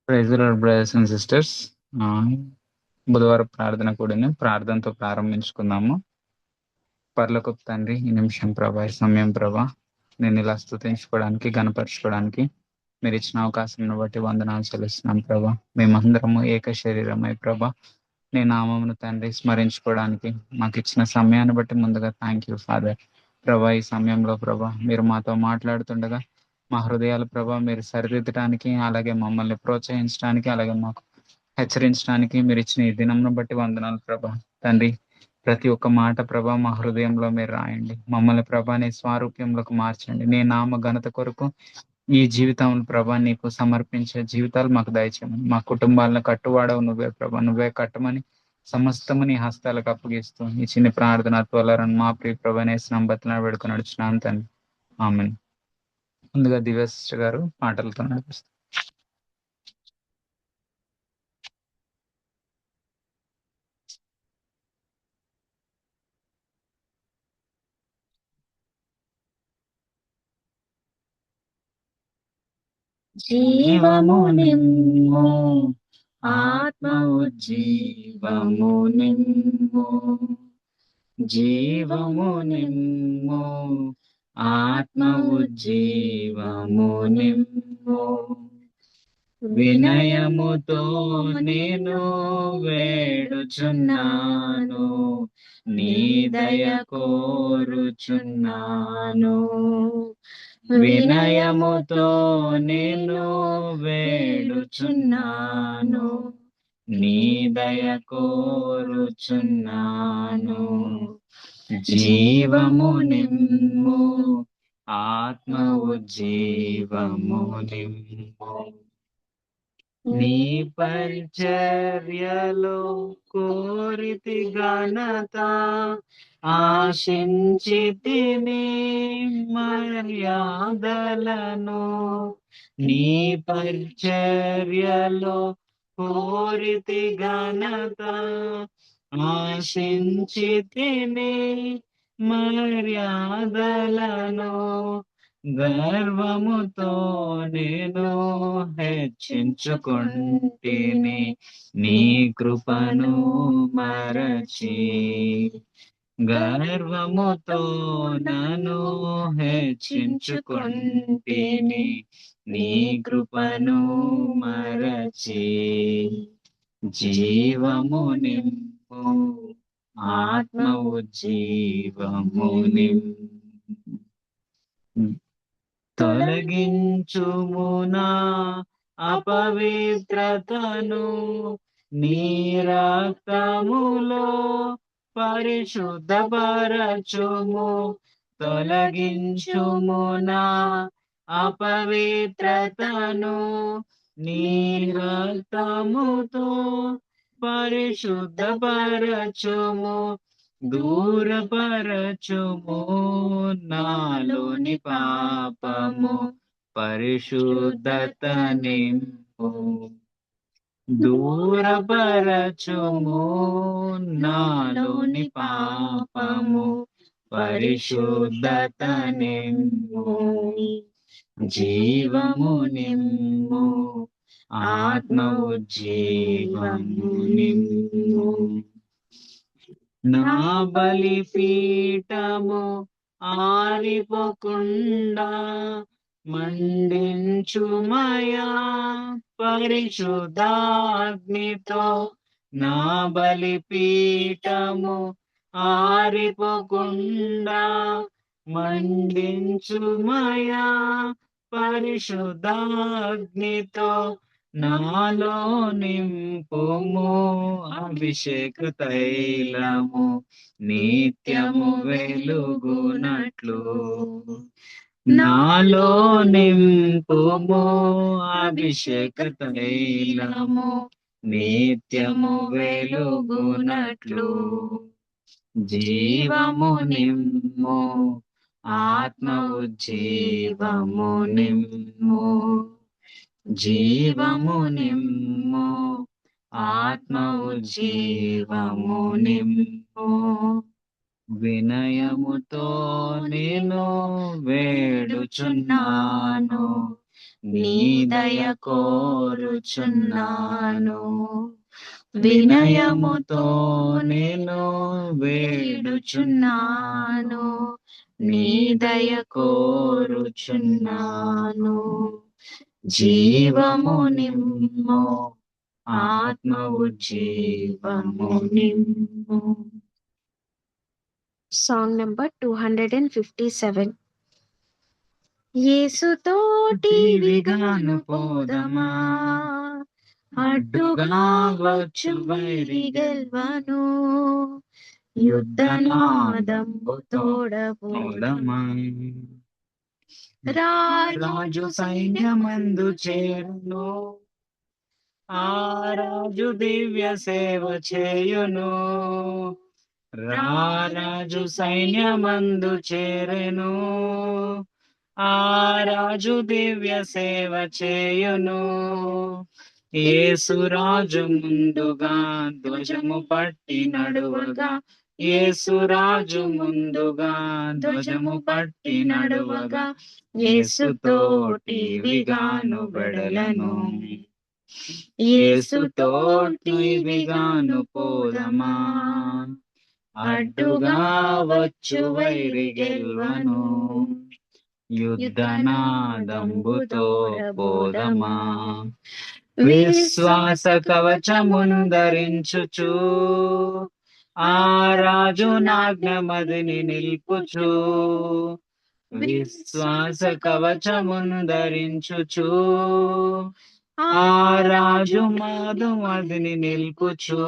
Praise the Lord brothers and sisters. బుధవారం ప్రార్థన కూడిన ప్రార్థనతో ప్రారంభించుకుందాము. పరలోకపు తండ్రి, ఈ నిమిషం ప్రభా, ఈ సమయం ప్రభా, నేను ఇలా స్తుతించుకోవడానికి, గణపరచుకోవడానికి మీరు ఇచ్చిన అవకాశం బట్టి వందనాలు చెల్లిస్తున్నాం ప్రభా. మేమందరము ఏక శరీరమై ప్రభా నీ నామమును తండ్రి స్మరించుకోవడానికి మాకు ఇచ్చిన సమయాన్ని బట్టి ముందుగా థ్యాంక్ యూ ఫాదర్. ప్రభా, ఈ సమయంలో ప్రభా మీరు మాతో మాట్లాడుతుండగా మా హృదయాలు ప్రభా మీరు సరిదిద్దడానికి, అలాగే మమ్మల్ని ప్రోత్సహించడానికి, అలాగే మాకు హెచ్చరించడానికి మీరు ఇచ్చిన ఈ దినంను బట్టి వందనాలు ప్రభా. తండ్రి, ప్రతి ఒక్క మాట ప్రభా మా హృదయంలో మీరు రాయండి. మమ్మల్ని ప్రభా నీ స్వారూప్యంలోకి మార్చండి. నీ నామ ఘనత కొరకు ఈ జీవితం ప్రభా నీకు సమర్పించే జీవితాలు మాకు దయచేయమని, మా కుటుంబాలను కట్టువాడవు నువ్వే ప్రభా, నువ్వే కట్టమని సమస్తము నీ హస్తాలకు అప్పగిస్తూ ఈ చిన్న ప్రార్థన త్వరలను మా ప్రియ ప్రభనేసిన బతిన వేడుకొని నడుచున్నాను తండ్రి. ఆమెన్. ముందుగా దివ్య సిస్టర్ గారు పాటలతో నడిపిస్తారు. జీవము నిమ్ము, ఆత్మ ఉజ్జీవము నిమ్ము, జీవము నిమ్ము, ఆత్మ ఉజ్జీవము నిమ్ము. వినయముతో నేను వేడుచున్నాను, నీ దయ కోరుచున్నాను. వినయముతో నేను వేడుచున్నాను, నీ దయ కోరుచున్నాను. జీవము నిమ్ము, ఆత్మ ఉజ్జీవము నిమ్ము. నీ పరిచర్యలో కోరితి ఘనత, ఆశించితిని మర్యాదలను. నీ పరిచర్యలో కోరితి ఘనత, ఆశించితిని మర్యాదలను. గర్వముతో నేను హెచ్చించుకుంటిని, నీ కృపను మరచి. గర్వముతో నన్ను హెచ్చించుకుంటిని, నీ కృపను మరచి. జీవము నిమ్ము, ఆత్మ ఉజ్జీవము నిమ్ము. తొలగించుమునా అపవిత్రతను, నీ రక్తములో పరిశుద్ధపరచుము. తొలగించుమునా అపవిత్రతను, నీ రక్తముతో పరిశుద్ధపరచుము. దూరపరచుము నాలోని పాపము, పరిశుద్ధత నింపు. దూరపరచుము నాలోని పాపము, పరిశుద్ధత నింపు. జీవము నిమ్ము, ఆత్మ ఉజ్జీవము నిమ్ము. నా బలిపీఠము ఆరిపోకుండా మండించుమయా పరిశుద్ధాగ్నితో. నా బలిపీఠము ఆరిపోకుండా మండించుమయా పరిశుద్ధాగ్నితో. నాలో నింపుము అభిషేక తైలము, నిత్యము వెలుగునట్లు. నాలో నింపుము అభిషేక తైలము, నిత్యము వెలుగునట్లు. జీవము నిమ్ము, ఆత్మ ఉజ్జీవము నిమ్ము. జీవము నిమ్ము, ఆత్మ ఉజ్జీవము నిమ్ము. వినయముతో నేను వేడుచున్నాను, నీ దయ కోరుచున్నాను. వినయముతో నేను వేడుచున్నాను, నీ దయ కోరుచున్నాను. జీవము నిమ్ము, ఆత్మ ఉజ్జీవము నిమ్ము. Song number 257. యేసుతోటి విగాను పోదమా, అడ్డుగా వచ్చు వైరి గెల్వను, యుద్ధనాదంబు తోడబోదమా. రాజు సైన్యమందు చేరును, ఆ రాజు దివ్య సేవ చేయును. రాజు సైన్యమందు చేరెను, ఆ రాజు దివ్య సేవ చేయును. యేసురాజు ముందుగా ధ్వజము పట్టి నడువగా, యేసురాజు ముందుగా ధ్వజము పట్టి నడువగా, యేసుతోటి విగాను వెడలను. యేసుతోటి విగాను పోదమా, అడ్డుగా వచ్చు వైరి గెల్వను, యుద్ధనాదంబు తోడబోదమా. విశ్వాస కవచముందరించుచు, ఆ రాజు నాజ్ఞమదిని నిల్పుచు. విశ్వాస కవచముందరించుచు, ఆ రాజు మదిని నిల్పుచు.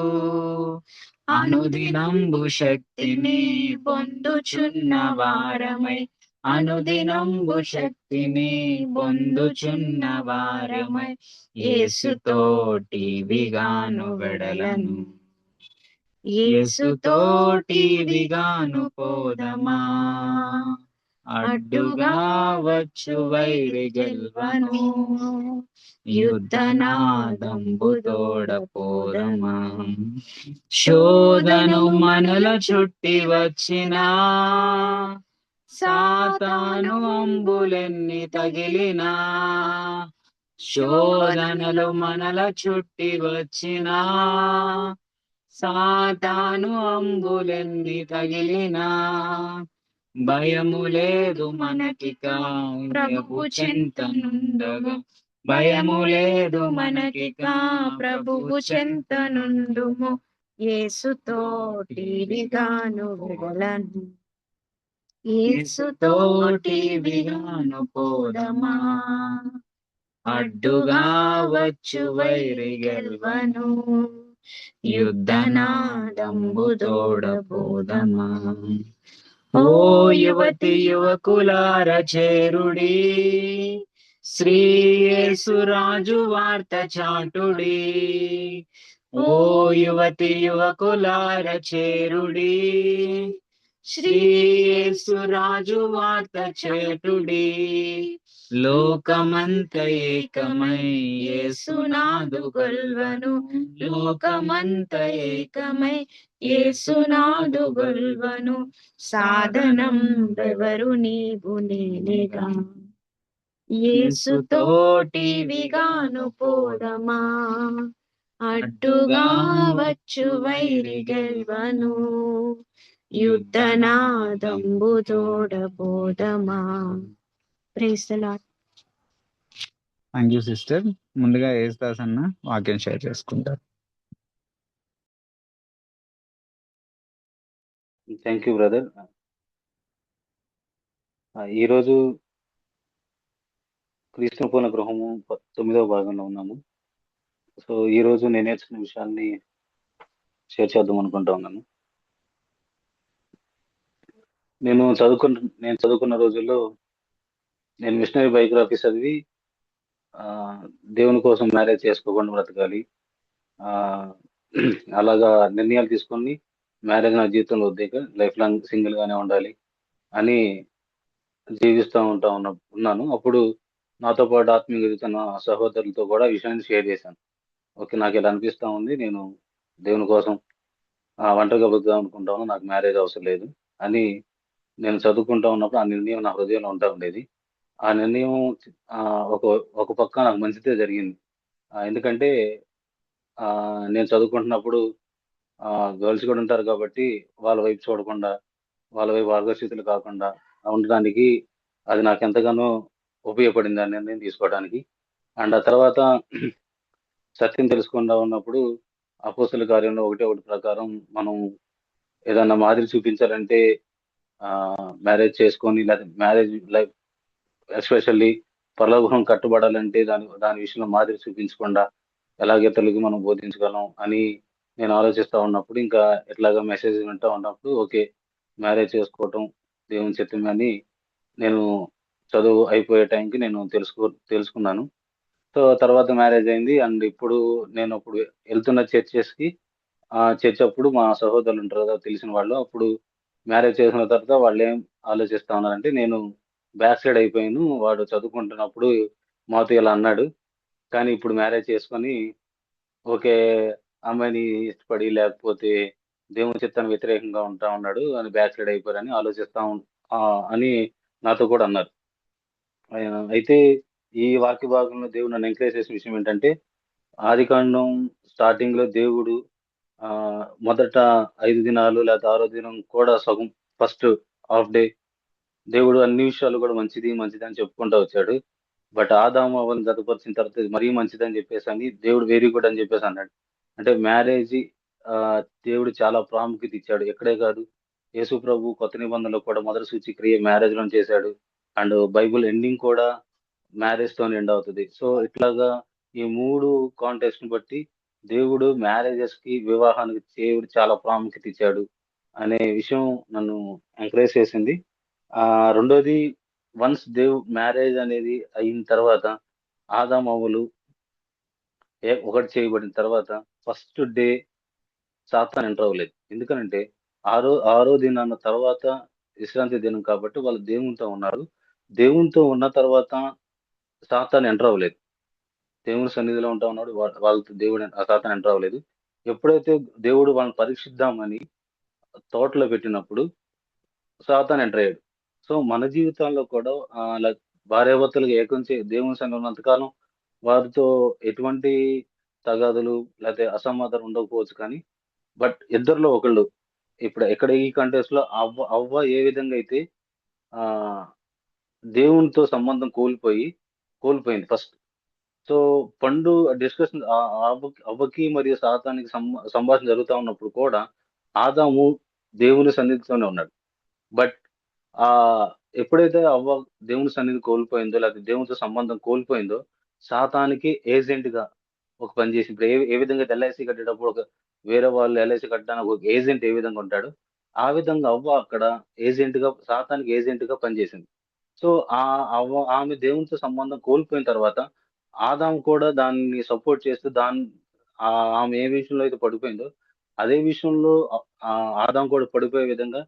అనుదినంబు శక్తిని పొందుచున్న వారమై, అనుదినంబు శక్తిని పొందుచున్న వారమై, యేసుతోటి విగాను వెడలను. యేసుతోటి విగాను పోదమా, అడ్డుగా వచ్చు వైరి గెల్వను, యుద్ధనాదంబు తోడపోదమా. శోధను మనల చుట్టి వచ్చినా, సాతాను అంబులెన్ని తగిలినా. శోధనలు మనల చుట్టి వచ్చినా, సాతాను అంబులెన్ని తగిలినా. భయము లేదు మనకిక ప్రభువు చెంతనుండగా, భయము లేదు మనకిక ప్రభువు చెంతనుండుము. యేసుతోటి విగాను వెడలను. యేసుతోటి విగాను పోదమా, అడ్డుగా వచ్చు వైరి గెల్వను, యుద్ధనాదంబు తోడబోదమా. ఓ యువతి యువకులార చేరుడి, శ్రీ యేసురాజు వార్త చాటుడి. ఓ యువతి యువకులార చేరుడి, శ్రీ యేసురాజు వార్త చాటుడి. లోకమంత ఏకమై యేసునాదు గొల్వను, లోకమంత ఏకమై యేసునాదు గొల్వను. సాధనం బెవరు నీవు నేనేగా, యేసుతోటి విగాను పోదమా, అడ్డుగా వచ్చు వైరి గెల్వను, యుద్ధనాదంబు తోడబోదమా. Praise the lord. Thank you sister. ముందుగా యేసుదాస్ అన్న వాక్యం షేర్ చేసుకుంటారు. థ్యాంక్ యూ బ్రదర్. ఈరోజు క్రీస్తు పూర్ణ గృహము 9వ భాగంలో ఉన్నాము. సో ఈరోజు నేను నేర్చుకున్న విషయాన్ని షేర్ చేద్దాం అనుకుంటా ఉన్నాను. నేను చదువుకున్న రోజుల్లో నేను మిషనరీ బయోగ్రఫీ చదివి దేవుని కోసం మ్యారేజ్ చేసుకోకుండా బ్రతకాలి, అలాగా నిర్ణయాలు తీసుకొని మ్యారేజ్ నా జీవితంలో వద్దాక లైఫ్ లాంగ్ సింగిల్ గానే ఉండాలి అని జీవిస్తూ ఉన్నాను. అప్పుడు నాతో పాటు ఆత్మీయ ఎదుగుతున్న సహోదరులతో కూడా విషయాన్ని షేర్ చేశాను. ఓకే, నాకు ఇలా అనిపిస్తూ ఉంది, నేను దేవుని కోసం ఒంటరిగా బతుకుదాం అనుకుంటాను, నాకు మ్యారేజ్ అవసరం లేదు అని నేను చదువుకుంటా ఉన్నప్పుడు ఆ నిర్ణయం నా హృదయంలో ఉంటా ఉండేది. ఆ నిర్ణయం ఒక ఒక పక్క నాకు మంచిదే జరిగింది. ఎందుకంటే నేను చదువుకుంటున్నప్పుడు గర్ల్స్ కూడా ఉంటారు కాబట్టి వాళ్ళ వైపు చూడకుండా, వాళ్ళ వైపు ఆకర్షితులు కాకుండా ఉండడానికి అది నాకెంతగానో ఉపయోగపడింది ఆ నిర్ణయం తీసుకోవడానికి. అండ్ ఆ తర్వాత సత్యం తెలుసుకుండా ఉన్నప్పుడు అపోస్తల కార్యంలో 1:1 ప్రకారం మనం ఏదన్నా మాదిరి చూపించాలంటే మ్యారేజ్ చేసుకొని లేదా మ్యారేజ్ లైఫ్ ఎస్పెషల్లీ పరలోకం కట్టుబడాలంటే దాని దాని విషయంలో మాదిరి చూపించకుండా ఎలాగ ఇతరులకి మనం బోధించగలం అని నేను ఆలోచిస్తా ఉన్నప్పుడు ఇంకా ఇట్లాగా మెసేజ్ వింటా ఉన్నప్పుడు ఓకే, మ్యారేజ్ చేసుకోవటం దేవుని చిత్తమే అని నేను చదువు అయిపోయే టైంకి నేను తెలుసుకున్నాను. సో తర్వాత మ్యారేజ్ అయింది. అండ్ ఇప్పుడు నేను అప్పుడు వెళ్తున్న చర్చెస్‌కి చర్చ్ అప్పుడు మా సహోదరులు ఉంటారు కదా! తెలిసిన వాళ్ళు. అప్పుడు మ్యారేజ్ చేసుకున్న తర్వాత వాళ్ళేం ఆలోచిస్తా ఉన్నారంటే నేను బ్యాక్ సైడ్ అయిపోయాను. వాడు చదువుకుంటున్నప్పుడు మాతో ఇలా అన్నాడు. కానీ ఇప్పుడు మ్యారేజ్ చేసుకొని ఓకే, అమ్మాయిని ఇష్టపడి లేకపోతే దేవుని చిత్తానికి వ్యతిరేకంగా ఉంటా ఉన్నాడు అని బ్యాక్ సైడ్ అయిపోయారని అని నాతో కూడా అన్నారు. అయితే ఈ వాక్య భాగంలో దేవుడు నన్ను ఎంకరేజ్ చేసిన విషయం ఏంటంటే ఆదికాండం స్టార్టింగ్‌లో దేవుడు మొదట 5 దినాలు లేకపోతే ఆరో దినం కూడా సగం ఫస్ట్ హాఫ్ డే దేవుడు అన్ని విషయాలు కూడా మంచిది, మంచిది అని చెప్పుకుంటా వచ్చాడు. బట్ ఆదాము, అవ్వని జతపరిచిన తర్వాత ఇది మరీ మంచిదని చెప్పేసని దేవుడు వెరీ గుడ్ అని చెప్పేసి అన్నాడు. అంటే మ్యారేజి దేవుడు చాలా ప్రాముఖ్యత ఇచ్చాడు. ఇక్కడే కాదు, యేసు ప్రభు కొత్త నిబంధనలో కూడా మొదటి సూచక్రియ మ్యారేజ్‌లోనే చేశాడు. అండ్ బైబుల్ ఎండింగ్ కూడా మ్యారేజ్‌తోనే ఎండ్ అవుతది. సో ఇట్లాగా ఈ 3 కాంటెక్స్ట్‌ని బట్టి దేవుడు మ్యారేజెస్‌కి, వివాహానికి దేవుడు చాలా ప్రాముఖ్యత ఇచ్చాడు అనే విషయం నన్ను ఎంకరేజ్ చేసింది. రెండోది వన్స్ మ్యారేజ్ అనేది అయిన తర్వాత ఆదామవ్వలు ఒకటి చేయబడిన తర్వాత ఫస్ట్ డే సాతాను ఎంటర్ అవ్వలేదు. ఎందుకనంటే ఆరో దినాన తర్వాత విశ్రాంతి దినం కాబట్టి వాళ్ళు దేవునితో ఉన్నారు. దేవునితో ఉన్న తర్వాత సాతాను ఎంటర్ అవ్వలేదు. దేవుని సన్నిధిలో ఉంటా ఉన్నాడు. వాళ్ళతో సాతాను ఎంటర్ అవ్వలేదు. ఎప్పుడైతే దేవుడు వాళ్ళని పరీక్షిద్దామని తోటలో పెట్టినప్పుడు సాతాను ఎంటర్ అయ్యాడు. సో మన జీవితాల్లో కూడా లైక్ భార్యాభర్తలుగా ఏకం దేవుని సన్నిధిలో ఉన్నంత కాలం వారితో ఎటువంటి తగాదులు లేతే అసమాధానం ఉండకపోవచ్చు కానీ, బట్ ఇద్దరిలో ఒకళ్ళు ఇప్పుడు ఎక్కడ ఈ కంటెక్స్‌లో అవ్వ ఏ విధంగా అయితే ఆహ్, దేవునితో సంబంధం కోల్పోయింది ఫస్ట్. సో, పండు డిస్కషన్ అవ్వకి మరియు సాతానికి సంభాషణ జరుగుతా ఉన్నప్పుడు కూడా ఆదాము దేవుని సన్నిధితోనే ఉన్నాడు. బట్ ఆహ్, ఎప్పుడైతే అవ్వ దేవుని సన్నిధి కోల్పోయిందో, లేకపోతే దేవునితో సంబంధం కోల్పోయిందో, సాతానికి ఏజెంట్‌గా ఒక పని చేసింది. ఇప్పుడు ఏ ఏ విధంగా ఎల్ఐసీ కట్టేటప్పుడు వేరే వాళ్ళు ఎల్ఐసీ కట్టడానికి ఒక ఏజెంట్ ఏ విధంగా ఉంటాడో, ఆ విధంగా అవ్వ అక్కడ సాతానికి ఏజెంట్‌గా పనిచేసింది. సో, ఆమె దేవునితో సంబంధం కోల్పోయిన తర్వాత, ఆదాము కూడా దాన్ని సపోర్ట్ చేస్తూ ఆమె ఏ విషయంలో అయితే పడిపోయిందో, అదే విషయంలో ఆదాము కూడా పడిపోయే విధంగా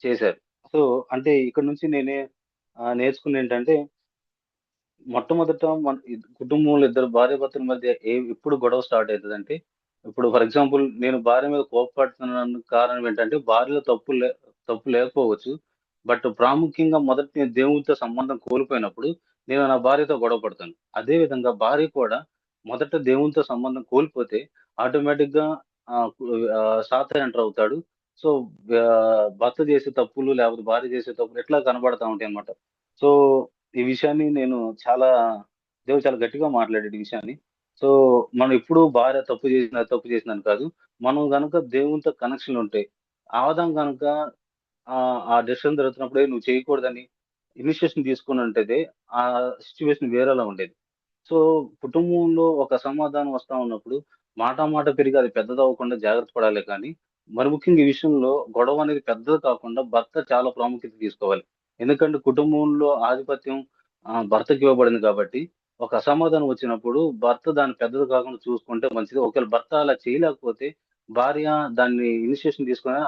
చేశారు. సో, అంటే ఇక్కడ నుంచి నేర్చుకుందేంటంటే, మొట్టమొదట కుటుంబంలో ఇద్దరు భార్యాభర్తల మధ్య ఎప్పుడు గొడవ స్టార్ట్ అయితదంటే, ఇప్పుడు ఫర్ ఎగ్జాంపుల్ నేను భార్య మీద కోపపడుతున్నాను కారణం ఏంటంటే, భార్యలో తప్పు లేకపోవచ్చు. బట్ ప్రాముఖ్యంగా మొదట నేను దేవునితో సంబంధం కోల్పోయినప్పుడు, నేను నా భార్యతో గొడవ పడతాను. అదే విధంగా భార్య కూడా మొదట దేవునితో సంబంధం కోల్పోతే ఆటోమేటిక్‌గా సాతాను ఎంటర్ అవుతాడు. సో, భర్త చేసే తప్పులు లేకపోతే భార్య చేసే తప్పులు ఇట్లా కనబడతా ఉంటాయన్నమాట. సో ఈ విషయాన్ని దేవుడు చాలా గట్టిగా మాట్లాడాడు ఈ విషయాన్ని. సో, మనం ఎప్పుడు భార్య తప్పు చేసిందని కాదు. మనం గనక దేవునితో కనెక్షన్ ఉంటే, ఆదాం గనక ఆ డెసిషన్ జరుగుతున్నప్పుడే నువ్వు చేయకూడదని ఇనిషియేషన్ తీసుకొనుంటది ఆ సిట్యుయేషన్ వేరేలా ఉండేది. సో, కుటుంబంలో ఒక అసమాధానం వస్తా ఉన్నప్పుడు మాట పెరిగి అది పెద్దదవ్వకుండా జాగ్రత్త పడాలే కానీ, మరి ముఖ్యంగా ఈ విషయంలో గొడవ అనేది పెద్దది కాకుండా భర్త చాలా ప్రాముఖ్యత తీసుకోవాలి. ఎందుకంటే కుటుంబంలో ఆధిపత్యం భర్తకి ఇవ్వబడింది కాబట్టి, ఒక అసమాధానం వచ్చినప్పుడు భర్త దాన్ని పెద్దది కాకుండా చూసుకుంటే మంచిది. ఒకవేళ భర్త అలా చేయలేకపోతే భార్య దాన్ని ఇనిషియేషన్ తీసుకొని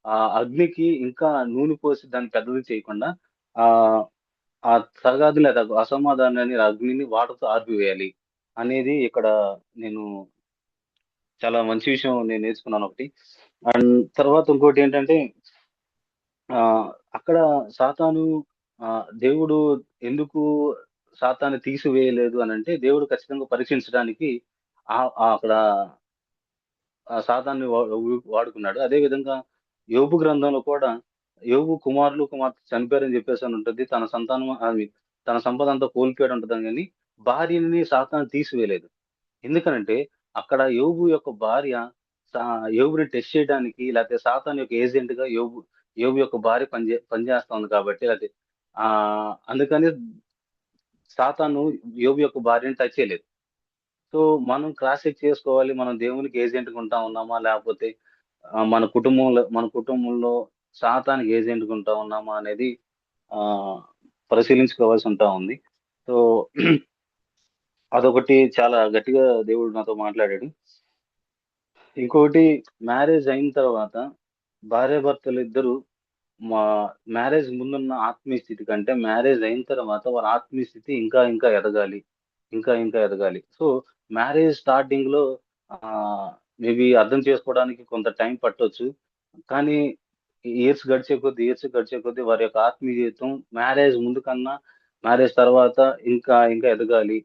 ఆ అగ్నికి ఇంకా నూనె పోసి దాన్ని పెద్దది చేయకుండా ఆహ్, ఆ తగాదు లేదా అసమాధానాన్ని అగ్నిని వాటర్‌తో ఆర్పివేయాలి అనేది ఇక్కడ నేను చాలా మంచి విషయం నేను నేర్చుకున్నానొకటి. అండ్ తర్వాత ఇంకోటేంటంటే అక్కడ సాతాను దేవుడు ఎందుకు సాతాన్ని తీసివేయలేదు అని అంటే, దేవుడు ఖచ్చితంగా పరీక్షించడానికి అక్కడ సాతాన్ని వాడుకున్నాడు. అదే విధంగా యోబు గ్రంథంలో కూడా యోబు కుమారులు, కుమార్తె చనిపోయారని చెప్పేసి అని ఉంటది. తన సంతానం తన సంపద అంతా కోల్పోయాడు ఉంటది గాని, భార్యని సాతాను తీసివేయలేదు. ఎందుకనంటే, అక్కడ యోబు యొక్క భార్య సా యోబుని టెస్ట్ చేయడానికి, లేకపోతే సాతాను యొక్క ఏజెంట్‌గా యోబు యొక్క భార్య పనిచేస్తా ఉంది కాబట్టి, లేకపోతే అందుకని సాతాను యోబు యొక్క భార్యని టచ్ చేయలేదు. సో, మనం క్రాస్ చెక్ చేసుకోవాలి. మనం దేవునికి ఏజెంట్‌గా ఉంటా ఉన్నామా? లేకపోతే మన కుటుంబంలో సాతానికి ఏజెంట్‌గా ఉంటా ఉన్నామా? అనేది ఆహ్, పరిశీలించుకోవాల్సి ఉంటా ఉంది. సో, అదొకటి చాలా గట్టిగా దేవుడు నాతో మాట్లాడాడు. ఇంకొకటి, మ్యారేజ్ అయిన తర్వాత భార్యాభర్తలిద్దరూ మా మ్యారేజ్ ముందున్న ఆత్మీయ స్థితి కంటే మ్యారేజ్ అయిన తర్వాత వాళ్ళ ఆత్మీయ స్థితి ఇంకా ఇంకా ఎదగాలి. ఇంకా ఇంకా ఎదగాలి. సో, మ్యారేజ్ స్టార్టింగ్‌లో ఆహ్, మేబీ అర్థం చేసుకోవడానికి కొంత టైం పట్టొచ్చు. కానీ ఇయర్స్ గడిచే కొద్దీ వారి యొక్క ఆత్మీయ జీవితం మ్యారేజ్ ముందు కన్నా మ్యారేజ్ తర్వాత ఇంకా ఇంకా ఎదగాలి.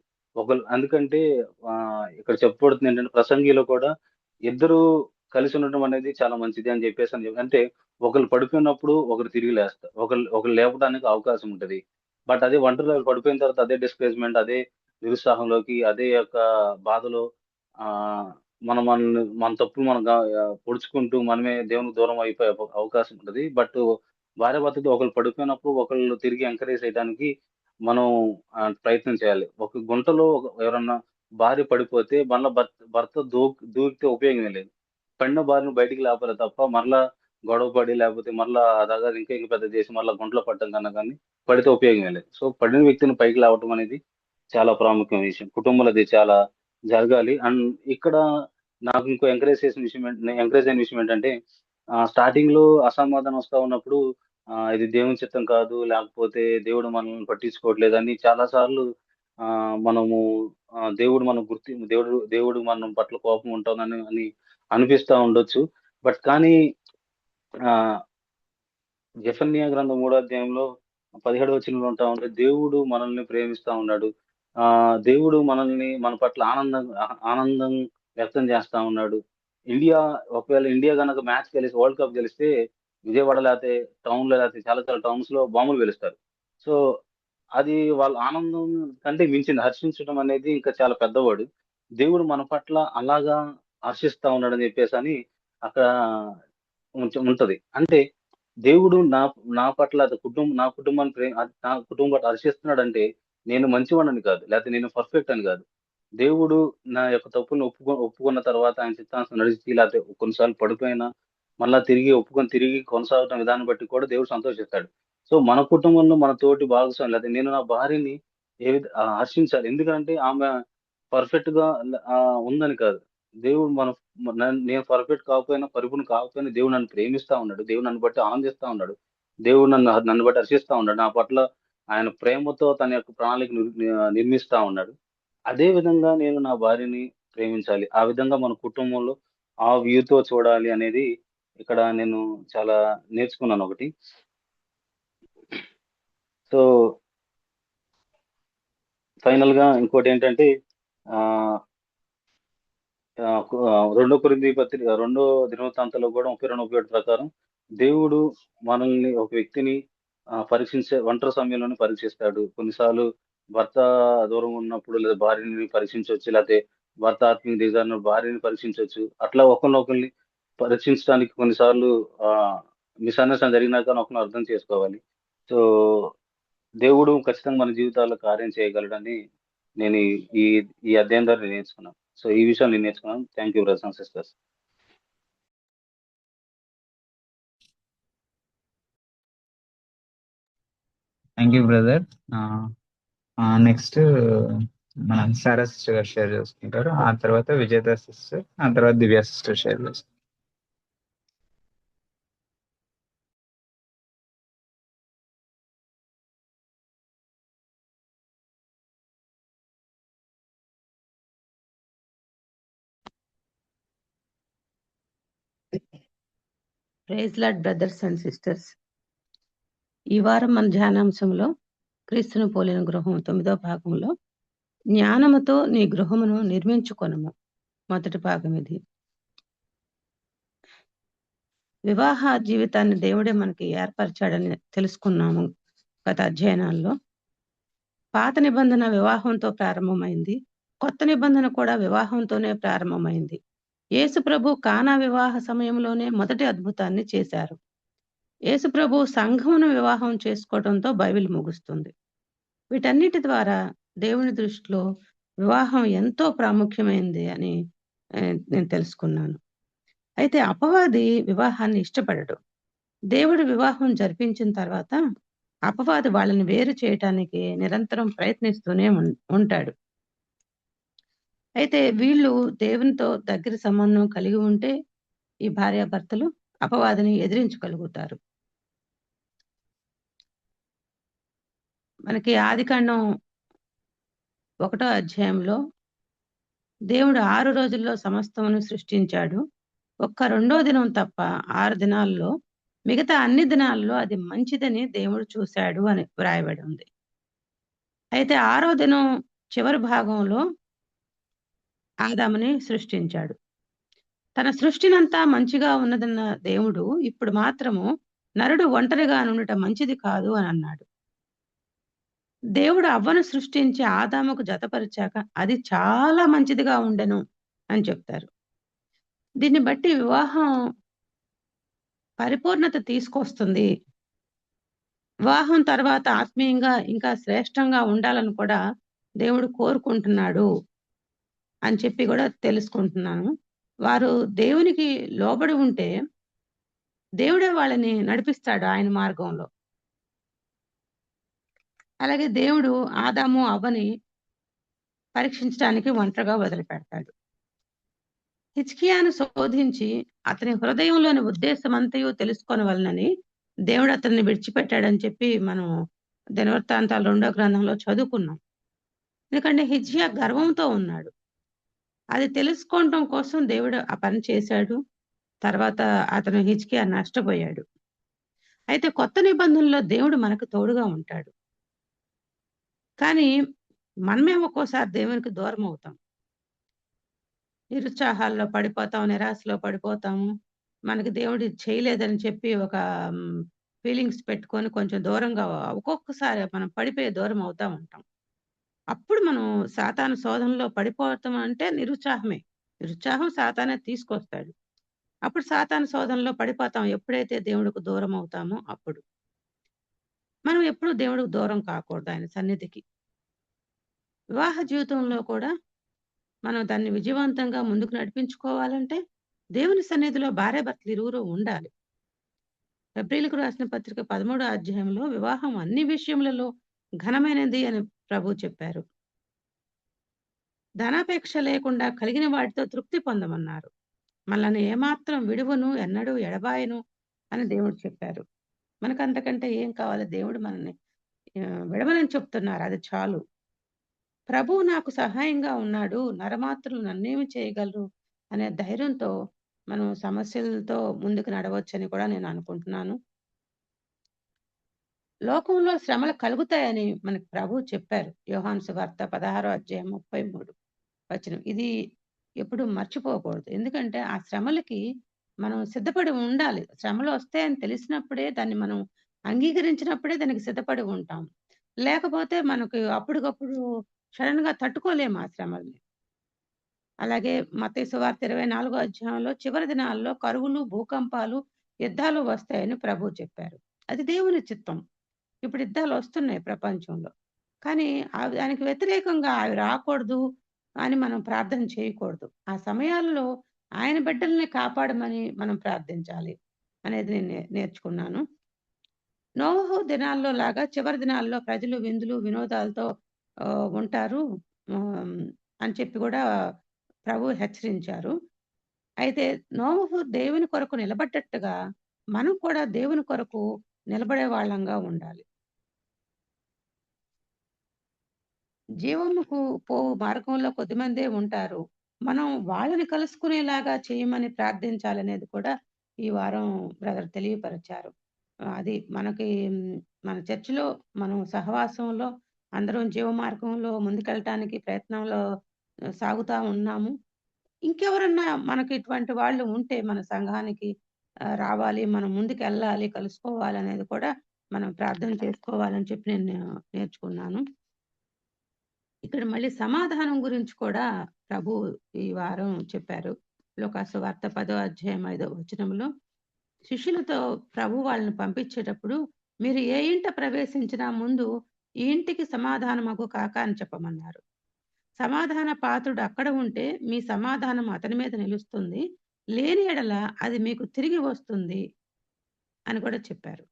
అందుకంటే ఇక్కడ చెప్పబడుతుందేంటంటే, ప్రసంగిలో కూడా ఇద్దరు కలిసి ఉండడం అనేది చాలా మంచిది అని చెప్పేసని అంటే, ఒకళ్ళు పడిపోయినప్పుడు ఒకరు తిరిగి లేస్తారు. ఒకళ్ళు లేపడానికి అవకాశం ఉంటది. బట్ అదే ఒంటరిగా పడిపోయిన తర్వాత అదే డిస్కరేజ్‌మెంట్, అదే నిరుత్సాహంలోకి, అదే యొక్క బాధలో ఆహ్, మన తప్పులు మనం పొడుచుకుంటూ మనమే దేవునికి దూరం అయిపోయే అవకాశం ఉంటది. బట్ భార్యాభర్తలు ఒకళ్ళు పడిపోయినప్పుడు ఒకళ్ళు తిరిగి ఎంకరేజ్ చేయడానికి మనం ప్రయత్నం చేయాలి. ఒక గుంటలో ఎవరన్నా భార్య పడిపోతే మళ్ళా భర్త దూకితే ఉపయోగమే లేదు. పడిన భార్యను బయటికి లేపాలే తప్ప మరలా గొడవ పడి లేకపోతే మరలా ఆ తగాదా ఇంకా ఇంకా పెద్దది చేసి మరలా గుంటలో పడటం కన్నా గాని పడితే ఉపయోగమే లేదు. సో, పడిన వ్యక్తిని పైకి లేవటం అనేది చాలా ప్రాముఖ్యమైన విషయం. కుటుంబంలో అది చాలా జరగాలి. అండ్ ఇక్కడ నాకు ఇంకో ఎంకరేజ్ అయిన విషయం ఏంటంటే, స్టార్టింగ్‌లో అసమాధానం వస్తా ఉన్నప్పుడు ఇది దేవుని చిత్తం కాదు, లేకపోతే దేవుడు మనల్ని పట్టించుకోవట్లేదని చాలా సార్లు మనము దేవుడు మనం దేవుడు దేవుడు మనం పట్ల కోపం ఉంటుందని అనిపిస్తా ఉండొచ్చు. బట్ కానీ ఆహ్, జెఫన్యా గ్రంథం 3 అధ్యాయంలో 17 వచనంలో ఉంటా ఉంటది. దేవుడు మనల్ని ప్రేమిస్తా ఉన్నాడు. దేవుడు మన పట్ల ఆనందం వ్యక్తం చేస్తా ఉన్నాడు. ఒకవేళ ఇండియా గనక వరల్డ్ కప్ గెలిస్తే విజయవాడ లేతే టౌన్‌లో లేతే చాలా చాలా టౌన్స్‌లో బాంబులు పేలుస్తారు. సో, అది వాళ్ళ ఆనందం కంటే మించింది. హర్షించడం అనేది ఇంకా చాలా పెద్ద వర్డ్. దేవుడు మన పట్ల అలాగా హర్షిస్తా ఉన్నాడని చెప్పేసని అక్కడ ఉంటది. అంటే దేవుడు నా పట్ల నా కుటుంబాన్ని నా కుటుంబం పట్ల హర్షిస్తున్నాడంటే, నేను మంచివాడినని కాదు. లేతే నేను పర్ఫెక్ట్ అని కాదు. దేవుడు నా యొక్క తప్పులను ఒప్పుకున్న తర్వాత ఆయన చిత్తానుసారం నడిచి లేతే కొన్నిసార్లు పడిపోయినా, మళ్ళా తిరిగి కొనసాగుతున్న విధానం బట్టి కూడా దేవుడు సంతోషిస్తాడు. సో, మన కుటుంబంలో మన తోటి భాగస్వామి లేతే నేను నా భార్యని హర్షించాలి. ఎందుకంటే ఆమె పర్ఫెక్ట్‌గా ఉందని కాదు. దేవుడు మన నేను పర్ఫెక్ట్ కాకపోయినా, పరిపూర్ణ కాకపోయినా దేవుడు నన్ను ప్రేమిస్తా ఉన్నాడు. దేవుడు నన్ను బట్టి ఆనందిస్తా ఉన్నాడు. దేవుడు నన్ను బట్టి హర్షిస్తా ఉన్నాడు. నా పట్ల ఆయన ప్రేమతో తన యొక్క ప్రణాళిక నిర్మిస్తా ఉన్నాడు. అదే విధంగా నేను నా భార్యని ప్రేమించాలి. ఆ విధంగా మన కుటుంబంలో ఆ వ్యూతో చూడాలి అనేది ఇక్కడ నేను చాలా నేర్చుకున్నానొకటి. సో, ఫైనల్‌గా ఇంకోటేంటంటే ఆహ్, రెండో దినవృత్తాంతాల్లో గూడా 32:31 ప్రకారం దేవుడు మనల్ని ఒక వ్యక్తిని పరీక్షించే ఒంటరి సమయంలోనే పరీక్షిస్తాడు. కొన్నిసార్లు భర్త దూరంగా ఉన్నప్పుడు లేదా భార్యని పరీక్షించొచ్చు. లేతే భర్త ఆత్మీయ దిగజారినప్పుడు భార్యని పరీక్షించొచ్చు. అట్లా ఒకరినొకరిని పరీక్షించడానికి కొన్నిసార్లు మిస్‌అండర్‌స్టాండింగ్ జరిగినా కానీ ఒకరిని అర్థం చేసుకోవాలి. సో, దేవుడు ఖచ్చితంగా మన జీవితాల్లో కార్యం చేయగలడని నేను ఈ ఈ ఈ అధ్యాయం ద్వారా నేర్చుకున్నాను. సో, ఈ విషయాలు నేను నేర్చుకున్నాను. Thank you brothers and sisters. Thank యూ బ్రదర్. నెక్స్ట్ మన సారా సిస్టర్ గారు షేర్ చేసుకుంటారు. ఆ తర్వాత విజేత సిస్టర్, ఆ తర్వాత దివ్య సిస్టర్ షేర్ చేసుకుంటారు. Praise Lord, brothers and sisters. ఈ వారం మన ధ్యానాంశంలో క్రీస్తును పోలిన గృహం 9వ భాగంలో జ్ఞానముతో నీ గృహమును నిర్మించుకొనుము మొదటి భాగం ఇది. వివాహ జీవితాన్ని దేవుడే మనకి ఏర్పరిచాడని తెలుసుకున్నాము గత అధ్యయనాల్లో. పాత నిబంధన వివాహంతో ప్రారంభమైంది, కొత్త నిబంధన కూడా వివాహంతోనే ప్రారంభమైంది. యేసు ప్రభు కానా వివాహ సమయంలోనే మొదటి అద్భుతాన్ని చేశారు. యేసు ప్రభు సంఘమును వివాహం చేసుకోవడంతో బైబిల్ ముగుస్తుంది. వీటన్నిటి ద్వారా దేవుని దృష్టిలో వివాహం ఎంతో ప్రాముఖ్యమైంది అని నేను తెలుసుకున్నాను. అయితే అపవాది వివాహాన్ని ఇష్టపడడు. దేవుడు వివాహం జరిపించిన తర్వాత అపవాది వాళ్ళని వేరు చేయటానికి నిరంతరం ప్రయత్నిస్తూనే ఉంటాడు. అయితే వీళ్ళు దేవునితో దగ్గర సంబంధం కలిగి ఉంటే ఈ భార్యాభర్తలు అపవాదిని ఎదిరించగలుగుతారు. మనకి ఆదికాండం 1వ అధ్యాయంలో దేవుడు 6 రోజుల్లో సమస్తమును సృష్టించాడు. ఒక్క 2వ దినం తప్ప 6 దినాల్లో మిగతా అన్ని దినాల్లో అది మంచిదని దేవుడు చూశాడు అని వ్రాయబడి ఉంది. అయితే 6వ దినం చివరి భాగంలో ఆదాముని సృష్టించాడు. తన సృష్టినంతా మంచిగా ఉన్నదన్న దేవుడు ఇప్పుడు మాత్రము నరుడు ఒంటరిగా ఉండటం మంచిది కాదు అని అన్నాడు. దేవుడు అవ్వను సృష్టించి ఆదాముకు జతపరిచాక అది చాలా మంచిదిగా ఉండెను అని చెప్తారు. దీన్ని బట్టి వివాహం పరిపూర్ణత తీసుకొస్తుంది. వివాహం తర్వాత ఆత్మీయంగా ఇంకా శ్రేష్టంగా ఉండాలని కూడా దేవుడు కోరుకుంటున్నాడు అని చెప్పి కూడా తెలుసుకుంటున్నాను. వారు దేవునికి లోబడి ఉంటే దేవుడే వాళ్ళని నడిపిస్తాడు ఆయన మార్గంలో. అలాగే దేవుడు ఆదాము అవ్వని పరీక్షించడానికి ఒంటరిగా వదిలిపెడతాడు. హిజ్కియాను శోధించి అతని హృదయంలోని ఉద్దేశం అంతయు తెలుసుకొనవలనని దేవుడు అతన్ని విడిచిపెట్టాడని చెప్పి మనం దినవృత్తాంతాలు 2వ గ్రంథంలో చదువుకున్నాం. ఎందుకంటే హిజ్కియా గర్వంతో ఉన్నాడు. అది తెలుసుకోవటం కోసం దేవుడు ఆ పని చేశాడు. తర్వాత అతను హిజ్కియా నష్టపోయాడు. అయితే కొత్త నిబంధనలో దేవుడు మనకు తోడుగా ఉంటాడు. కానీ మనమే ఒక్కోసారి దేవునికి దూరం అవుతాం. నిరుత్సాహాల్లో పడిపోతాం, నిరాశలో పడిపోతాము. మనకి దేవుడు ఇది చేయలేదని చెప్పి ఒక ఫీలింగ్స్ పెట్టుకొని కొంచెం దూరంగా ఒక్కొక్కసారి మనం పడిపోయి దూరం అవుతా ఉంటాం. అప్పుడు మనం సాతాను శోధనలో పడిపోవటం అంటే నిరుత్సాహమే. నిరుత్సాహం సాతానే తీసుకొస్తాడు. అప్పుడు సాతాను శోధనలో పడిపోతాం. ఎప్పుడైతే దేవుడికి దూరం అవుతామో అప్పుడు. మనం ఎప్పుడు దేవుడికి దూరం కాకూడదు ఆయన సన్నిధికి. వివాహ జీవితంలో కూడా మనం దాన్ని విజయవంతంగా ముందుకు నడిపించుకోవాలంటే దేవుని సన్నిధిలో భార్యాభర్తలు ఇరువురు ఉండాలి. ఫిబ్రవరికి రాసిన పత్రిక 13వ అధ్యాయంలో వివాహం అన్ని విషయములలో ఘనమైనది అని ప్రభు చెప్పారు. ధనాపేక్ష లేకుండా కలిగిన వాటితో తృప్తి పొందమన్నారు. మనల్ని ఏమాత్రం విడువను ఎన్నడూ ఎడబాయను అని దేవుడు చెప్పారు. మనకు అంతకంటే ఏం కావాలి? దేవుడు మనల్ని విడవనని చెప్తున్నారు. అది చాలు. ప్రభువు నాకు సహాయంగా ఉన్నాడు, నరమాత్రులు నన్నేమి చేయగలరు అనే ధైర్యంతో మనం సమస్యలతో ముందుకు నడవచ్చని కూడా నేను అనుకుంటున్నాను. లోకంలో శ్రమలు కలుగుతాయని మనకు ప్రభువు చెప్పారు. యోహాను సువార్త 16వ అధ్యాయం 33 వచనం. ఇది ఎప్పుడు మర్చిపోకూడదు. ఎందుకంటే ఆ శ్రమలకి మనం సిద్ధపడి ఉండాలి. శ్రమలు వస్తాయని తెలిసినప్పుడే దాన్ని మనం అంగీకరించినప్పుడే దానికి సిద్ధపడి ఉంటాం. లేకపోతే మనకు అప్పటికప్పుడు సడన్ గా తట్టుకోలేము ఆ శ్రమల్ని. అలాగే మత్తయి సువార్త 24వ అధ్యాయంలో చివరి దినాల్లో కరువులు, భూకంపాలు, యుద్ధాలు వస్తాయని ప్రభువు చెప్పారు. అది దేవుని చిత్తం. ఇప్పుడు యుద్ధాలు వస్తున్నాయి ప్రపంచంలో. కానీ దానికి వ్యతిరేకంగా అవి రాకూడదు అని మనం ప్రార్థన చేయకూడదు. ఆ సమయాల్లో ఆయన బిడ్డల్ని కాపాడమని మనం ప్రార్థించాలి అనేది నేను నేర్చుకున్నాను. నోవహు దినాల్లో లాగా చివరి దినాల్లో ప్రజలు విందులు, వినోదాలతో ఉంటారు అని చెప్పి కూడా ప్రభు హెచ్చరించారు. అయితే నోవహు దేవుని కొరకు నిలబడ్డట్టుగా మనం కూడా దేవుని కొరకు నిలబడే వాళ్ళంగా ఉండాలి. జీవముకు పోవు మార్గంలో కొద్దిమందే ఉంటారు. మనం వాళ్ళని కలుసుకునేలాగా చేయమని ప్రార్థించాలనేది కూడా ఈ వారం బ్రదర్ తెలియపరిచారు. అది మనకి మన చర్చిలో మనం సహవాసంలో అందరం జీవ మార్గంలో ముందుకెళ్ళటానికి ప్రయత్నంలో సాగుతా ఉన్నాము. ఇంకెవరన్నా మనకి ఇటువంటి వాళ్ళు ఉంటే మన సంఘానికి రావాలి, మనం ముందుకెళ్ళాలి, కలుసుకోవాలనేది కూడా మనం ప్రార్థన చేసుకోవాలని చెప్పి నేను నేర్చుకున్నాను. ఇక్కడ మళ్ళీ సమాధానం గురించి కూడా ప్రభు ఈ వారం చెప్పారు. లూకాసు వార్త 10వ అధ్యాయం 5వ వచనంలో శిష్యులతో ప్రభు వాళ్ళని పంపించేటప్పుడు మీరు ఏ ఇంట ప్రవేశించినా ముందు ఈ ఇంటికి సమాధానమగు కాక అని చెప్పమన్నారు. సమాధాన పాత్రుడు అక్కడ ఉంటే మీ సమాధానం అతని మీద నిలుస్తుంది, లేని ఎడల అది మీకు తిరిగి వస్తుంది అని కూడా చెప్పారు.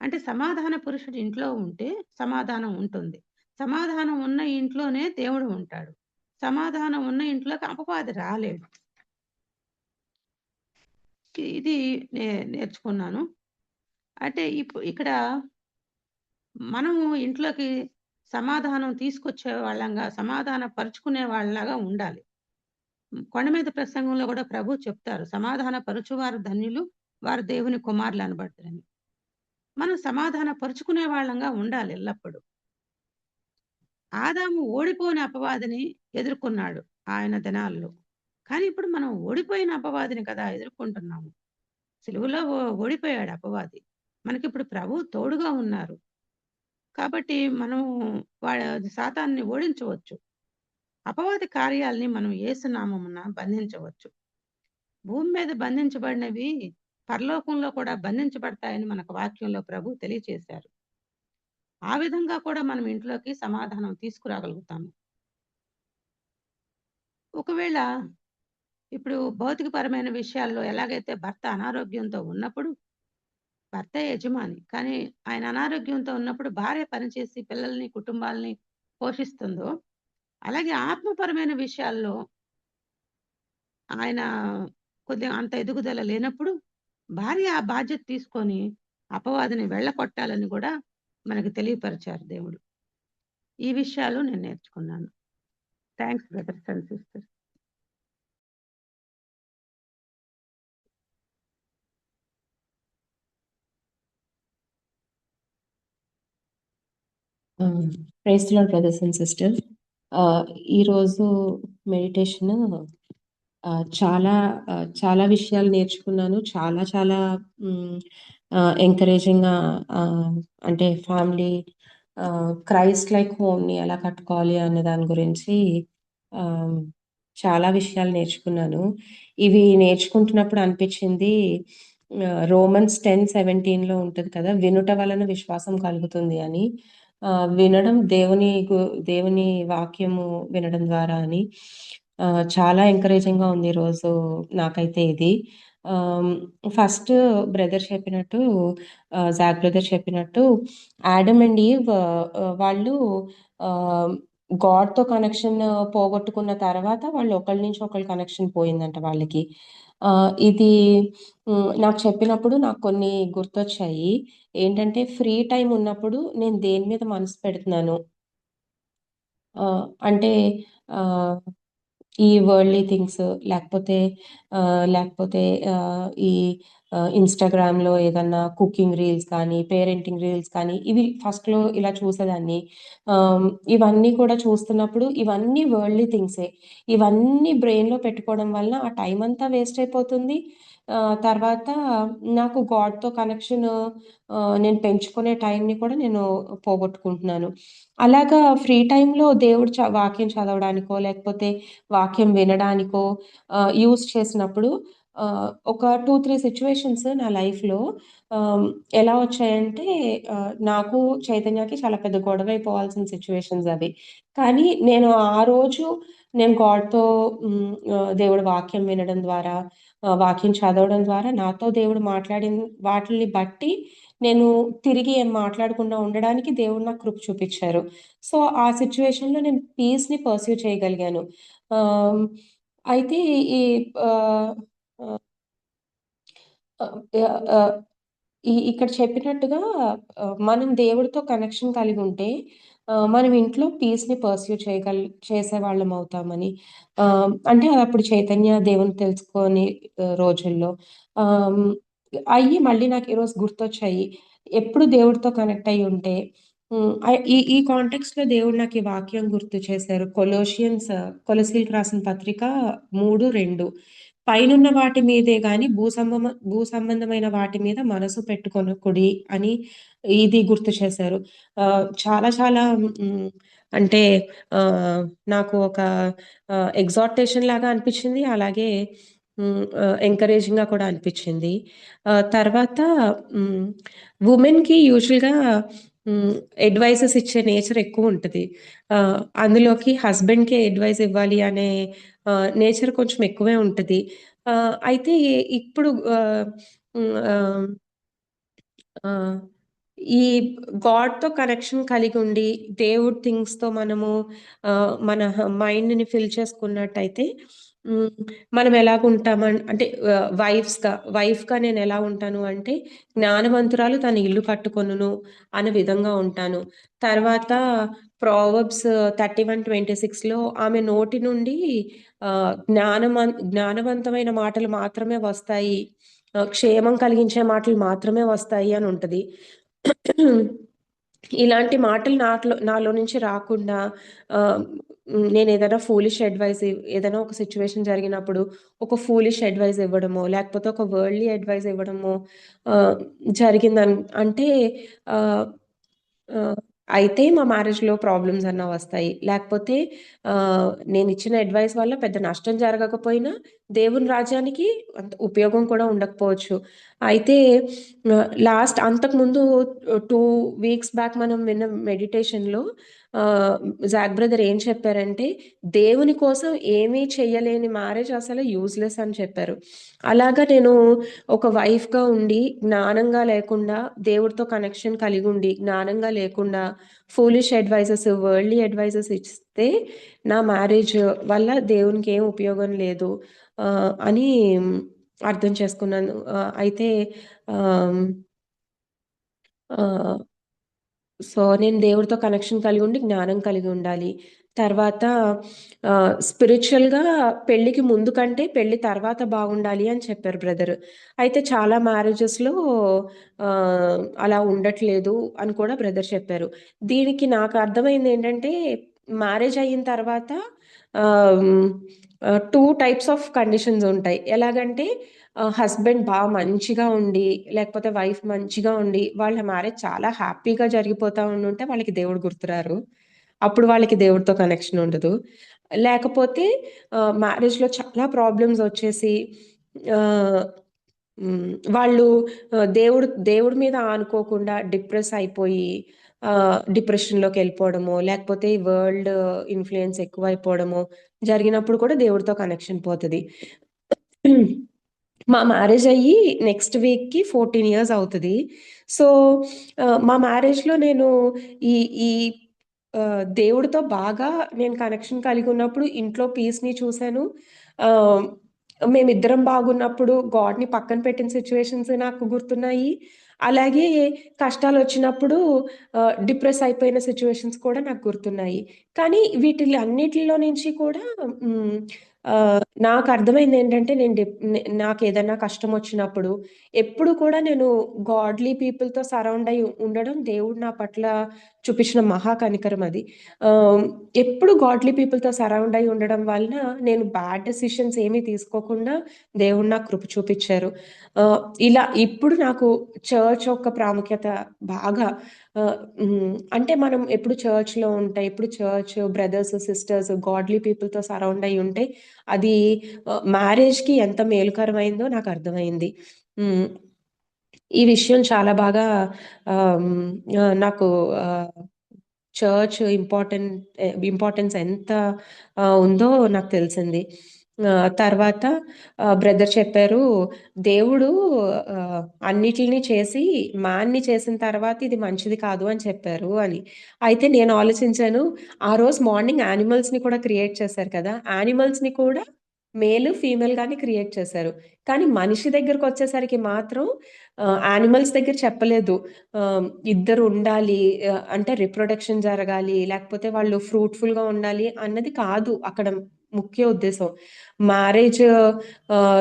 అంటే సమాధాన పురుషుడు ఇంట్లో ఉంటే సమాధానం ఉంటుంది. సమాధానం ఉన్న ఇంట్లోనే దేవుడు ఉంటాడు. సమాధానం ఉన్న ఇంట్లోకి అపవాది రాలేడు. ఇది నేర్చుకున్నాను. అంటే ఇక్కడ మనము ఇంట్లోకి సమాధానం తీసుకొచ్చే వాళ్ళంగా, సమాధాన పరుచుకునే వాళ్ళలాగా ఉండాలి. కొండ మీద ప్రసంగంలో కూడా ప్రభు చెప్తారు, సమాధాన పరుచువారు ధన్యులు, వారు దేవుని కుమారులు అనబడతారని. మనం సమాధాన పరుచుకునే వాళ్ళంగా ఉండాలి ఎల్లప్పుడూ. ఆదాము ఓడిపోయిన అపవాదిని ఎదుర్కొన్నాడు ఆయన దినాల్లో. కానీ ఇప్పుడు మనం ఓడిపోయిన అపవాదిని కదా ఎదుర్కొంటున్నాము. సిలువలో ఓడిపోయాడు అపవాది. మనకిప్పుడు ప్రభు తోడుగా ఉన్నారు. కాబట్టి మనం సాతాన్ని ఓడించవచ్చు. అపవాది కార్యాలని మనం యేసు నామమున బంధించవచ్చు. భూమి మీద బంధించబడినవి పరలోకంలో కూడా బంధించబడతాయని మనకు వాక్యంలో ప్రభు తెలియచేశారు. ఆ విధంగా కూడా మనం ఇంట్లోకి సమాధానం తీసుకురాగలుగుతాము. ఒకవేళ ఇప్పుడు భౌతికపరమైన విషయాల్లో ఎలాగైతే భర్త అనారోగ్యంతో ఉన్నప్పుడు భర్త యజమాని, కానీ ఆయన అనారోగ్యంతో ఉన్నప్పుడు భార్య పనిచేసి పిల్లల్ని, కుటుంబాలని పోషిస్తుందో, అలాగే ఆత్మపరమైన విషయాల్లో ఆయన కొద్దిగా అంత ఎదుగుదల లేనప్పుడు భార్య ఆ బాధ్యత తీసుకొని అపవాదిని వెళ్ళకొట్టాలని కూడా మనకు తెలియపరిచారు దేవుడు. ఈ విషయాలు నేను నేర్చుకున్నాను. Thanks brothers and sisters. Praise the Lord brothers and sisters. ఈరోజు మెడిటేషన్ చాలా చాలా విషయాలు నేర్చుకున్నాను. చాలా చాలా ఎంకరేజింగ్గా, అంటే ఫ్యామిలీ క్రైస్ట్ లైక్ హోమ్ని ఎలా కట్టుకోవాలి అనే దాని గురించి చాలా విషయాలు నేర్చుకున్నాను. ఇవి నేర్చుకుంటున్నప్పుడు అనిపించింది, రోమన్స్ 10:17 ఉంటుంది కదా, వినుట వలన విశ్వాసం కలుగుతుంది అని. వినడం దేవుని వాక్యము వినడం ద్వారా అని. చాలా ఎంకరేజింగ్గా ఉంది ఈరోజు నాకైతే ఇది. ఫస్ట్ బ్రదర్ చెప్పినట్టు, జాక్ బ్రదర్ చెప్పినట్టు, ఆడమ్ అండ్ ఈవ్ వాళ్ళు గాడ్తో కనెక్షన్ పోగొట్టుకున్న తర్వాత వాళ్ళు ఒకళ్ళ నుంచి ఒకళ్ళు కనెక్షన్ పోయిందంట వాళ్ళకి. ఇది నాకు చెప్పినప్పుడు నాకు కొన్ని గుర్తొచ్చాయి. ఏంటంటే ఫ్రీ టైం ఉన్నప్పుడు నేను దేని మీద మనసు పెడుతున్నాను, అంటే ఈ వరల్డ్లీ థింగ్స్, లేకపోతే ఈ ఇన్స్టాగ్రామ్లో ఏదన్నా కుకింగ్ రీల్స్ కానీ, పేరెంటింగ్ రీల్స్ కానీ, ఇవి ఫస్ట్లో ఇలా చూసేదాన్ని. ఇవన్నీ కూడా చూస్తున్నప్పుడు ఇవన్నీ వరల్డ్లీ థింగ్సే. ఇవన్నీ బ్రెయిన్లో పెట్టుకోవడం వల్ల ఆ టైం అంతా వేస్ట్ అయిపోతుంది. తర్వాత నాకు గాడ్తో కనెక్షన్ నేను పెంచుకునే టైంని కూడా నేను పోగొట్టుకుంటున్నాను. అలాగా ఫ్రీ టైంలో దేవుడు వాక్యం చదవడానికో, లేకపోతే వాక్యం వినడానికో యూజ్ చేసినప్పుడు ఒక 2-3 సిచ్యువేషన్స్ నా లైఫ్లో ఎలా వచ్చాయంటే, నాకు చైతన్యకి చాలా పెద్ద గొడవైపోవాల్సిన సిచ్యువేషన్స్ అవి. కానీ నేను ఆ రోజు గాడ్తో దేవుడు వాక్యం వినడం ద్వారా, వాక్యం చదవడం ద్వారా నాతో దేవుడు మాట్లాడిన వాటిని బట్టి నేను తిరిగి ఏం మాట్లాడకుండా ఉండడానికి దేవుడు నాకు కృప చూపించారు. సో, ఆ సిచ్యువేషన్‌లో నేను పీస్‌ని పర్స్యూ చేయగలిగాను. అయితే ఈ ఆహ్, ఆహ్, ఆహ్, ఇక్కడ చెప్పినట్టుగా మనం దేవుడితో కనెక్షన్ కలిగి ఉంటే మనం ఇంట్లో పీస్‌ని పర్స్యూ చేసేవాళ్ళం అవుతామని. అంటే అప్పుడు చైతన్య దేవుని తెలుసుకొని రోజుల్లో. అయ్యి మళ్ళీ నాకు ఈరోజు గుర్తొచ్చాయి. ఎప్పుడు దేవుడితో కనెక్ట్ అయ్యి ఉంటే ఈ ఈ కాంటెక్స్‌లో దేవుడు నాకు ఈ వాక్యం గుర్తు చేశారు. కొలొస్సీలకు రాసిన పత్రిక 3:2 పైనున్న వాటి మీదే గాని భూ సంబంధమైన వాటి మీద మనసు పెట్టుకొనకుడి అని ఇది గుర్తు చేశారు. చాలా చాలా అంటే నాకు ఒక ఎగ్జార్టేషన్ లాగా అనిపించింది. అలాగే ఎంకరేజింగ్‌గా కూడా అనిపించింది. తర్వాత వుమెన్‌కి యూజువల్‌గా అడ్వైసెస్ ఇచ్చే నేచర్ ఎక్కువుంటది. అందులోకి హస్బెండ్‌కే అడ్వైస్ ఇవ్వాలి అనే నేచర్ కొంచెం ఎక్కువే ఉంటది. అయితే ఇప్పుడు ఆహ్, ఆహ్, ఈ గాడ్‌తో కనెక్షన్ కలిగుండి, దేవుడి థింగ్స్‌తో మనము మన మైండ్‌ని ఫిల్ చేసుకున్నట్టయితే హ్మ్. మనం అంటే వైఫ్‌గా నేనెలా ఉంటాను అంటే, జ్ఞానవంతురాలు తన ఇల్లు కట్టుకొనును అనే విధంగా ఉంటాను. తర్వాత ప్రావెర్బ్స్ 31:26లో ఆమె నోటి నుండి జ్ఞానవంతమైన మాటలు మాత్రమే వస్తాయి. క్షేమం కలిగించే మాటలు మాత్రమే వస్తాయి అని ఉంటది. ఇలాంటి మాటలు నాలో నుంచి రాకుండా ఆహ్, నేనేదైనా ఏదైనా ఒక సిట్యుయేషన్ జరిగినప్పుడు ఒక ఫూలిష్ అడ్వైస్ ఇవ్వడమో, లేకపోతే ఒక వరల్డ్‌లీ అడ్వైస్ ఇవ్వడమో ఆహ్, అంటే ఆహ్, ఆహ్, అయితే మా మ్యారేజ్‌లో ప్రాబ్లమ్స్ అన్నా వస్తాయి. లేకపోతే నేనిచ్చిన అడ్వైస్ వల్ల పెద్ద నష్టం జరగకపోయినా దేవుని రాజ్యానికి అంత ఉపయోగం కూడా ఉండకపోవచ్చు. అయితే అంతకుముందు 2 వీక్స్ బ్యాక్ మనం విన్న మెడిటేషన్‌లో ఆహ్, జాక్ బ్రదర్ ఏం చెప్పారంటే, దేవుని కోసం ఏమీ చెయ్యలేని మ్యారేజ్ అసలు యూజ్‌లెస్ అని చెప్పారు. అలాగా నేను ఒక వైఫ్‌గా ఉండి, జ్ఞానంగా లేకుండా, దేవుడితో కనెక్షన్ కలిగుండి, జ్ఞానంగా లేకుండా, వరల్డ్‌లీ అడ్వైసెస్ ఇస్తే, నా మ్యారేజ్ వల్ల దేవునికి ఏం ఉపయోగం లేదు అని అర్థం చేసుకున్నాను. అయితే ఆహ్, ఆహ్, నేను దేవుడితో కనెక్షన్ కలిగి ఉండి, జ్ఞానం కలిగి ఉండాలి. తర్వాత స్పిరిచ్యువల్‌గా పెళ్ళికి ముందు కంటే పెళ్లి తర్వాత బాగుండాలి అని చెప్పారు బ్రదర్. అయితే చాలా మ్యారేజెస్‌లో అలా ఉండట్లేదు అని కూడా బ్రదర్ చెప్పారు. దీనికి నాకు అర్థమైందేంటంటే, మ్యారేజ్ అయిన తర్వాత ఆహ్, 2 టైప్స్ ఆఫ్ కండిషన్స్ ఉంటాయి. ఎలాగంటే హస్బెండ్ మంచిగా ఉండి, లేకపోతే వైఫ్ మంచిగా ఉండి, వాళ్ళ మ్యారేజ్ చాలా హ్యాపీగా జరిగిపోతా ఉండుంటే వాళ్ళకి దేవుడు గుర్తురారు. అప్పుడు వాళ్ళకి దేవుడితో కనెక్షన్ ఉండదు. లేకపోతే మ్యారేజ్‌లో చాలా ప్రాబ్లమ్స్ వచ్చేసి ఆహ్, వాళ్ళు దేవుడి మీద ఆనుకోకుండా డిప్రెస్ అయిపోయి డిప్రెషన్‌లోకెళ్ళిపోవడమో, లేకపోతే ఈ వరల్డ్ ఇన్‌ఫ్లూయెన్స్ ఎక్కువైపోవడమో జరిగినప్పుడు కూడా దేవుడితో కనెక్షన్ పోతది. మా మ్యారేజ్ అయ్యి నెక్స్ట్ వీక్‌కి 14 ఇయర్స్ అవుతది. సో, మా మ్యారేజ్‌లో నేను ఈ ఈ దేవుడితో బాగా నేను కనెక్షన్ కలిగి ఉన్నప్పుడు ఇంట్లో పీస్‌ని చూసాను. ఆహ్, మేమిద్దరం బాగున్నప్పుడు గాడ్‌ని పక్కన పెట్టిన సిట్యుయేషన్స్ నాకు గుర్తున్నాయి. అలాగే కష్టాలొచ్చినప్పుడు డిప్రెస్ అయిపోయిన సిట్యుయేషన్స్ కూడా నాకు గుర్తున్నాయి. కానీ అన్నిటిలో నుంచి కూడా హ్మ్. నాకర్థమైందేంటంటే నాకేదన్నా కష్టమొచ్చినప్పుడు ఎప్పుడు కూడా నేను గాడ్‌లీ పీపుల్‌తో సరౌండ్ అయ్యి ఉండడం దేవుడు నా పట్ల చూపించిన మహా కనికరం అది. ఆహ్, ఎప్పుడు గాడ్‌లీ పీపుల్‌తో సరౌండ్ అయ్యి ఉండడం వలన నేను బ్యాడ్ డెసిషన్స్ ఏమి తీసుకోకుండా దేవుడు నాకు కృప చూపిచ్చారు. ఆహ్, ఇలా ఇప్పుడు నాకు చర్చ్ యొక్క ప్రాముఖ్యత బాగా అంటే మనం ఎప్పుడు చర్చ్‌లో ఉంటే, ఎప్పుడు బ్రదర్స్, సిస్టర్స్, గాడ్‌లీ పీపుల్‌తో సరౌండ్ అయ్యి ఉంటే అది మ్యారేజ్‌కి ఎంత మేలుకరమైందో నాకర్థమైంది. హ్మ్. ఈ విషయం చాలా బాగా నాకు ఆహ్, చర్చ్ ఇంపార్టెన్స్ ఎంత ఉందో నాకు తెలిసింది. తర్వాత బ్రదర్ చెప్పారు, దేవుడు అన్నిటిని చేసి మ్యాన్‌ని చేసిన తర్వాత ఇది మంచిది కాదు అని చెప్పారు అని. అయితే నేను ఆలోచించాను, ఆ రోజు మార్నింగ్ యానిమల్స్‌ని కూడా క్రియేట్ చేశారు కదా! యానిమల్స్‌ని కూడా మేల్, ఫీమేల్‌గానే క్రియేట్ చేశారు. కానీ మనిషి దగ్గరకొచ్చేసరికి మాత్రం యానిమల్స్ దగ్గర చెప్పలేదు. ఇద్దరు ఉండాలి. అంటే రిప్రొడక్షన్ జరగాలి. లేకపోతే వాళ్ళు ఫ్రూట్‌ఫుల్‌గా ఉండాలి అన్నది కాదు అక్కడ ముఖ్య ఉద్దేశం. మ్యారేజ్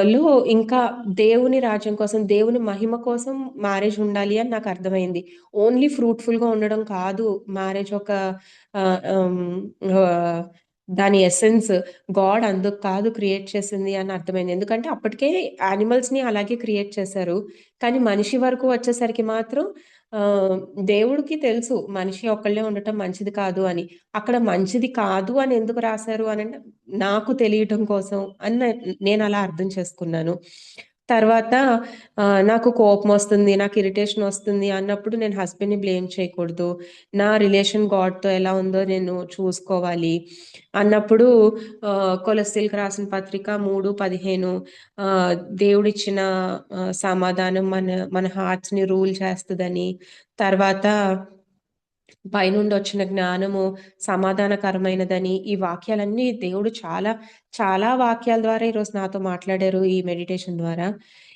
లో ఇంకా దేవుని రాజ్యం కోసం, దేవుని మహిమ కోసం మ్యారేజ్ ఉండాలి అని నాకు అర్థమైంది. ఓన్లీ ఫ్రూట్‌ఫుల్‌గా ఉండడం కాదు మ్యారేజ్ ఒక ఆహ్, హ్మ్, ఆహ్, దాని ఎసెన్స్. గాడ్ అందుకు కాదు క్రియేట్ చేసింది అని అర్థమైంది. ఎందుకంటే అప్పటికే యానిమల్స్‌ని అలాగే క్రియేట్ చేశారు. కానీ మనిషి వరకు వచ్చేసరికి మాత్రం దేవుడికి తెలుసు మనిషి ఒక్కళ్ళే ఉండటం మంచిది కాదు అని. అక్కడ మంచిది కాదు అని ఎందుకు రాశారు అనంటే, నాకు తెలియటం కోసం అని నేనలా అర్థం చేసుకున్నాను. తర్వాత నాకు కోపమొస్తుంది, నాకు ఇరిటేషన్ వస్తుంది అన్నప్పుడు నేను హస్బెండ్‌ని బ్లేమ్ చేయకూడదు. నా రిలేషన్ గాడ్‌తో ఎలా ఉందో నేను చూసుకోవాలి అన్నప్పుడు కొలస్సీలకు రాసిన పత్రిక 3:15 దేవుడిచ్చిన సమాధానం మన హార్ట్స్‌ని రూల్ చేస్తదని, తర్వాత పైనుండొచ్చిన జ్ఞానము సమాధానకరమైనదని, ఈ వాక్యాలన్నీ దేవుడు చాలా, చాలా వాక్యాల ద్వారా ఈరోజు నాతో మాట్లాడారు ఈ మెడిటేషన్ ద్వారా.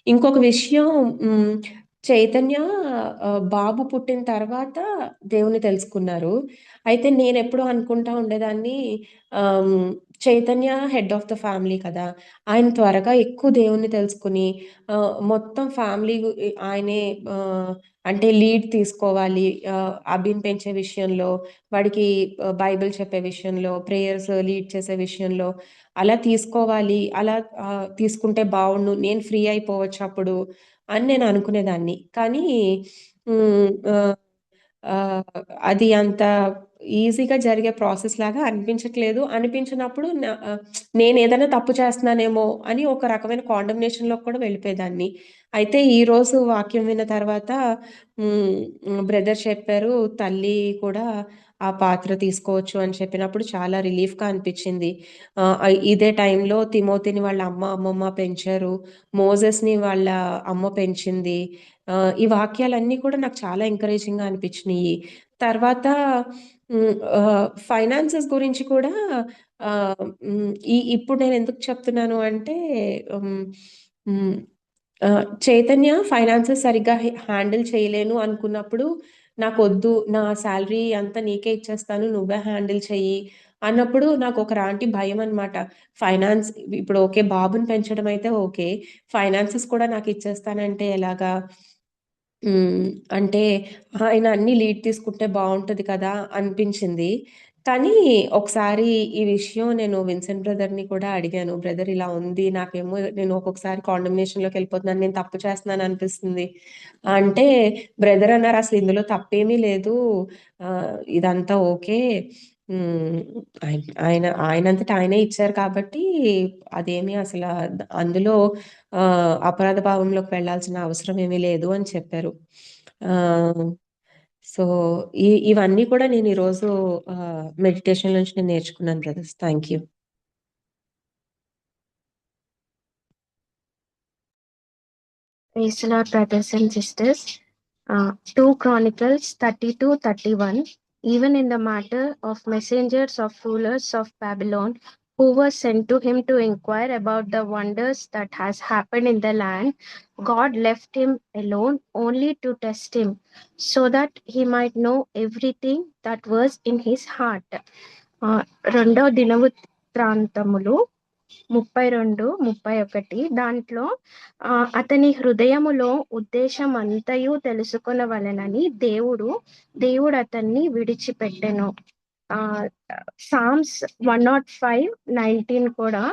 ఇంకొక విషయం హ్మ్, చైతన్య బాబు పుట్టిన తర్వాత దేవుడిని తెలుసుకున్నారు. అయితే నేనెప్పుడూ అనుకుంటా ఉండేదాన్ని ఆహ్, Chaitanya head of the family కదా! ఆయన త్వరగా ఎక్కువ దేవుడిని తెలుసుకొని మొత్తం ఫ్యామిలీ ఆయనే అంటే లీడ్ తీసుకోవాలి. అభిని పెంచే విషయంలో, వాడికి బైబిల్ చెప్పే విషయంలో, ప్రేయర్స్ లీడ్ చేసే విషయంలో అలా తీసుకోవాలి. అలా తీసుకుంటే బావుండు. నేను ఫ్రీ అయిపోవచ్చప్పుడు అని నేను అనుకునేదాన్ని. కానీ హ్మ్. ఆహ్, అది అంత ఈజీగా జరిగే ప్రాసెస్ లాగా అనిపించట్లేదు. అనిపించినప్పుడు నేనేదైనా తప్పు చేస్తున్నానేమో అని ఒక రకమైన కాండమ్నేషన్‌లోకి కూడా వెళ్ళిపోయేదాన్ని. అయితే ఈరోజు వాక్యం విన్న తర్వాత హ్మ్. బ్రదర్ చెప్పారు, తల్లి కూడా ఆ పాత్ర తీసుకోవచ్చు అని చెప్పినప్పుడు చాలా రిలీఫ్‌గా అనిపిచ్చింది. ఇదే టైంలో తిమోతిని వాళ్ళ అమ్మ, అమ్మమ్మ పెంచారు. మోజెస్‌ని వాళ్ళ అమ్మ పెంచింది. ఈ వాక్యాలన్నీ కూడా నాకు చాలా ఎంకరేజింగ్‌గా అనిపిచ్చినియి. తర్వాత ఫైనాన్సెస్ గురించి కూడా ఇప్పుడు నేనెందుకు చెప్తున్నాను అంటే హ్మ్. హ్మ్. చైతన్య ఫైనాన్సెస్ సరిగ్గా హ్యాండిల్ చేయలేను అనుకున్నప్పుడు, నాకొద్దు నా సాలరీ అంతా నీకే ఇచ్చేస్తాను. నువ్వే హ్యాండిల్ చెయ్యి అన్నప్పుడు నాకొక రాంటి భయమనమాట. ఫైనాన్స్ ఇప్పుడు ఓకే. బాబుని పెంచడం అయితే ఓకే. ఫైనాన్సెస్ కూడా నాకిచ్చేస్తానంటే ఎలాగా? హ్మ్. అంటే ఆయన అన్నీ లీడ్ తీసుకుంటే బావుంటది కదా! అనిపించింది. కానీ ఒకసారి ఈ విషయం నేను విన్సెంట్ బ్రదర్‌ని కూడా అడిగాను. బ్రదర్ ఇలా ఉంది. నాకేమో నేను ఒక్కొక్కసారి కాండమ్నేషన్‌లోకెళ్ళిపోతున్నాను. నేను తప్పు చేస్తున్నాను అనిపిస్తుంది. అంటే బ్రదర్ అన్నారు, "అసలు ఇందులో తప్పేమీ లేదు. ఇదంతా ఓకే. హ్మ్. ఆయనంతట ఆయనే ఇచ్చారు కాబట్టి అదేమీ అసల అందులో అపరాధ భావంలోకి వెళ్ళాల్సిన అవసరం ఏమీ లేదు" అని చెప్పారు. ఆహ్, సో, ఇవన్నీ కూడా నేను ఈరోజు మెడిటేషన్ నుంచి నేను నేర్చుకున్నాను brothers. Thank you. Praise the Lord, brothers and sisters. 2 Chronicles 32:31. Even in the matter of messengers of rulers of Babylon, who were sent to him to inquire about the wonders that has happened in the land, God left him alone only to test him, so that he might know everything that was in his heart. రెండో దినవృత్తాంతములు 32:31 దాంట్లో అతని హృదయములో ఉద్దేశం అంతయు తెలుసుకొనవలెనని దేవుడు అతన్ని విడిచిపెట్టెను. Psalms 105:19 కూడా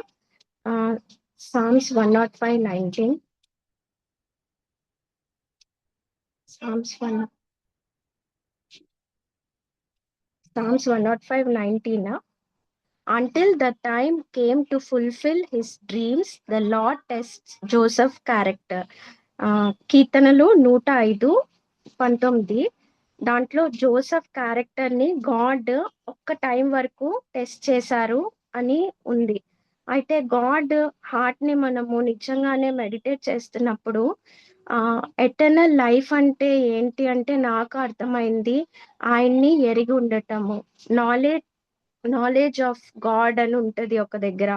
psalms 105:19 psalms 105:19 Until the time came to fulfill his dreams, the Lord tests Joseph's character. కీర్తనలు 105:19 దాంట్లో జోసెఫ్ క్యారెక్టర్ ని గాడ్ ఒక్క టైం వరకు టెస్ట్ చేశారు అని ఉంది. అయితే గాడ్ హార్ట్ ని మనము నిజంగానే మెడిటేట్ చేస్తున్నప్పుడు ఎటర్నల్ లైఫ్ అంటే ఏంటి అంటే నాకు అర్థమైంది ఆయన్ని ఎరిగి ఉండటము. నాలెడ్జ్ ఆఫ్ గాడ్ అని ఉంటది ఒక దగ్గర.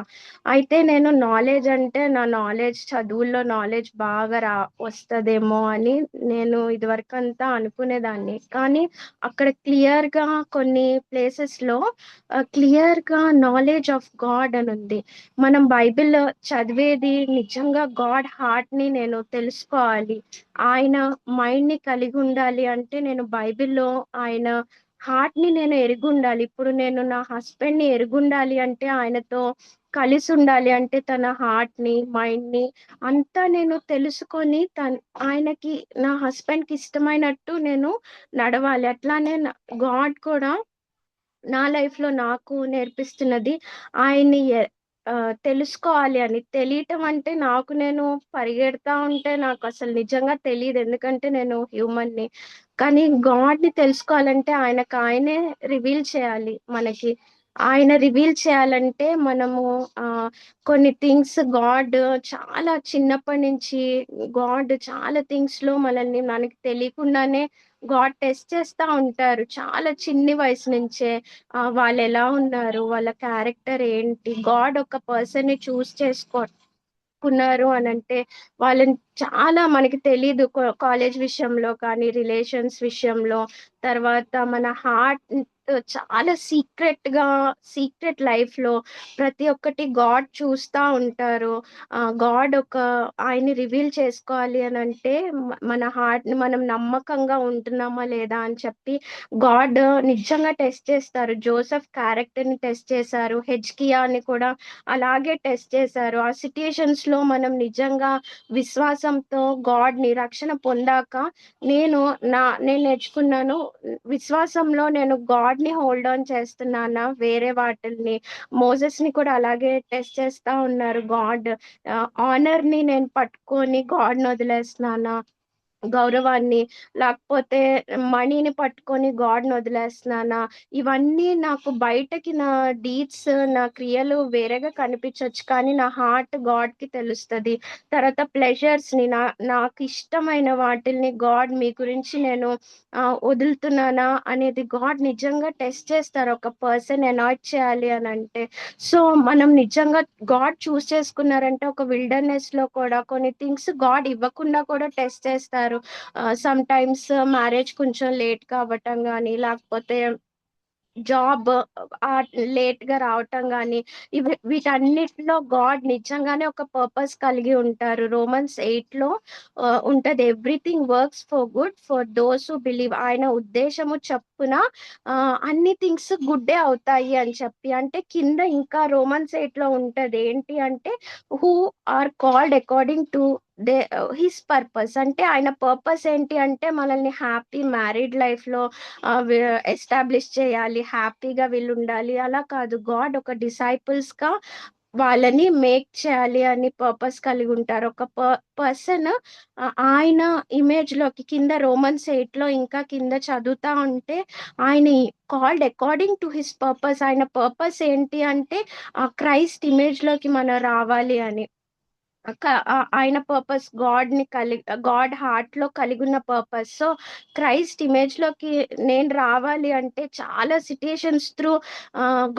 అయితే నేను నాలెడ్జ్ అంటే నా నాలెడ్జ్ చదువుల్లో నాలెడ్జ్ బాగా వస్తదేమో అని నేను ఇదివరకంతా అనుకునేదాన్ని. కానీ అక్కడ క్లియర్‌గా కొన్ని ప్లేసెస్‌లో క్లియర్‌గా నాలెడ్జ్ ఆఫ్ గాడ్ అని ఉంది. మనం బైబిల్ చదివేది నిజంగా గాడ్ హార్ట్‌ని నేను తెలుసుకోవాలి. ఆయన మైండ్‌ని కలిగి ఉండాలి అంటే నేను బైబిల్‌లో ఆయన హార్ట్‌ని నేను ఎరిగుండాలి. ఇప్పుడు నేను నా హస్బెండ్‌ని ఎరిగుండాలి అంటే ఆయనతో కలిసుండాలి అంటే తన హార్ట్‌ని, మైండ్‌ని అంతా నేను తెలుసుకొని ఆయనకి నా హస్బెండ్‌కి ఇష్టమైనట్టు నేను నడవాలి. అట్లానే గాడ్ కూడా నా లైఫ్‌లో నాకు నేర్పిస్తున్నది ఆయన్ని తెలుసుకోవాలి అని. తెలియటం అంటే నాకు నేను పరిగెడతా ఉంటే నాకసలు నిజంగా తెలీదు. ఎందుకంటే నేను హ్యూమన్‌ని. కానీ గాడ్‌ని తెలుసుకోవాలంటే ఆయనకు ఆయనే రివీల్ చేయాలి మనకి. ఆయన రివీల్ చేయాలంటే మనము కొన్ని థింగ్స్ గాడ్ చాలా చిన్నప్పటి నుంచి గాడ్ చాలా థింగ్స్‌లో మనకి తెలియకుండానే గాడ్ టెస్ట్ చేస్తా ఉంటారు. చాలా చిన్ని వయసు నుంచే. వాళ్ళెలా ఉన్నారు? వాళ్ళ క్యారెక్టర్ ఏంటి? గాడ్ ఒక పర్సన్‌ని చూజ్ కున్నారు అనంటే వాళ్ళని చాలా మనకి తెలీదు. కాలేజ్ విషయంలో కానీ, రిలేషన్స్ విషయంలో, తర్వాత మన హార్ట్ చాలా సీక్రెట్ లైఫ్‌లో ప్రతి ఒక్కటి గాడ్ చూస్తా ఉంటారు. గాడ్ ఆయన్ని రివీల్ చేసుకోవాలి అనంటే మన హార్ట్‌ని మనం నమ్మకంగా ఉంటున్నామా లేదా అని చెప్పి గాడ్ నిజంగా టెస్ట్ చేస్తారు. జోసెఫ్ క్యారెక్టర్‌ని టెస్ట్ చేశారు. హెజ్కియాని కూడా అలాగే టెస్ట్ చేశారు. ఆ సిట్యుయేషన్స్‌లో మనం నిజంగా విశ్వాసంతో గాడ్‌ని రక్షణ పొందాక నేను నేర్చుకున్నాను. విశ్వాసంలో నేను గాడ్‌ని హోల్డ్ ఆన్ చేస్తున్నానా? వేరే వాటిల్ని మోసెస్‌ని కూడా అలాగే టెస్ట్ చేస్తా ఉన్నారు గాడ్. ఆనర్‌ని నేను పట్టుకొని గాడ్‌ని వదిలేస్తున్నానా? గౌరవాన్ని, లేకపోతే మనీని పట్టుకొని గాడ్‌ని వదిలేస్తున్నానా? ఇవన్నీ నాకు బయటకి నా డీడ్స్, నా క్రియలు వేరేగా కనిపించొచ్చు. కానీ నా హార్ట్ గాడ్‌కి తెలుస్తది. తర్వాత ప్లెజర్స్‌ని నాకిష్టమైన వాటిల్ని గాడ్ మీ గురించి నేను వదులుతున్నానా అనేది గాడ్ నిజంగా టెస్ట్ చేస్తారు. ఒక పర్సన్ అనాయిట్ చేయాలి అనంటే. సో, మనం నిజంగా గాడ్ చేసుకున్నారంటే ఒక విల్డర్‌నెస్‌లో కూడా కొన్ని థింగ్స్ గాడ్ ఇవ్వకుండా కూడా టెస్ట్ చేస్తారు. సమ్ టైమ్స్ మ్యారేజ్ కొంచెం లేట్‌గా అవ్వటం గాని, లేకపోతే జాబ్ లేట్‌గా రావటం గాని, వీటన్నిటిలో గాడ్ నిజంగానే ఒక పర్పస్ కలిగి ఉంటారు. రోమన్స్ 8లో ఉంటది. Everything works for good for those who believe. ఆయన ఉద్దేశము చొప్పున అన్ని థింగ్స్ గుడ్డే అవుతాయి అని చెప్పి. అంటే కింద ఇంకా రోమన్స్ 8లో ఉంటది. ఏంటి అంటే who are called according to his purpose. అంటే ఆయన పర్పస్ ఏంటి అంటే మనల్ని హ్యాపీ మ్యారీడ్ లైఫ్‌లో ఎస్టాబ్లిష్ చేయాలి. హ్యాపీగా వీళ్ళుండాలి. అలా కాదు. గాడ్ ఒక డిసైపుల్స్‌గా వాళ్ళని మేక్ చేయాలి అని పర్పస్ కలిగి ఉంటారు. ఒక పర్సన్ ఆయన ఇమేజ్‌లోకి కింద రోమన్స్ 8లో ఇంకా కింద చదువుతా ఉంటే ఆయన called according to his purpose. ఆయన పర్పస్ ఏంటి అంటే క్రైస్ట్ ఇమేజ్‌లోకి మనం రావాలి అని. ఆయన పర్పస్ గాడ్ హార్ట్‌లో కలిగున్న పర్పస్. సో, క్రైస్ట్ ఇమేజ్‌లోకి నేను రావాలి అంటే చాలా సిట్యుయేషన్స్ త్రూ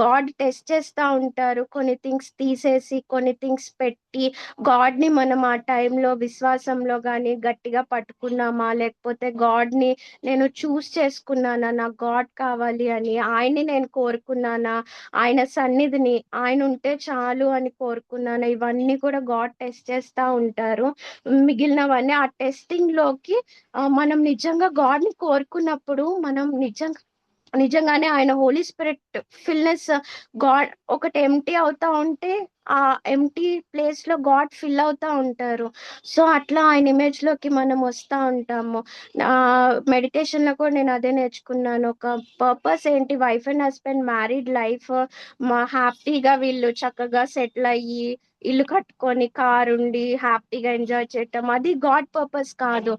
గాడ్ టెస్ట్ చేస్తా ఉంటారు. కొన్ని థింగ్స్ తీసేసి, కొన్ని థింగ్స్ పెట్టి, గాడ్‌ని మనం ఆ టైంలో విశ్వాసంలో గాని గట్టిగా పట్టుకున్నామా? లేకపోతే గాడ్‌ని నేను చేసుకున్నానా? నాకు గాడ్ కావాలి అని. ఆయన్ని నేను కోరుకున్నానా? ఆయన సన్నిధిని ఆయనుంటే చాలు అని కోరుకున్నాను. ఇవన్నీ కూడా గాడ్ టెస్ట్ చేస్తా ఉంటారు. మిగిలినవన్నీ ఆ టెస్టింగ్‌లోకి మనం నిజంగా గాడ్‌ని కోరుకున్నప్పుడు మనం నిజంగానే ఆయన హోలీ స్పిరిట్ ఫిల్‌నెస్ గాడ్ ఒకటి ఎంప్టీ అవుతా ఉంటే, ఆ ఎంప్టీ ప్లేస్‌లో గాడ్ ఫిల్ అవుతా ఉంటారు. సో, అట్లా ఆయన ఇమేజ్‌లోకి మనం వస్తా ఉంటాము. మెడిటేషన్‌లో కూడా నేను అదే నేర్చుకున్నాను. ఒక పర్పస్ ఏంటి wife and husband married life హ్యాపీగా వీళ్ళు చక్కగా సెటిల్ అయ్యి, ఇల్లు కట్టుకొని, కారుండి, హ్యాపీగా ఎంజాయ్ చేయటం. అది గాడ్ పర్పస్ కాదు.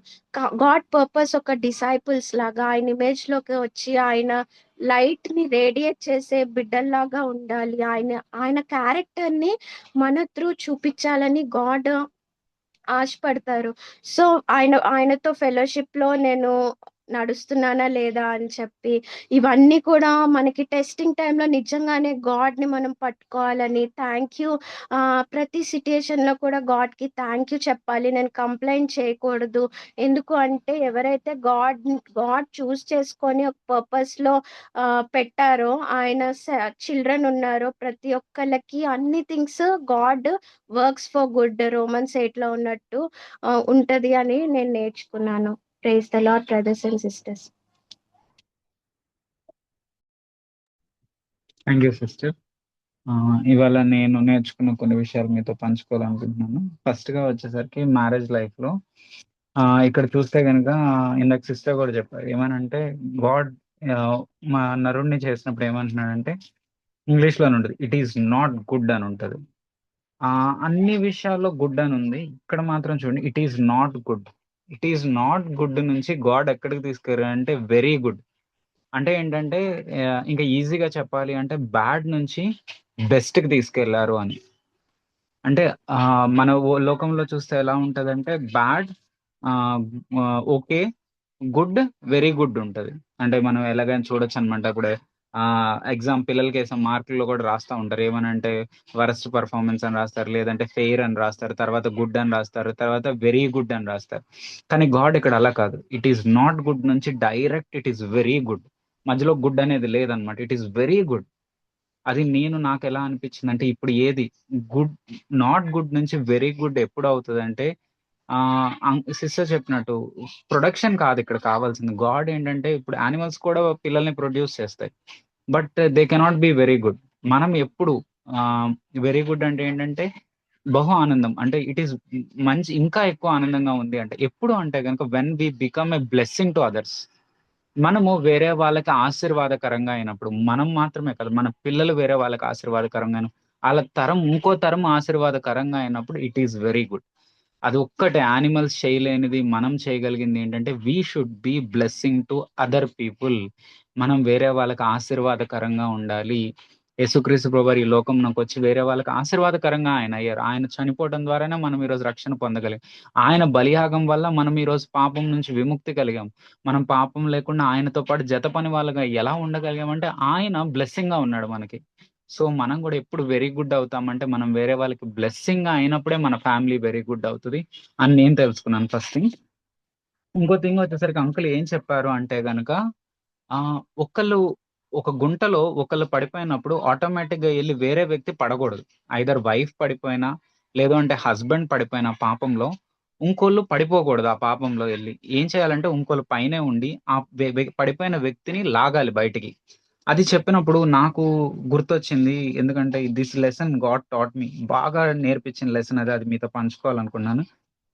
గాడ్ పర్పస్ ఒక డిసైపుల్స్ లాగా ఆయన ఇమేజ్‌లోకి వచ్చి ఆయన లైట్‌ని రేడియేట్ చేసే బిడ్డల్లాగా ఉండాలి. ఆయన క్యారెక్టర్‌ని మన త్రూ చూపించాలని గాడ్ ఆశపడతారు. సో, ఆయనతో ఫెలోషిప్‌లో నేను నడుస్తున్నానా లేదా అని చెప్పి, ఇవన్నీ కూడా మనకి టెస్టింగ్ టైంలో నిజంగానే గాడ్ని మనం పట్టుకోవాలని, థ్యాంక్ యూ, ప్రతి సిట్యుయేషన్లో కూడా గాడ్కి థ్యాంక్ యూ చెప్పాలి, నేను కంప్లైంట్ చేయకూడదు. ఎందుకు అంటే ఎవరైతే గాడ్ చూస్ చేసుకొని ఒక పర్పస్లో పెట్టారో, ఆయన చిల్డ్రన్ ఉన్నారో ప్రతి ఒక్కళ్ళకి అన్ని things God works for good, Romans 8లో ఉన్నట్టు ఉంటది అని నేను నేర్చుకున్నాను. Praise the lord brothers and sisters. Thank you sister. ఇవాళ నేను నేర్చుకున్న కొన్ని విషయాలు మీతో పంచుకోవాలనుకుంటున్నాను. ఫస్ట్ గా వచ్చేసరికి మ్యారేజ్ లైఫ్ లో ఇక్కడ చూస్తే కనుక ఇందాక సిస్టర్ కూడా చెప్పారు ఏమనంటే గాడ్ మా నరుణ్ణి చేసినప్పుడు ఏమంటున్నాడంటే ఇంగ్లీష్ లో ఉంటుంది ఇట్ ఈస్ నాట్ గుడ్ అని ఉంటది. అన్ని విషయాల్లో గుడ్ అని ఉంది, ఇక్కడ మాత్రం చూడండి it is not good. It is not good నుంచి గాడ్ ఎక్కడికి తీసుకెళ్ళారంటే వెరీ గుడ్. అంటే ఏంటంటే ఇంకా ఈజీగా చెప్పాలి అంటే బ్యాడ్ నుంచి బెస్ట్ కి తీసుకెళ్లారు అని. అంటే మన లోకంలో చూస్తే ఎలా ఉంటదంటే bad okay, good very good ఉంటది. అంటే మనం ఎలాగైనా చూడొచ్చు అనమాట. ఇప్పుడు ఎగ్జామ్ పిల్లలకి వేసే మార్కుల్లో కూడా రాస్తా ఉంటారు ఏమనంటే వరస్ట్ పర్ఫార్మెన్స్ అని రాస్తారు, లేదంటే ఫెయిర్ అని రాస్తారు, తర్వాత గుడ్ అని రాస్తారు, తర్వాత వెరీ గుడ్ అని రాస్తారు. కానీ గాడ్ ఇక్కడ అలా కాదు. ఇట్ ఈస్ నాట్ గుడ్ నుంచి direct it is very good. మధ్యలో గుడ్ అనేది లేదనమాట. It is very good. అది నాకు ఎలా అనిపించింది అంటే ఇప్పుడు ఏది గుడ్, నాట్ గుడ్ నుంచి వెరీ గుడ్ ఎప్పుడు అవుతుంది అంటే సిస్టర్ చెప్పినట్టు ప్రొడక్షన్ కాదు ఇక్కడ కావాల్సింది. గాడ్ ఏంటంటే ఇప్పుడు యానిమల్స్ కూడా పిల్లల్ని ప్రొడ్యూస్ చేస్తాయి, but they cannot be very good. మనం ఎప్పుడు వెరీ గుడ్ అంటే ఏంటంటే బహు ఆనందం, అంటే ఇట్ ఈస్ మంచి, ఇంకా ఎక్కువ ఆనందంగా ఉంది అంటే ఎప్పుడు అంటే కనుక when we become a blessing to others. మనము వేరే వాళ్ళకి ఆశీర్వాదకరంగా అయినప్పుడు, మనం మాత్రమే కాదు మన పిల్లలు వేరే వాళ్ళకి ఆశీర్వాదకరంగా వాళ్ళ తరం ఇంకో తరం ఆశీర్వాదకరంగా అయినప్పుడు ఇట్ ఈస్ వెరీ గుడ్. అది ఒక్కటే యానిమల్స్ చేయలేనిది మనం చేయగలిగింది ఏంటంటే we should be blessing to other people. మనం వేరే వాళ్ళకి ఆశీర్వాదకరంగా ఉండాలి. యేసుక్రీస్తు ప్రభువారు ఈ లోకంలోకి వచ్చి వేరే వాళ్ళకి ఆశీర్వాదకరంగా ఆయన అయ్యారు. ఆయన చనిపోవడం ద్వారానే మనం ఈరోజు రక్షణ పొందగలిగాం. ఆయన బలియాగం వల్ల మనం ఈరోజు పాపం నుంచి విముక్తి కలిగాం. మనం పాపం లేకుండా ఆయనతో పాటు జత పని వాళ్ళగా ఎలా ఉండగలిగామంటే ఆయన బ్లెస్సింగ్ గా ఉన్నాడు మనకి. సో మనం కూడా ఎప్పుడు వెరీ గుడ్ అవుతామంటే మనం వేరే వాళ్ళకి బ్లెస్సింగ్ అయినప్పుడే మన ఫ్యామిలీ వెరీ గుడ్ అవుతుంది అని నేను తెలుసుకున్నాను ఫస్ట్ థింగ్. ఇంకో థింగ్ వచ్చేసరికి అంకుల్ ఏం చెప్పారు అంటే గనక ఒకళ్ళు ఒక గుంటలో ఒకళ్ళు పడిపోయినప్పుడు ఆటోమేటిక్ గా వెళ్ళి వేరే వ్యక్తి పడకూడదు. ఐదర్ వైఫ్ పడిపోయినా లేదు అంటే హస్బెండ్ పడిపోయినా పాపంలో ఇంకోళ్ళు పడిపోకూడదు. ఆ పాపంలో వెళ్ళి ఏం చేయాలంటే ఇంకోళ్ళు పైనే ఉండి ఆ పడిపోయిన వ్యక్తిని లాగాలి బయటికి. అది చెప్పినప్పుడు నాకు గుర్తొచ్చింది, ఎందుకంటే this lesson God taught me, బాగా నేర్పించిన లెసన్ అది. అది మీతో పంచుకోవాలనుకున్నాను.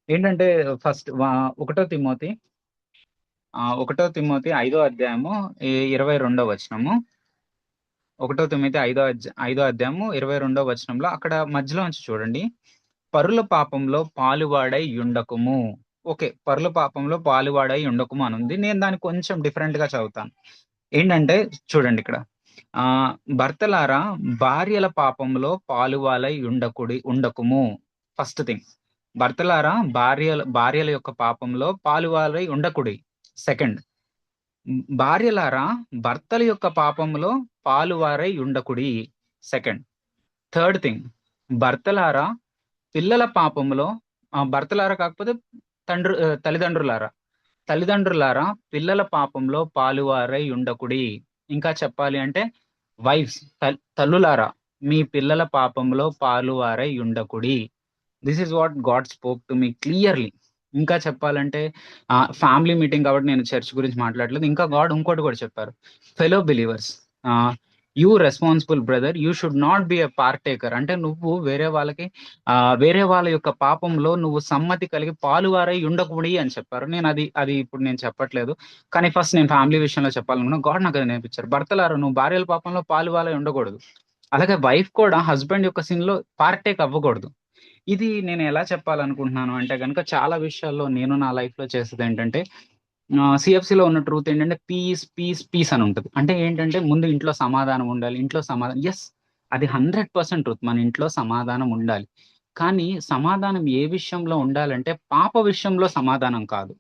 ఏంటంటే ఫస్ట్ 1 తిమోతి 5వ అధ్యాయము 22వ వచనము. 1 తిమోతి 5వ అధ్యాయము 22వ వచనంలో అక్కడ మధ్యలో నుంచి చూడండి, పరుల పాపంలో పాలువాడై ఉండకుము. ఓకే, పరుల పాపంలో పాలువాడై ఉండకుము అని ఉంది. నేను దాన్ని కొంచెం డిఫరెంట్ గా చదువుతాను. ఏంటంటే చూడండి ఇక్కడ భర్తలారా భార్యల పాపంలో పాలువాలై ఉండకుము. ఫస్ట్ థింగ్, భర్తలారా భార్యల యొక్క పాపంలో పాలువాలై ఉండకుడి. సెకండ్, భార్యలారా భర్తల యొక్క పాపంలో పాలువారై ఉండకుడి. సెకండ్. థర్డ్ థింగ్, భర్తలారా పిల్లల పాపంలో, భర్తలారా కాకపోతే తల్లిదండ్రులారా పిల్లల పాపంలో పాలువారై ఉండకుడి. ఇంకా చెప్పాలి అంటే వైఫ్స్, తల్లులారా మీ పిల్లల పాపంలో పాలువారై ఉండకుడి. This is what God spoke to me clearly. ఇంకా చెప్పాలంటే ఫ్యామిలీ మీటింగ్ కాబట్టి నేను చర్చ్ గురించి మాట్లాడలేదు. ఇంకా గాడ్ ఇంకోటి కూడా చెప్పారు, fellow believers you responsible brother, you should not be a partaker. అంటే నువ్వు వేరే వాళ్ళ యొక్క పాపంలో నువ్వు సమ్మతి కలిగి పాలువారై ఉండకూడదు అని చెప్పారు. నేను అది ఇప్పుడు నేను చెప్పట్లేదు, కానీ ఫస్ట్ నేను ఫ్యామిలీ విషయంలో చెప్పాలనుకున్నా. గాడ్ నాకు అది నేర్పించారు. భర్తలారా నువ్వు భార్యల పాపంలో పాలువారై ఉండకూడదు. అలాగే వైఫ్ కూడా హస్బెండ్ యొక్క సిన్ లో పార్టేక్ అవ్వకూడదు. ఇది నేను ఎలా చెప్పాలనుకుంటున్నాను అంటే కనుక చాలా విషయాల్లో నేను నా లైఫ్ లో చేసేది ఏంటంటే, సిఎఫ్సిలో ఉన్న ట్రూత్ ఏంటంటే పీస్ పీస్ పీస్ అని ఉంటుంది. అంటే ఏంటంటే ముందు ఇంట్లో సమాధానం ఉండాలి. ఇంట్లో సమాధానం, ఎస్ అది 100% ట్రూత్. మన ఇంట్లో సమాధానం ఉండాలి. కానీ సమాధానం ఏ విషయంలో ఉండాలంటే పాప విషయంలో సమాధానం కాదు.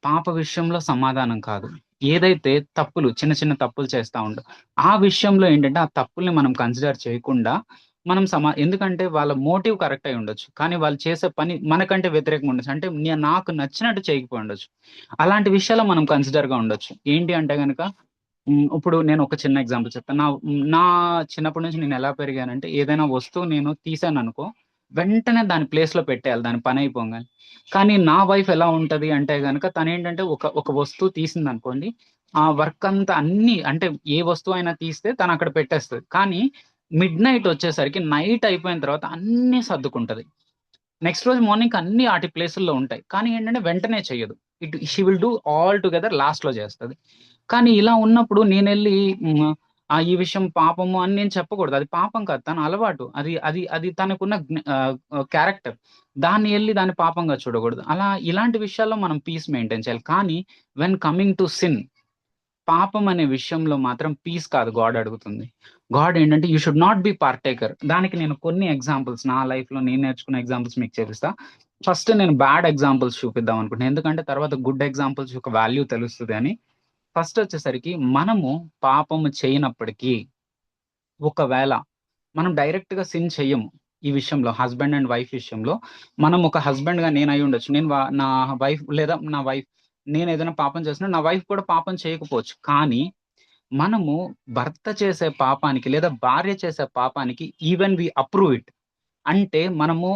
పాప విషయంలో సమాధానం కాదు. ఏదైతే తప్పులు చిన్న చిన్న తప్పులు చేస్తా ఉంటాం, ఆ విషయంలో ఏంటంటే ఆ తప్పుల్ని మనం కన్సిడర్ చేయకుండా మనం ఎందుకంటే వాళ్ళ మోటివ్ కరెక్ట్ అయి ఉండొచ్చు. కానీ వాళ్ళు చేసే పని మనకంటే వ్యతిరేకంగా ఉండొచ్చు. అంటే నాకు నచ్చినట్టు చేయకపోయి ఉండొచ్చు. అలాంటి విషయాల్లో మనం కన్సిడర్‌గా ఉండొచ్చు. ఏంటి అంటే గనక ఇప్పుడు నేను ఒక చిన్న ఎగ్జాంపుల్ చెప్తాను. నా చిన్నప్పటి నుంచి నేను ఎలా పెరిగానంటే ఏదైనా వస్తువు నేను తీశాననుకో, వెంటనే దాని ప్లేస్‌లో పెట్టేయాలి దాని పని అయిపోంగానే. కానీ నా వైఫ్ ఎలా ఉంటది అంటే గనక తనేంటంటే ఒక వస్తువు తీసిందనుకోండి, ఆ వర్క్ అంతా అన్నీ అంటే ఏ వస్తువైనా తీస్తే తనక్కడ పెట్టేస్తది. కానీ మిడ్‌నైట్ వచ్చేసరికి నైట్ అయిపోయిన తర్వాత అన్నీ సర్దుకుంటది. నెక్స్ట్ రోజు మార్నింగ్‌కి అన్నీ ఆటి ప్లేసుల్లో ఉంటాయి. కానీ ఏంటంటే వెంటనే చెయ్యదు. She will do all together లాస్ట్‌లో చేస్తది. కానీ ఇలా ఉన్నప్పుడు నేనెళ్ళి ఈ విషయం పాపము అని నేను చెప్పకూడదు. అది పాపం కాదు. తన అలవాటు. అది అది అది తనకున్న క్యారెక్టర్. దాన్ని ఎళ్లి దాన్ని పాపంగా చూడకూడదు. ఇలాంటి విషయాల్లో మనం పీస్ మెయింటైన్ చేయాలి. కానీ వెన్ కమింగ్ టు సిన్, పాపం అనే విషయంలో మాత్రం పీస్ కాదు గాడ్ అడుగుతుంది. గాడ్ ఏంటంటే you should not B partaker. దానికి నేను కొన్ని ఎగ్జాంపుల్స్ నా లైఫ్‌లో నేను నేర్చుకున్న ఎగ్జాంపుల్స్ మీకు చూపిస్తా. ఫస్ట్ నేను బ్యాడ్ ఎగ్జాంపుల్స్ చూపిద్దాం అనుకుంటున్నా. ఎందుకంటే తర్వాత గుడ్ ఎగ్జాంపుల్స్ యొక్క వాల్యూ తెలుస్తది అని. ఫస్ట్ వచ్చేసరికి మనము పాపము చేయనప్పటికీ ఒకవేళ మనం డైరెక్ట్‌గా సిన్ చెయ్యము. ఈ విషయంలో హస్బాండ్ అండ్ వైఫ్ విషయంలో మనం ఒక హస్బాండ్‌గా నేను అయ్యుండొచ్చు. నా వైఫ్ లేదా నా వైఫ్ నేనేదైనా పాపం చేసినా నా వైఫ్ కూడా పాపం చేయకపోవచ్చు. కానీ మనము భర్త చేసే పాపానికి లేదా భార్య చేసే పాపానికి ఈవెన్ వి అప్రూవ్ ఇట్. అంటే మనము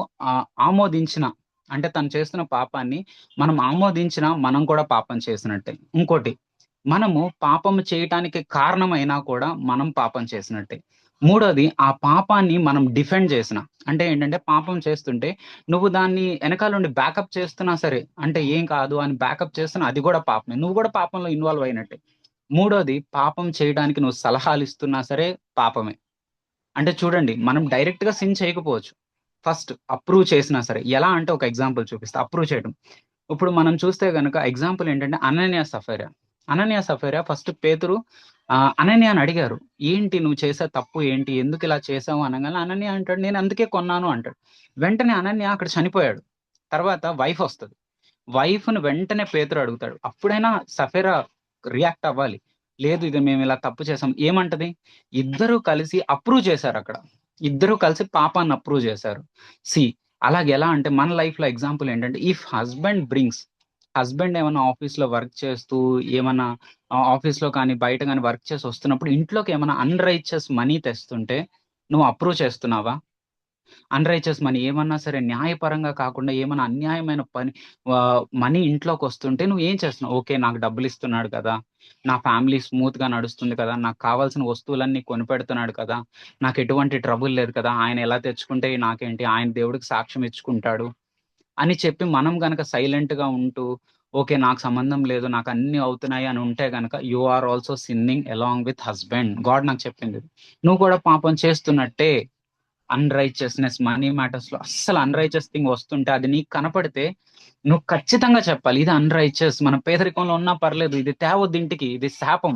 ఆమోదించిన అంటే తను చేస్తున్న పాపాన్ని మనం ఆమోదించినా మనం కూడా పాపం చేసినట్టే. ఇంకోటి మనము పాపము చేయటానికి కారణమైనా కూడా మనం పాపం చేసినట్టే. మూడోది ఆ పాపాన్ని మనం డిఫెండ్ చేసిన అంటే ఏంటంటే పాపం చేస్తుంటే నువ్వు దాన్ని వెనకాల నుండి బ్యాకప్ చేస్తున్నా సరే అంటే ఏం కాదు అని బ్యాకప్ చేస్తున్నా అది కూడా పాపమే. నువ్వు కూడా పాపంలో ఇన్వాల్వ్ అయినట్టే. మూడోది పాపం చేయడానికి నువ్వు సలహాలు ఇస్తున్నా సరే పాపమే. అంటే చూడండి మనం డైరెక్ట్‌గా సిన్ చేయకపోవచ్చు. ఫస్ట్ అప్రూవ్ చేసినా సరే. ఎలా అంటే ఒక ఎగ్జాంపుల్ చూపిస్తా. అప్రూవ్ చేయడం. ఇప్పుడు మనం చూస్తే గనక ఎగ్జాంపుల్ ఏంటంటే అననీయ, సఫీరా. అననీయ, సఫీరా ఫస్ట్ పేతురు అననీయని అడిగారు. "ఏంటి నువ్వు చేసే తప్పు ఏంటి? ఎందుకు ఇలా చేసావు?" అనగానే అననీయ అంటాడు, "నేను అందుకే కొన్నాను" అంటాడు. వెంటనే అననీయ అక్కడ చనిపోయాడు. తర్వాత వైఫ్ వస్తది. వైఫ్‌ని వెంటనే పేతురు అడుగుతాడు. అప్పుడైనా సఫీరా రియాక్ట్ అవ్వాలి. లేదు ఇది మేము ఇలా తప్పు చేసాం. ఏమంటది? ఇద్దరూ కలిసి అప్రూవ్ చేశారక్కడ. ఇద్దరూ కలిసి పాపాన్ని అప్రూవ్ చేశారు. సీ అలాగే ఎలా అంటే మన లైఫ్‌లో ఎగ్జాంపుల్ ఏంటంటే ఇఫ్ హస్బెండ్ ఏమన్నా ఆఫీస్‌లో వర్క్ చేస్తూ ఏమన్నా ఆఫీస్‌లో కానీ, బయట గాని వర్క్ చేసి వస్తున్నప్పుడు ఇంట్లోకి ఏమన్నా అన్‌రైచియస్ మనీ తెస్తుంటే నువ్వు అప్రూవ్ చేస్తున్నావా? అన్‌రైచియస్ మనీ ఏమన్నా సరే న్యాయపరంగా కాకుండా ఏమన్నా అన్యాయమైన మనీ ఇంట్లోకొస్తుంటే నువ్వేం చేస్తున్నావు? ఓకే. నాకు డబ్బులిస్తున్నాడు కదా! నా ఫ్యామిలీ స్మూత్‌గా నడుస్తుంది కదా! నాకు కావాల్సిన వస్తువులన్నీ కొనిపెడుతున్నాడు కదా! నాకెటువంటి ట్రబుల్ లేదు కదా! ఆయన ఎలా తెచ్చుకుంటే నాకేంటి? ఆయన దేవుడికి సాక్ష్యం ఇచ్చుకుంటాడు అని చెప్పి మనం గనక సైలెంట్‌గా ఉంటూ, ఓకే. నాకు సంబంధం లేదు. నాకన్నీ అవుతున్నాయి అని ఉంటే గనక you are also sinning along with husband. God నాకు చెప్పింది. నువ్వు కూడా పాపం చేస్తున్నట్టే. అన్‌రైచియస్‌నెస్ మనీ మ్యాటర్స్‌లో అస్సలు అన్‌రైచియస్ థింగ్ వస్తుంటే అది నీకు కనపడితే నువ్వు ఖచ్చితంగా చెప్పాలి. ఇది అన్‌రైచియస్. మన పేదరికంలో ఉన్నా పర్లేదు. ఇది తేవద్దు ఇంటికి. ఇది శాపం.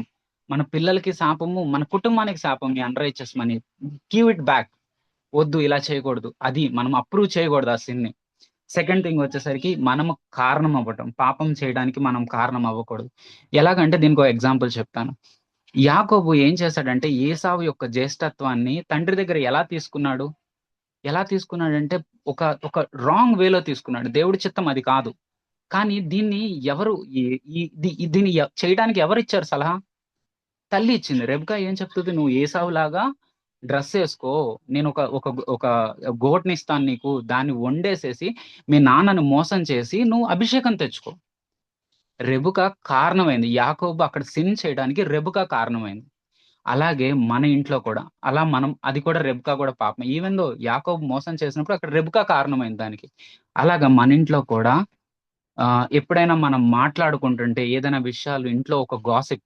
మన పిల్లలకి శాపము, మన కుటుంబానికి శాపం ఈ unrighteous money. Give it back. వద్దు ఇలా చేయకూడదు. అది మనం అప్రూవ్ చేయకూడదు ఆ సిన్‌ని. సెకండ్ థింగ్ వచ్చేసరికి మనము కారణం అవ్వటం. పాపం చేయడానికి మనం కారణం అవ్వకూడదు. ఎలాగంటే దీనికో ఎగ్జాంపుల్ చెప్తాను. యాకోబు ఏం చేశాడంటే ఏసావు యొక్క జ్యేష్ఠత్వాన్ని తండ్రి దగ్గర ఎలా తీసుకున్నాడంటే ఒక ఒక రాంగ్ వేలో తీసుకున్నాడు. దేవుడి చిత్తం అది కాదు. కానీ దీన్ని ఎవరు ఈ ఈ ది దీన్ని చేయడానికి ఎవరిచ్చారు సలహా? తల్లి ఇచ్చింది. రెబ్కా ఏం చెప్తది? "నువ్వు ఏసావులాగా డ్రెస్ ఏసుకో. నేను ఒక ఒక ఒక గోట్‌నిస్తాను నీకు. దాన్ని వండేసేసి మీ నాన్నని మోసం చేసి నువ్వు అభిషేకం తెచ్చుకో." రెబెకా కారణమైంది. యాకోబు అక్కడ సిన్ చేయడానికి రెబెకా కారణమైంది. అలాగే మన ఇంట్లో కూడా. అది కూడా రెబెకా కూడా పాపమే. ఈవెన్ దో యాకోబు మోసం చేసినప్పుడు అక్కడ రెబెకా కారణమైంది దానికి. అలాగా మన ఇంట్లో కూడా ఎప్పుడైనా మనం మాట్లాడుకుంటుంటే ఏదైనా విషయాలు ఇంట్లో ఒక గాసిప్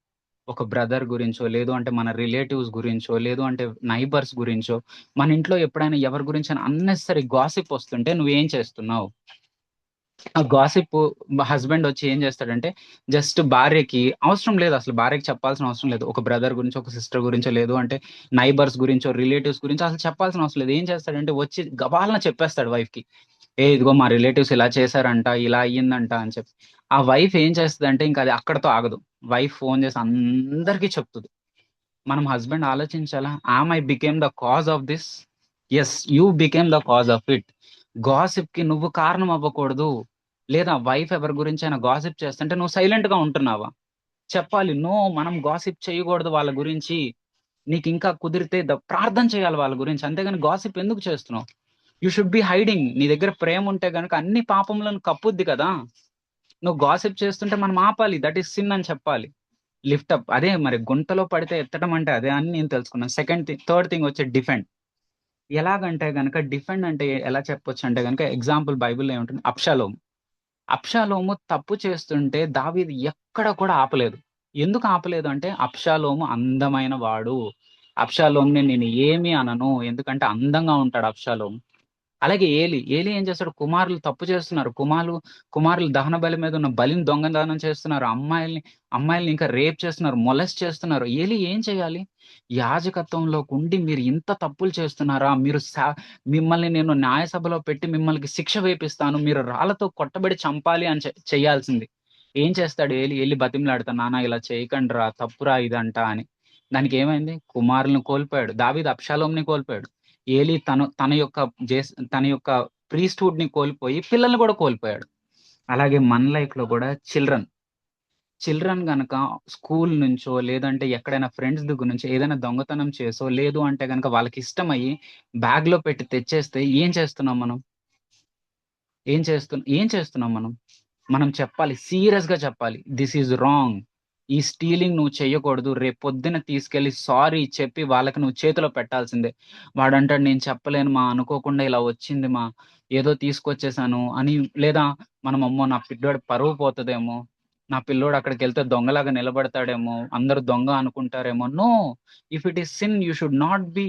ఒక బ్రదర్ గురించో, లేదు అంటే మన రిలేటివ్స్ గురించో, లేదు అంటే నైబర్స్ గురించో, మన ఇంట్లో ఎప్పుడైనా ఎవరి గురించైనా అన్నెసెసరీ గాసిప్ వస్తుంటే నువ్వేం చేస్తున్నావు? ఆ గాసిప్ హస్బెండ్ వచ్చి ఏం చేస్తాడంటే జస్ట్ భార్యకి అవసరం లేదు అసలు భార్యకి చెప్పాల్సిన అవసరం లేదు. ఒక బ్రదర్ గురించో, ఒక సిస్టర్ గురించో, లేదు అంటే నైబర్స్ గురించో, రిలేటివ్స్ గురించో అసలు చెప్పాల్సిన అవసరం లేదు. ఏం చేస్తాడంటే వచ్చి గబాల్న చెప్పేస్తాడు వైఫ్‌కి. ఇదిగో మా రిలేటివ్స్ ఇలా చేశారంట, ఇలా అయ్యిందంట అని చెప్పి. ఆ వైఫ్ ఏం చేస్తదంటే ఇంకా అది అక్కడితో ఆగదు. వైఫ్ ఫోన్ చేసి అందరికీ చెప్తది. మనం హస్బెండ్ ఆలోచించాలా, I became the cause of this? Yes, you became the cause of it. గాసిప్‌కి నువ్వు కారణం అవ్వకూడదు. లేదా వైఫ్ ఎవరి గురించైనా గాసిప్ చేస్తుంటే నువ్వు సైలెంట్‌గా ఉంటున్నావా? చెప్పాలి. నో, మనం గాసిప్ చేయకూడదు వాళ్ళ గురించి. నీకింకా కుదిరితే ప్రార్థన చేయాలి వాళ్ళ గురించి. అంతేగాని గాసిప్ ఎందుకు చేస్తున్నావు? You should be hiding. నీ దగ్గర ప్రేమ ఉంటే గనుక అన్ని పాపములను కప్పుద్ది కదా! నువ్వు గాసిప్ చేస్తుంటే మనం ఆపాలి. దట్ ఈస్ సిన్ అని చెప్పాలి. Lift up. అదే మరి గుంటలో పడితే ఎత్తడం అంటే అదే అని నేను తెలుసుకున్నాను. థర్డ్ థింగ్ వచ్చి డిఫెండ్. ఎలాగంటే గనక డిఫెండ్ అంటే ఎలా చెప్పొచ్చు అంటే గనక ఎగ్జాంపుల్ బైబిల్‌లో ఏముంటుంది, అబ్షాలోము. అబ్షాలోము తప్పు చేస్తుంటే దావీదు ఎక్కడ కూడా ఆపలేదు. ఎందుకు ఆపలేదు అంటే అబ్షాలోము అందమైన వాడు. అబ్షాలోముని నేను ఏమి అనను. ఎందుకంటే అందంగా ఉంటాడు అబ్షాలోము. అలాగే ఏలి ఏం చేస్తాడు? కుమారులు తప్పు చేస్తున్నారు. కుమారులు దహన బలి మీద ఉన్న బలిని దొంగతనం చేస్తున్నారు. అమ్మాయిల్ని ఇంకా రేప్ చేస్తున్నారు. మొలెస్ట్ చేస్తున్నారు. ఏలి ఏం చేయాలి? యాజకత్వంలోకి ఉండి మీరు ఇంత తప్పులు చేస్తున్నారా? మిమ్మల్ని నేను న్యాయసభలో పెట్టి మిమ్మల్ని శిక్ష వేపిస్తాను. మీరు రాళ్ళతో కొట్టబడి చంపాలి అని చేయాల్సింది. ఏం చేస్తాడు ఏలి? ఎళ్లి బతిమలాడతాడు. నాన్న ఇలా చేయకండిరా, తప్పురా ఇదంట అని. దానికి ఏమైంది? కుమారులను కోల్పోయాడు. దావీదు అబ్షాలోముని కోల్పోయాడు. ఏలి తన యొక్క ప్రీస్ట్‌హుడ్ ని కోల్పోయి పిల్లల్ని కూడా కోల్పోయాడు. అలాగే మన లైఫ్ లో కూడా చిల్డ్రన్ గనక స్కూల్ నుంచో లేదంటే ఎక్కడైనా ఫ్రెండ్స్ దగ్గర నుంచి ఏదైనా దొంగతనం చేసో లేదు అంటే గనక వాళ్ళకి ఇష్టమయ్యి బ్యాగ్ లో పెట్టి తెచ్చేస్తే ఏం చేస్తున్నాం మనం? ఏం చేస్తున్నాం మనం? మనం చెప్పాలి, సీరియస్ గా చెప్పాలి, దిస్ ఈజ్ రాంగ్. ఈ స్టీలింగ్ నువ్వు చెయ్యకూడదు. రేపు పొద్దున తీసుకెళ్లి సారీ చెప్పి వాళ్ళకి నువ్వు చేతిలో పెట్టాల్సిందే. వాడంటాడు నేను చెప్పలేను మా, అనుకోకుండా ఇలా వచ్చింది మా, ఏదో తీసుకొచ్చేసాను అని. లేదా మనం అమ్మో నా పిల్లోడు పరువు పోతుందేమో, నా పిల్లోడు అక్కడికి వెళ్తే దొంగలాగా నిలబడతాడేమో, అందరూ దొంగ అనుకుంటారేమో. No, if it is sin you should not be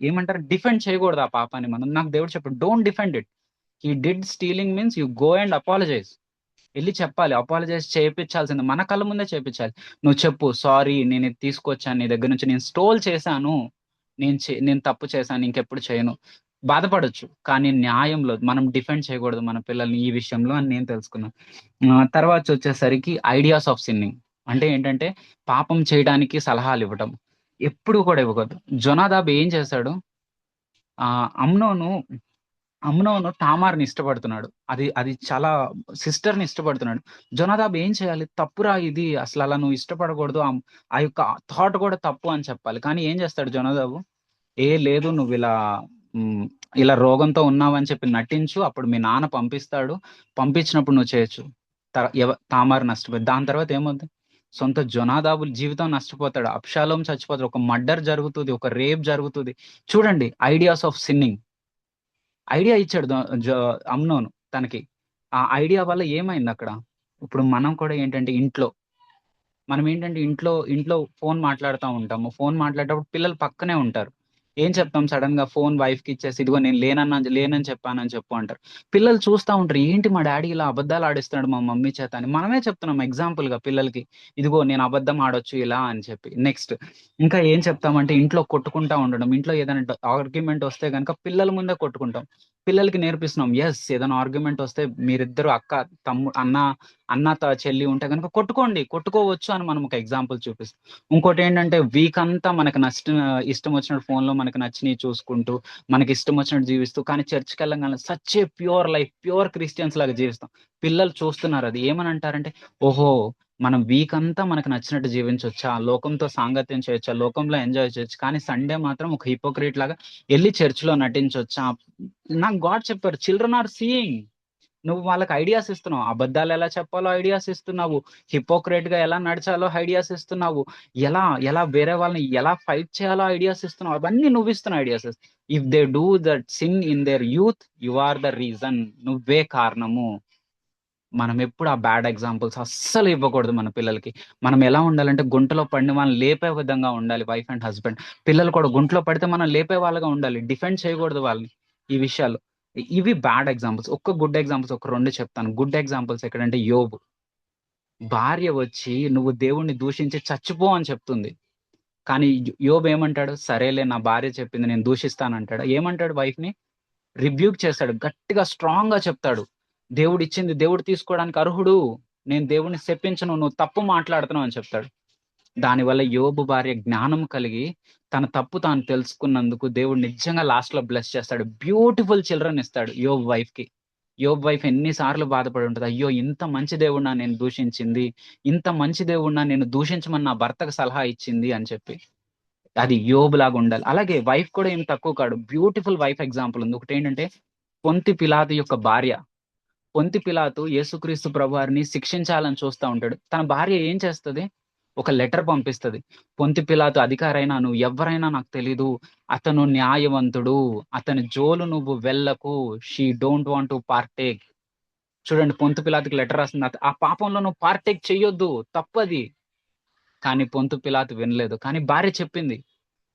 ఏమంటారు, డిఫెండ్ చేయకూడదు ఆ పాపాన్ని. నాకు దేవుడు చెప్పాడు, don't defend it. He did stealing means you go and apologise. వెళ్ళి చెప్పాలి, అపాలజైజ్ చేయించాల్సింది మన కళ్ళ ముందే చేయించాలి. నువ్వు చెప్పు, సారీ నేను ఇది తీసుకొచ్చాను నీ దగ్గర నుంచి, నేను స్టోల్ చేశాను, నేను తప్పు చేశాను, ఇంకెప్పుడు చేయను. బాధపడొచ్చు, కానీ న్యాయంలో మనం డిఫెండ్ చేయకూడదు మన పిల్లల్ని ఈ విషయంలో అని నేను తెలుసుకున్నాను. తర్వాత వచ్చేసరికి ఐడియాస్ ఆఫ్ సిన్నింగ్ అంటే ఏంటంటే పాపం చేయడానికి సలహాలు ఇవ్వటం ఎప్పుడు కూడా ఇవ్వకూడదు. జొనాదాబ్ ఏం చేశాడు? ఆ అమ్నోను అమ్నోను తామార్ని ఇష్టపడుతున్నాడు. అది చాలా సిస్టర్‌ని ఇష్టపడుతున్నాడు. జోనాదాబ్ ఏం చేయాలి? తప్పురా ఇది, అసలు అలా నువ్వు ఇష్టపడకూడదు. ఆ యొక్క థాట్ కూడా తప్పు అని చెప్పాలి. కానీ ఏం చేస్తాడు జోనాదాబు? లేదు నువ్వు ఇలా రోగంతో ఉన్నావని చెప్పి నటించు. అప్పుడు మీ నాన్న పంపిస్తాడు. పంపించినప్పుడు నువ్వు చేయొచ్చు. తామార్ నష్టపోయింది. దాని తర్వాత ఏమవుద్ది? సొంత జోనాదాబు జీవితం నష్టపోతాడు. అబ్షాలోం చచ్చిపోతాడు. ఒక మర్డర్ జరుగుతుంది. ఒక రేప్ జరుగుతుంది. చూడండి, ఐడియాస్ ఆఫ్ సిన్నింగ్. ఐడియా ఇచ్చాడు అమ్నోను తనకి. ఆ ఐడియా వల్ల ఏమైంది అక్కడ? ఇప్పుడు మనం కూడా ఏంటంటే ఇంట్లో ఫోన్ మాట్లాడుతూ ఉంటాము. ఫోన్ మాట్లాడేటప్పుడు పిల్లలు పక్కనే ఉంటారు. ఏం చెప్తాం? సడన్ గా ఫోన్ వైఫ్ కి ఇచ్చేసి ఇదిగో నేను లేనని చెప్పానని చెప్పు అంటారు. పిల్లలు చూస్తా ఉంటారు, ఏంటి మా డాడీ ఇలా అబద్ధాలు ఆడిస్తున్నాడు మా మమ్మీ చేత అని. మనమే చెప్తున్నాం ఎగ్జాంపుల్ గా పిల్లలకి, ఇదిగో నేను అబద్ధం ఆడొచ్చు ఇలా అని చెప్పి. నెక్స్ట్ ఇంకా ఏం చెప్తామంటే ఇంట్లో కొట్టుకుంటా ఉండడం. ఇంట్లో ఏదైనా ఆర్గ్యుమెంట్ వస్తే కనుక పిల్లల ముందే కొట్టుకుంటాం. పిల్లలకి నేర్పిస్తున్నాం, ఎస్ ఏదైనా ఆర్గ్యుమెంట్ వస్తే మీరిద్దరు అన్న చెల్లి ఉంటే కనుక కొట్టుకోవచ్చు అని మనం ఒక ఎగ్జాంపుల్ చూపిస్తాం. ఇంకోటి ఏంటంటే వీక్ అంతా మనకు ఇష్టం వచ్చినట్టు ఫోన్ లో మనకు నచ్చినవి చూసుకుంటూ మనకి ఇష్టం వచ్చినట్టు జీవిస్తూ, కానీ చర్చ్కి వెళ్ళగానే such a pure life, pure Christians లాగా జీవిస్తాం. పిల్లలు చూస్తున్నారు, అది ఏమని అంటారంటే, ఓహో మనం వీక్ అంతా మనకు నచ్చినట్టు జీవించవచ్చా, లోకంతో సాంగత్యం చేయొచ్చా, లోకంలో ఎంజాయ్ చేయొచ్చు, కానీ సండే మాత్రం ఒక హిపోక్రేట్ లాగా వెళ్ళి చర్చిలో నటించవచ్చా? నాకు గాడ్ చెప్పారు, చిల్డ్రన్ ఆర్ సీయింగ్. నువ్వు వాళ్ళకి ఐడియాస్ ఇస్తున్నావు, అబద్ధాలు ఎలా చెప్పాలో ఐడియాస్ ఇస్తున్నావు, హిపోక్రేట్ గా ఎలా నడిచాలో ఐడియాస్ ఇస్తున్నావు, ఎలా వేరే వాళ్ళని ఎలా ఫైట్ చేయాలో ఐడియాస్ ఇస్తున్నావు. అవన్నీ నువ్వు ఇస్తున్న ideas. If they do that sin in there youth, you are the reason. నువ్వే కారణము. మనం ఎప్పుడు ఆ బ్యాడ్ ఎగ్జాంపుల్స్ అస్సలు ఇవ్వకూడదు మన పిల్లలకి. మనం ఎలా ఉండాలంటే గుంటలో పడిన వాళ్ళని లేపే విధంగా ఉండాలి. వైఫ్ అండ్ హస్బెండ్, పిల్లలు కూడా గుంటలో పడితే మనం లేపే వాళ్ళగా ఉండాలి. డిఫెండ్ చేయకూడదు వాళ్ళని ఈ విషయాలు. ఇవి బ్యాడ్ ఎగ్జాంపుల్స్. గుడ్ ఎగ్జాంపుల్స్ ఒక 2 చెప్తాను. గుడ్ ఎగ్జాంపుల్స్ ఎక్కడంటే యోబు. భార్య వచ్చి నువ్వు దేవుణ్ణి దూషించి చచ్చిపో అని చెప్తుంది. కానీ యోబు ఏమంటాడు? సరేలే నా భార్య చెప్పింది నేను దూషిస్తానంటాడు. ఏమంటాడు వైఫ్ ని? రిబ్యూక్ చేస్తాడు, గట్టిగా స్ట్రాంగ్ గా చెప్తాడు, దేవుడు ఇచ్చింది దేవుడు తీసుకోవడానికి అర్హుడు, నేను దేవుడిని శపించను, నువ్వు తప్పు మాట్లాడుతున్నావు అని చెప్తాడు. దానివల్ల యోబు భార్య జ్ఞానం కలిగి తన తప్పు తాను తెలుసుకున్నందుకు దేవుడు నిజంగా లాస్ట్ లో బ్లెస్ చేస్తాడు, బ్యూటిఫుల్ చిల్డ్రన్ ఇస్తాడు యోబ్ వైఫ్ కి. యోబ్ వైఫ్ ఎన్నిసార్లు బాధపడి ఉంటుంది, అయ్యో ఇంత మంచి దేవుడినా నేను దూషించింది, ఇంత మంచి దేవుడినా నేను దూషించమని నా భర్తకు సలహా ఇచ్చింది అని చెప్పి. అది యోబు లాగా ఉండాలి. అలాగే వైఫ్ కూడా ఏం తక్కువ కాడు, బ్యూటిఫుల్ వైఫ్ ఎగ్జాంపుల్ ఉంది. ఒకటి ఏంటంటే పొంతి పిలాతు యొక్క భార్య. పొంతి పిలాతు యేసుక్రీస్తు ప్రభువారిని శిక్షించాలని చూస్తూ ఉంటాడు. తన భార్య ఏం చేస్తుంది, ఒక లెటర్ పంపిస్తుంది, పొంతి పిలాతు అధికారైనా నువ్వు ఎవరైనా నాకు తెలీదు, అతను న్యాయవంతుడు, అతని జోలు నువ్వు వెళ్ళకు, she don't want to partake. చూడండి, పొంతి పిలాతుకి లెటర్ రాస్తుంది, ఆ పాపంలో నువ్వు పార్టేక్ చెయ్యొద్దు, తప్పది. కానీ పొంతు పిలాతు వినలేదు. కానీ భార్య చెప్పింది,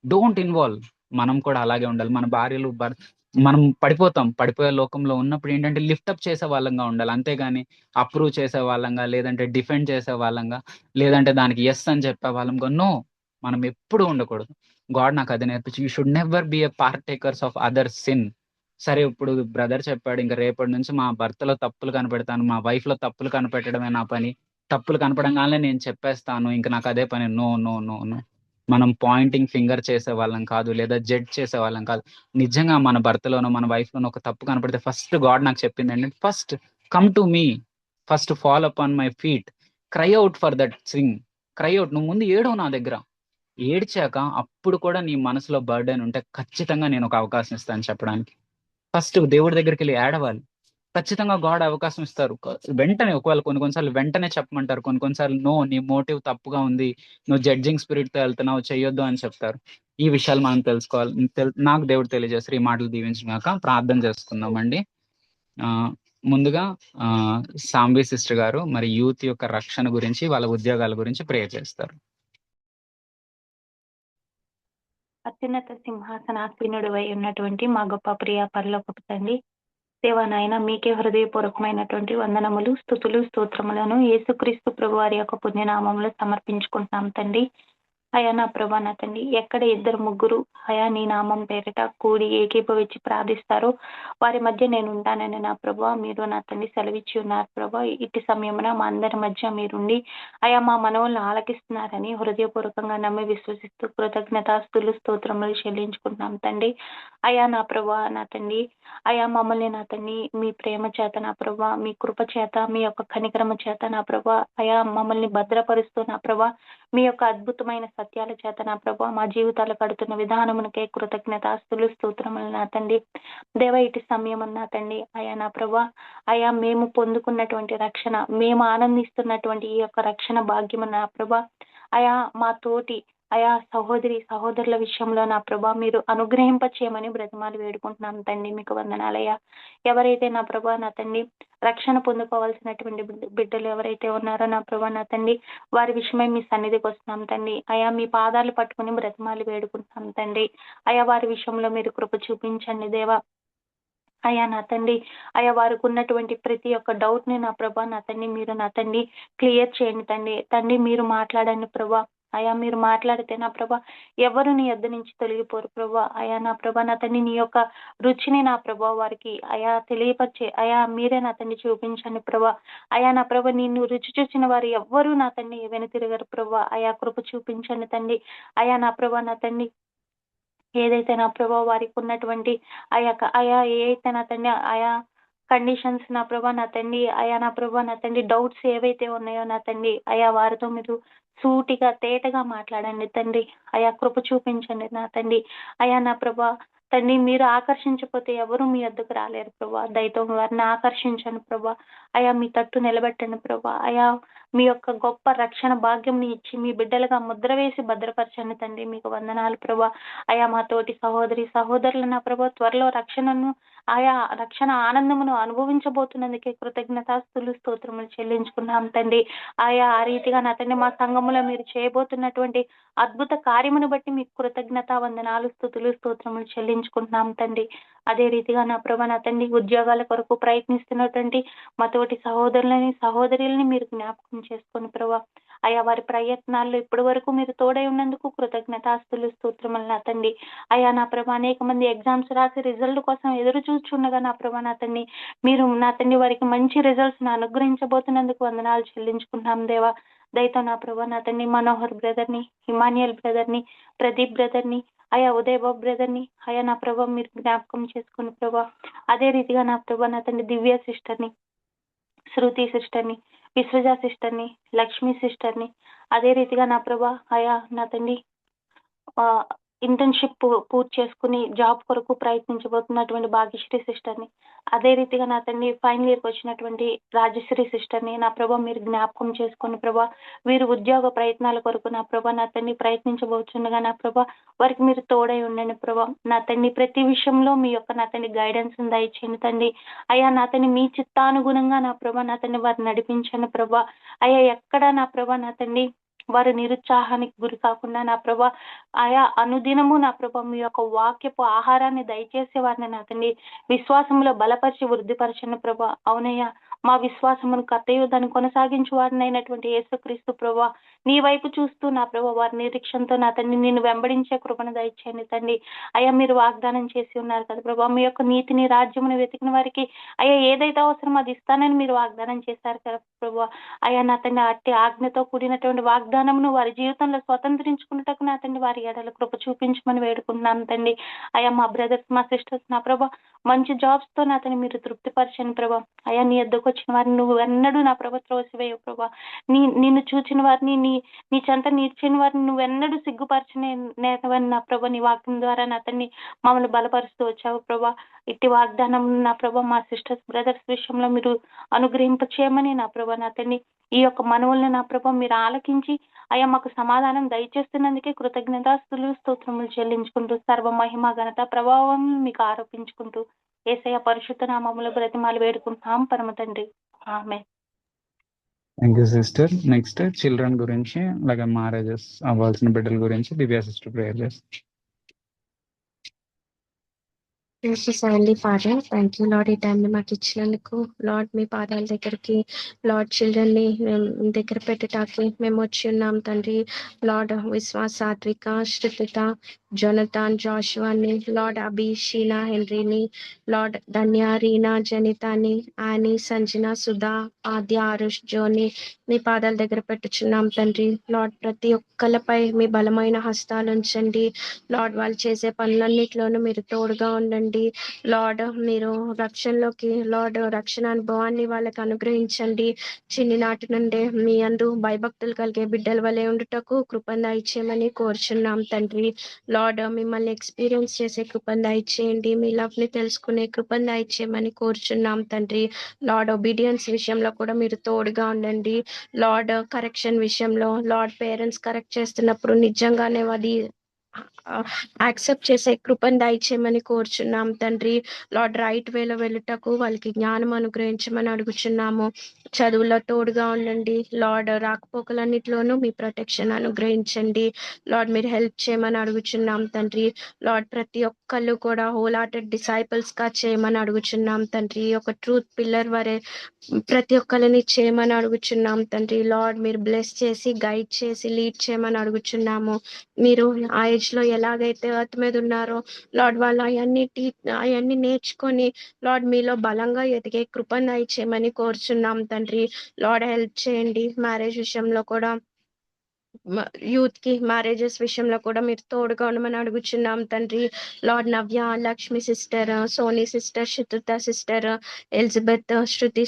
డోంట్ ఇన్వాల్వ్. మనం కూడా అలాగే ఉండాలి. మన భార్యలు మనం పడిపోయే లోకంలో ఉన్నప్పుడు ఏంటంటే లిఫ్టప్ చేసే వాళ్ళంగా ఉండాలి, అంతేగాని అప్రూవ్ చేసే వాళ్ళంగా, లేదంటే డిఫెండ్ చేసే వాళ్ళంగా, లేదంటే దానికి ఎస్ అని చెప్పే వాళ్ళంగా నో, మనం ఎప్పుడు ఉండకూడదు. గాడ్ నాకు అది నేర్పించి, you should never be a partakers of other sin. సరే, ఇప్పుడు బ్రదర్ చెప్పాడు, ఇంకా రేపటి నుంచి మా భర్తలో తప్పులు కనిపెడతాను, మా వైఫ్ లో తప్పులు కనిపెట్టడమే నా పని, తప్పులు కనపడంగానే నేను చెప్పేస్తాను, ఇంకా నాకు అదే పని. నో నో నో నో, మనం పాయింటింగ్ ఫింగర్ చేసే వాళ్ళం కాదు, లేదా జడ్జ్ చేసే వాళ్ళం కాదు. నిజంగా మన భర్తలోనో మన వైఫ్ లోనో ఒక తప్పు కనపడితే ఫస్ట్ గాడ్ నాకు చెప్పింది ఏంటంటే, first come to me, first fall up on my feet, cry out for that Singh, cry out. నువ్వు ముందు ఏడవు నా దగ్గర, ఏడ్చాక అప్పుడు కూడా నీ మనసులో బర్డెన్ ఉంటే ఖచ్చితంగా నేను ఒక అవకాశం ఇస్తాను చెప్పడానికి. ఫస్ట్ దేవుడి దగ్గరికి వెళ్ళి ఏడవాలి, ఖచ్చితంగా గాడ్ అవకాశం ఇస్తారు వెంటనే. ఒకవేళ కొన్నిసార్లు వెంటనే చెప్పమంటారు, కొన్నిసార్లు నో, నీ మోటివ్ తప్పుగా ఉంది, నువ్వు జడ్జింగ్ స్పిరిట్ తో వెళ్తున్నావు, చెయ్యొద్దు అని చెప్తారు. ఈ విషయాలు మనం తెలుసుకోవాలి. నాకు దేవుడు తెలియజేస్తారు. ఈ మాటలు దీవించినాక ప్రార్థన చేసుకుందామండి. ముందుగా సాంబీ సిస్టర్ గారు మరి యూత్ యొక్క రక్షణ గురించి, వాళ్ళ ఉద్యోగాల గురించి ప్రేయర్ చేస్తారు. అత్యున్నత సింహాసనాసీనుడు అయి ఉన్నటువంటి మా గొప్ప ప్రియ పరలోకపు తండ్రి, దేవా నాయన, మీకే హృదయపూర్వకమైనటువంటి వందనములు, స్తుతులు, స్తోత్రములను యేసుక్రీస్తు ప్రభు వారి యొక్క పుణ్యనామంలో సమర్పించుకుంటున్నాం తండ్రి. అయా నా ప్రభా నా తండ్రి, ఎక్కడ 2-3 అయా నీ నామం పేరిట కూడి ఏకీభవించి ప్రార్థిస్తారో వారి మధ్య నేను ఉంటానని నా ప్రభా మీరు నా తండ్రి సెలవిచ్చి ఉన్నారు ప్రభా. ఇట్టి సమయమున మా అందరి మధ్య మీరుండి అయా మా మనవులను ఆలకిస్తున్నారని హృదయపూర్వకంగా నమ్మి విశ్వసిస్తూ కృతజ్ఞతాస్తులు, స్తోత్రములు చెల్లించుకుంటున్నాం తండ్రి. అయా నా ప్రభా నా తండ్రి, అయా మమ్మల్ని నా తండ్రి మీ ప్రేమ చేత నా ప్రభా, మీ కృప చేత, మీ యొక్క కనికరమ చేత నా ప్రభా, అయా మమ్మల్ని భద్రపరుస్తూ నా ప్రభా, మీ యొక్క అద్భుతమైన సత్యాల చేత నా ప్రభా మా జీవితాలు కడుతున్న విధానమునకే కృతజ్ఞతాస్తులు, స్తోత్రములు నా తండ్రి. దేవ ఇటు సమయం నా తండ్రి, అయా నా ప్రభా, అయా మేము పొందుకున్నటువంటి రక్షణ, మేము ఆనందిస్తున్నటువంటి ఈ యొక్క రక్షణ భాగ్యము నా ప్రభా, అయా మా తోటి అయా సహోదరుల విషయంలో నా ప్రభా మీరు అనుగ్రహింపచేయమని బ్రతిమాలు వేడుకుంటున్నాం తండ్రి. మీకు వందనాలయ్యా. ఎవరైతే నా ప్రభా నా తండ్రి రక్షణ పొందుకోవాల్సినటువంటి బిడ్డలు ఎవరైతే ఉన్నారో నా ప్రభా నా తండ్రి, వారి విషయమై మీ సన్నిధికి వస్తున్నాం తండ్రి. అయా మీ పాదాలు పట్టుకుని బ్రతిమాలు వేడుకుంటున్నాం తండ్రి. అయా వారి విషయంలో మీరు కృప చూపించండి దేవా. అయా నా తండ్రి, అయా వారికి ఉన్నటువంటి ప్రతి ఒక్క డౌట్ ని నా ప్రభా నా తండ్రి మీరు నా తండ్రి క్లియర్ చేయండి తండ్రి. మీరు మాట్లాడండి ప్రభా. అయా మీరు మాట్లాడితే నా ప్రభా ఎవరు నీ యొద్ద నుంచి తొలగిపోరు ప్రభా. అయా నా ప్రభా నా తండ్రి నీ యొక్క రుచిని నా ప్రభా వారికి అయా తెలియపరిచే అయా మీరే నా తండ్రి చూపించండి ప్రభా. అయా నా ప్రభా నిన్ను రుచి చూసిన వారు ఎవ్వరూ నా తండ్రి వెనుతిరగరు ప్రభా. అయా కృప చూపించండి తండ్రి. అయా నా ప్రభా నా తండ్రి ఏదైతే నా ప్రభా వారికి ఉన్నటువంటి అయా ఏ అయితే నా తండ్రి ఆయా కండిషన్స్ నా ప్రభా నా తండ్రి, అయా నా ప్రభా నా తండ్రి డౌట్స్ ఏవైతే ఉన్నాయో నా తండ్రి, అయా వారితో మీరు సూటిగా తేటగా మాట్లాడండి తండ్రి. అయా కృప చూపించండి నా తండ్రి. అయా నా ప్రభా తండ్రి మీరు ఆకర్షించకపోతే ఎవరు మీ వద్దకు రాలేరు ప్రభా. దయతో వారిని ఆకర్షించండి ప్రభా. అయా మీ తట్టు నిలబెట్టండి ప్రభా. అయా మీ యొక్క గొప్ప రక్షణ భాగ్యం ఇచ్చి మీ బిడ్డలుగా ముద్ర వేసి భద్రపరచండి తండ్రి. మీకు వందనాలు ప్రభా. అయా మా తోటి సహోదరులు నా ప్రభా త్వరలో రక్షణను ఆయా రక్షణ ఆనందమును అనుభవించబోతున్నందుకే కృతజ్ఞతాస్తులు, స్తోత్రములు చెల్లించుకున్నాం తండ్రి. ఆయా ఆ రీతిగా నా తండ్రి మా సంఘములో మీరు చేయబోతున్నటువంటి అద్భుత కార్యమును బట్టి మీకు కృతజ్ఞత వందనాలు, స్తుతులు, స్తోత్రములు చెల్లించుకుంటున్నాం తండ్రి. అదే రీతిగా నా ప్రభా నా తండ్రి ఉద్యోగాల కొరకు ప్రయత్నిస్తున్నటువంటి మా తోటి సహోదరులని సహోదరులని మీరు జ్ఞాపకం చేసుకొని ప్రభా అయా వారి ప్రయత్నాల్లో ఇప్పటి వరకు మీరు తోడై ఉన్నందుకు కృతజ్ఞతాస్తులు స్తోత్రములు నా తండ్రి. అయా నా ప్రభా అనేక మంది ఎగ్జామ్స్ రాసి రిజల్ట్ కోసం ఎదురు చూస్తుండగా నా ప్రభా నా తండ్రి మీరు నా తండ్రి వారికి మంచి రిజల్ట్స్ అనుగ్రహించబోతున్నందుకు వందనాలు చెల్లించుకుంటాం దేవా. దయతో నా ప్రభా నా తండ్రి మనోహర్ బ్రదర్ ని, ఇమానియల్ బ్రదర్ ని, ప్రదీప్ బ్రదర్ ని, అయా ఉదయ్ బాబు బ్రదర్ ని అయా నా ప్రభా మీరు జ్ఞాపకం చేసుకుని ప్రభా. అదే రీతిగా నా ప్రభా నా తండ్రి దివ్య సిస్టర్ ని, శృతి సిస్టర్ ని, విశ్వజ సిస్టర్ ని, లక్ష్మి సిస్టర్ ని, అదే రీతిగా నా ప్రభా అయా నా తండ్రి ఇంటర్న్షిప్ పూర్తి చేసుకుని జాబ్ కొరకు ప్రయత్నించబోతున్నటువంటి భాగ్యశ్రీ సిస్టర్ ని, అదే రీతిగా నా తండ్రి ఫైనల్ ఇయర్కి వచ్చినటువంటి రాజశ్రీ సిస్టర్ ని నా ప్రభా మీరు జ్ఞాపకం చేసుకుని ప్రభా వీరు ఉద్యోగ ప్రయత్నాల కొరకు నా ప్రభా నా తండ్రి ప్రయత్నించబోతుండగా నా ప్రభా వారికి మీరు తోడై ఉండండి ప్రభా. నా తండ్రి ప్రతి విషయంలో మీ యొక్క నా తండ్రి గైడెన్స్ దయచేయండి తండ్రి. అయ్యా నా తండ్రి మీ చిత్తానుగుణంగా నా ప్రభా నా తండ్రి వారిని నడిపించండి ప్రభా. అయ్యా ఎక్కడ నా ప్రభా నా తండ్రి వారు నిరుత్సాహానికి గురి కాకుండా నా ప్రభా ఆయా అనుదినము నా ప్రభా మీ యొక్క వాక్యపు ఆహారాన్ని దయచేసే వారిని నా తండ్రి విశ్వాసంలో బలపరిచి వృద్ధిపరచండి ప్రభా. అవునయ్యా మా విశ్వాసమును కర్తయు దాన్ని కొనసాగించు వారిని అయినటువంటి యేసుక్రీస్తు ప్రభా నీ వైపు చూస్తూ నా ప్రభా వారి నిరీక్షణతో నా తండ్రి నిన్ను వెంబడించే కృపను దయచేయండి తండ్రి. అయ్యా మీరు వాగ్దానం చేసి ఉన్నారు కదా ప్రభా మీ యొక్క నీతిని రాజ్యమును వెతికిన వారికి అయ్యా ఏదైతే అవసరం అది ఇస్తానని మీరు వాగ్దానం చేశారు కదా ప్రభా. అయ్యా నా తండ్రి అట్టి ఆజ్ఞతో కూడినటువంటి వాగ్దానమును వారి జీవితంలో స్వతంత్రించుకున్నటకు నా తండ్రి వారి ఎడల కృప చూపించమని వేడుకుంటున్నాను తండ్రి. అయ్యా మా బ్రదర్స్ మా సిస్టర్స్ నా ప్రభా మంచి జాబ్స్ తో నా తండ్రి మీరు తృప్తిపరచండి ప్రభా. అయ్యా నీ ఎద్దకు వచ్చిన వారిని నువ్వు ఎన్నడూ నా ప్రభా త్రోసివేయవు ప్రభా. నిన్ను చూచిన వారిని నీ చెంత నీర్చిన వారిని నువ్వెన్నడూ సిగ్గుపరచని నేతవని నా ప్రభా నీ వాక్యం ద్వారా నా తండ్రి మమ్మల్ని బలపరుస్తూ వచ్చావు ప్రభా. ఇట్టి వాగ్దానం నా ప్రభా మా సిస్టర్స్ బ్రదర్స్ విషయంలో మీరు అనుగ్రహింప చేయమని నా ప్రభా నా తండ్రి ఈ యొక్క మనవుల్ని నా ప్రభా మీరు ఆలకించి అయ్యా మాకు సమాధానం దయచేస్తున్నందుకే కృతజ్ఞతాస్తులు స్తోత్రములు చెల్లించుకుంటూ సర్వ మహిమ ఘనత ప్రభావం మీకు ఆరోపించుకుంటూ యేసయ్య పరిశుద్ధ నామములో బ్రతిమాలు వేడుకుంటున్నాం పరమ తండ్రి. ఆమేన్. Thank you sister. Next children గురించి అలాగే మ్యారేజెస్ అవ్వాల్సిన బిడ్డల గురించి దివ్య సిస్టర్ ప్రేయర్ చేస్తారు. Heavenly Father, thank you, Lord, ఈ టైంని మాకు ఇచ్చినందుకు. లార్డ్ మీ పాదాల దగ్గరికి లార్డ్ చిల్డ్రన్ని దగ్గర పెట్టడానికి మేము వచ్చి ఉన్నాం తండ్రి. లార్డ్ విశ్వాస్, సాత్విక, శృతిత, జొనతాన్, జాషువాని, లార్డ్ అభి, షీనా, హెన్రీని, లార్డ్ ధన్య, రీనా, జనితాని, ఆని, సంజన, సుధా, ఆద్య, ఆరుష్, జోని మీ పాదాల దగ్గర పెట్టుచున్నాం తండ్రి. లార్డ్ ప్రతి ఒక్కళ్ళపై మీ బలమైన హస్తాలు ఉంచండి. లార్డ్ వాళ్ళు చేసే పనులన్నిటిలోనూ మీరు తోడుగా ఉండండి. లార్డ్ మీరు రక్షణలోకి లార్డ్ రక్షణ అనుభవాన్ని వాళ్ళకి అనుగ్రహించండి. చిన్ననాటి నుండే మీ అందు భయభక్తులు కలిగే బిడ్డల వలె ఉండుటకు కృపను దయచేయమని కోరుచున్నాం తండ్రి. లార్డ్ మిమ్మల్ని ఎక్స్పీరియన్స్ చేసే కృపను దయచేయండి. మీ లవ్ ని తెలుసుకునే కృపను దయచేయమని కోరుచున్నాం తండ్రి. లార్డ్ ఒబీడియన్స్ విషయంలో కూడా మీరు తోడుగా ఉండండి. లార్డ్ కరెక్షన్ విషయంలో లార్డ్ పేరెంట్స్ కరెక్ట్ చేస్తున్నప్పుడు నిజంగానే అది యాక్సెప్ట్ చేసే కృపను దయచేయమని కోరుచున్నాం తండ్రి. లార్డ్ రైట్ వేలో వెళ్ళుటకు వాళ్ళకి జ్ఞానం అనుగ్రహించమని అడుగుచున్నాము. చదువులో తోడుగా ఉండండి. లార్డ్ రాకపోకలన్నిటిలోనూ మీ ప్రొటెక్షన్ అనుగ్రహించండి. లార్డ్ మీరు హెల్ప్ చేయమని అడుగుచున్నాం తండ్రి. లార్డ్ ప్రతి ఒక్కళ్ళు కూడా హోల్ హార్టెడ్ డిసైపుల్స్ గా చేయమని అడుగుచున్నాం తండ్రి. ఒక ట్రూత్ పిల్లర్ వరే ప్రతి ఒక్కరిని చేయమని అడుగుచున్నాం తండ్రి. లార్డ్ మీరు బ్లెస్ చేసి గైడ్ చేసి లీడ్ చేయమని అడుగుచున్నాము. మీరు ఆ ఏజ్ లో ఎలాగైతే ఎర్త్ మీద ఉన్నారో లార్డ్ వాళ్ళు అవన్నీ నేర్చుకొని లార్డ్ మీలో బలంగా ఎదిగే కృపను దయచేయమని కోరుచున్నాం తండ్రి. లార్డ్ హెల్ప్ చేయండి. మ్యారేజ్ విషయంలో కూడా యూత్ కి మ్యారేజెస్ విషయంలో కూడా మీరు తోడుగా ఉండమని అడుగుచున్నాం తండ్రి. Lord Navya, Lakshmi sister, Sony sister, శుతుత సిస్టర్, ఎలిజబెత్, శృతి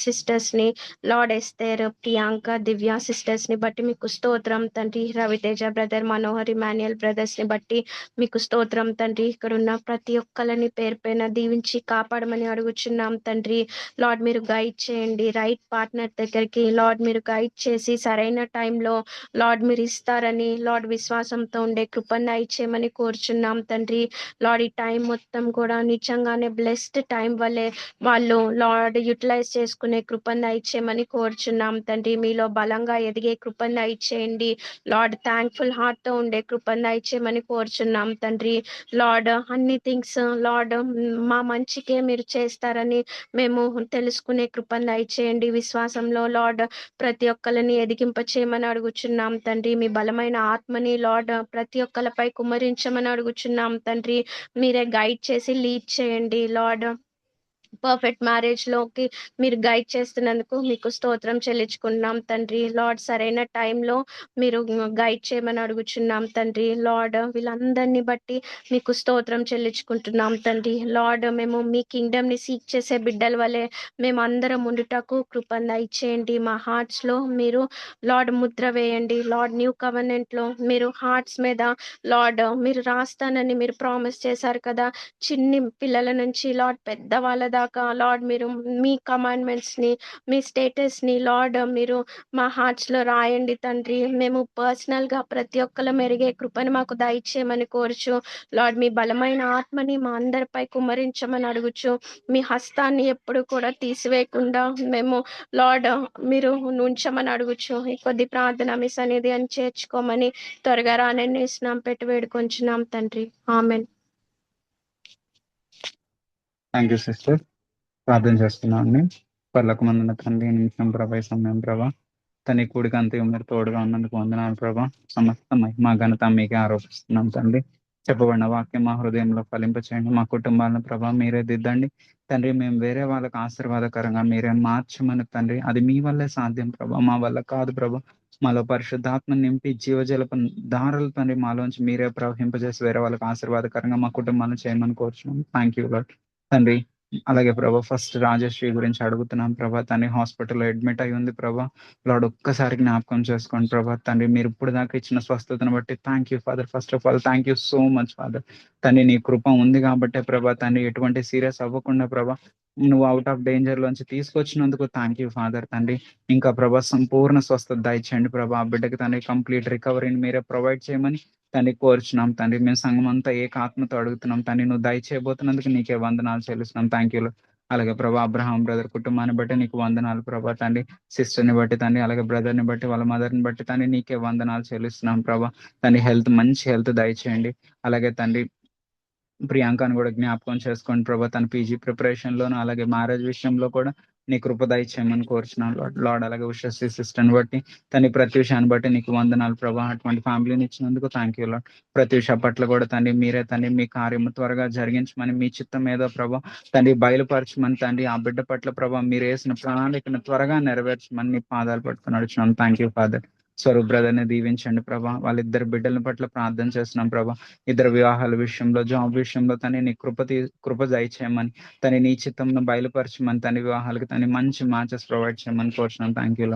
సిస్టర్స్ ని, lord Esther, Priyanka, Divya sisters ని బట్టి మీకు స్తోత్రం తండ్రి. Raviteja brother, Manohar, Emmanuel brothers ని బట్టి మీకు స్తోత్రం తండ్రి. ఇక్కడ ఉన్న ప్రతి ఒక్కరిని పేరు పైన దీవించి కాపాడమని అడుగుచున్నాం తండ్రి. లార్డ్ మీరు గైడ్ చేయండి రైట్ పార్ట్నర్ దగ్గరికి. లార్డ్ మీరు గైడ్ చేసి సరైన టైంలో లార్డ్ మీరు ఇస్తారని లార్డ్ విశ్వాసంతో ఉండే కృపను దయచేయమని కోరుచున్నాం తండ్రి. లార్డ్ ఈ టైం మొత్తం కూడా నిజంగానే బ్లెస్డ్ టైం వల్లే వాళ్ళు లార్డ్ యూటిలైజ్ చేసుకునే కృపను దయచేయమని కోరుచున్నాం తండ్రి. మీలో బలంగా ఎదిగే కృపను దయచేయండి లార్డ్. థ్యాంక్ఫుల్ హార్ట్ తో ఉండే కృపను దయచేయమని కోరుచున్నాం తండ్రి. లార్డ్ అన్ని థింగ్స్ లార్డ్ మా మంచికే మీరు చేస్తారని మేము తెలుసుకునే కృపను దయచేయండి. విశ్వాసంలో లార్డ్ ప్రతి ఒక్కరిని ఎదిగింప చేయమని అడుగుచున్నాం తండ్రి. మీ బలమైన ఆత్మని లార్డ్ ప్రతి ఒక్కరిపై కుమ్మరించమని అడుగుచున్నాం తండ్రి. మీరే గైడ్ చేసి లీడ్ చేయండి లార్డ్. పర్ఫెక్ట్ మ్యారేజ్ లోకి మీరు గైడ్ చేస్తున్నందుకు మీకు స్తోత్రం చెల్లించుకున్నాం తండ్రి. లార్డ్ సరైన టైంలో మీరు గైడ్ చేయమని అడుగుచున్నాం తండ్రి. లార్డ్ వీళ్ళందరినీ బట్టి మీకు స్తోత్రం చెల్లించుకుంటున్నాం తండ్రి. లార్డ్ మేము మీ కింగ్డమ్ ని సీక్ చేసే బిడ్డల వలె మేము అందరం ఉండుటకు కృపను దయచేయండి. మా హార్ట్స్ లో మీరు లార్డ్ ముద్ర వేయండి లార్డ్. న్యూ కవెనెంట్ లో మీరు హార్ట్స్ మీద లార్డ్ మీరు రాస్తానని మీరు ప్రామిస్ చేశారు కదా. చిన్ని పిల్లల నుంచి లార్డ్ పెద్ద వాళ్ళ దాకా లార్డ్ మీరు మీ కమాండ్మెంట్స్ ని మీ స్టేటస్ ని లార్డ్ మీరు మా హార్ట్స్ లో రాయండి తండ్రి. మేము పర్సనల్ గా ప్రతి ఒక్కరు మెరిగే కృపను మాకు దయచేయమని కోరుచు లార్డ్. మీ బలమైన ఆత్మని మా అందరిపై కుమ్మరించమని అడుగుచు మీ హస్తాన్ని ఎప్పుడు కూడా తీసివేయకుండా మేము లార్డ్ మీరు ఉంచమని అడుగుచు ఈ కొద్ది ప్రార్థన మీ సన్నిధి అని చేర్చుకోమని త్వరగా రానని స్నాం పెట్టి వేడుకొంచున్నాం తండ్రి. ఆమెన్. Thank you sister. ప్రార్థన చేస్తున్నాను. పర్లోకమందున్న తండ్రి నిమిషం ప్రభా సమయం ప్రభా తన కూడికి అంతే మీరు తోడుగా ఉన్నందుకు వందనాలు ప్రభా. సమస్త మహిమ ఘనత మీకే ఆరోపిస్తున్నాం తండ్రి. చెప్పబడిన వాక్యం మా హృదయంలో ఫలింపచేయండి. మా కుటుంబాలను ప్రభా మీరే దిద్దండి తండ్రి. మేము వేరే వాళ్ళకి ఆశీర్వాదకరంగా మీరే మార్చమని తండ్రి. అది మీ వల్లే సాధ్యం ప్రభా, మా వల్ల కాదు ప్రభా. మాలో పరిశుద్ధాత్మ నింపి జీవజలప దారులు తండ్రి మాలోంచి మీరే ప్రవహింపజేసి వేరే వాళ్ళకి ఆశీర్వాదకరంగా మా కుటుంబాలను చేయమని కోరుచున్నాం. థ్యాంక్ యూ లార్డ్ తండ్రి. అలాగే ప్రభా ఫస్ట్ రాజశ్రీ గురించి అడుగుతున్నాం ప్రభా. తన హాస్పిటల్లో అడ్మిట్ అయి ఉంది ప్రభా. లార్డ్ ఒక్కసారి జ్ఞాపకం చేసుకోండి ప్రభా తండ్రి. మీరు ఇప్పుడు దాకా ఇచ్చిన స్వస్థతను బట్టి thank you father. First of all thank you so much father. తండ్రి నీ కృప ఉంది కాబట్టే ప్రభా తండ్రి ఎటువంటి సీరియస్ అవ్వకుండా ప్రభా నువ్వు అవుట్ ఆఫ్ డేంజర్ లోంచి తీసుకొచ్చినందుకు థ్యాంక్ యూ ఫాదర్ తండ్రి. ఇంకా ప్రభా సంపూర్ణ స్వస్థత దయచేయండి ప్రభా. ఆ బిడ్డకి తండ్రి కంప్లీట్ రికవరీని మీరే ప్రొవైడ్ చేయమని తండ్రి కోరుచున్నాం తండ్రి. మేము సంఘం అంతా ఏకాత్మతో అడుగుతున్నాం తండ్రి. నువ్వు దయచేయబోతున్నందుకు నీకే వందనాలు చెల్లిస్తున్నాం. Thank you. అలాగే ప్రభా అబ్రహాం బ్రదర్ కుటుంబాన్ని బట్టి నీకు వందనాలు ప్రభా తండ్రి. సిస్టర్ని బట్టి తండ్రి, అలాగే బ్రదర్ని బట్టి వాళ్ళ మదర్ని బట్టి తండ్రి నీకే వందనాలు చెల్లిస్తున్నాం ప్రభా. తండ్రి హెల్త్ మంచి హెల్త్ దయచేయండి. అలాగే తండ్రి ప్రియాంకను కూడా జ్ఞాపకం చేసుకోండి ప్రభా. తన పీజీ ప్రిపరేషన్ లోను అలాగే మ్యారేజ్ విషయంలో కూడా నీ కృప దయచేయమని కోరుచున్నాను లార్డ్. అలాగే ఉషశ్రీ సిస్టర్ని బట్టి తన ప్రతి విషయాన్ని బట్టి నీకు వందనాలు ప్రభా. అటువంటి ఫ్యామిలీని ఇచ్చినందుకు థ్యాంక్ యూ లార్డ్. ప్రతి విషయం పట్ల కూడా తండ్రి మీరే తండ్రి మీ కార్యము త్వరగా జరిగించమని మీ చిత్తం మీద ప్రభా తండ్రి బయలుపరచమని తండ్రి. ఆ బిడ్డ పట్ల ప్రభా మీరు వేసిన ప్రణాళికను త్వరగా నెరవేర్చమని నీ పాదాలు పట్టుకుని నడుచున్నాను. Thank you father. స్వరూప్ బ్రదర్ని దీవించండి ప్రభా. వాళ్ళిద్దరు బిడ్డల పట్ల ప్రార్థన చేస్తున్నాం ప్రభా. ఇద్దరు వివాహాల విషయంలో జాబ్ విషయంలో తను నీ కృప దయచేయమని తను నీ చిత్తంను బయలుపరచమని తన వివాహాలకు తను మంచి మ్యాచెస్ ప్రొవైడ్ చేయమని కోరుచున్నాం. Thank you.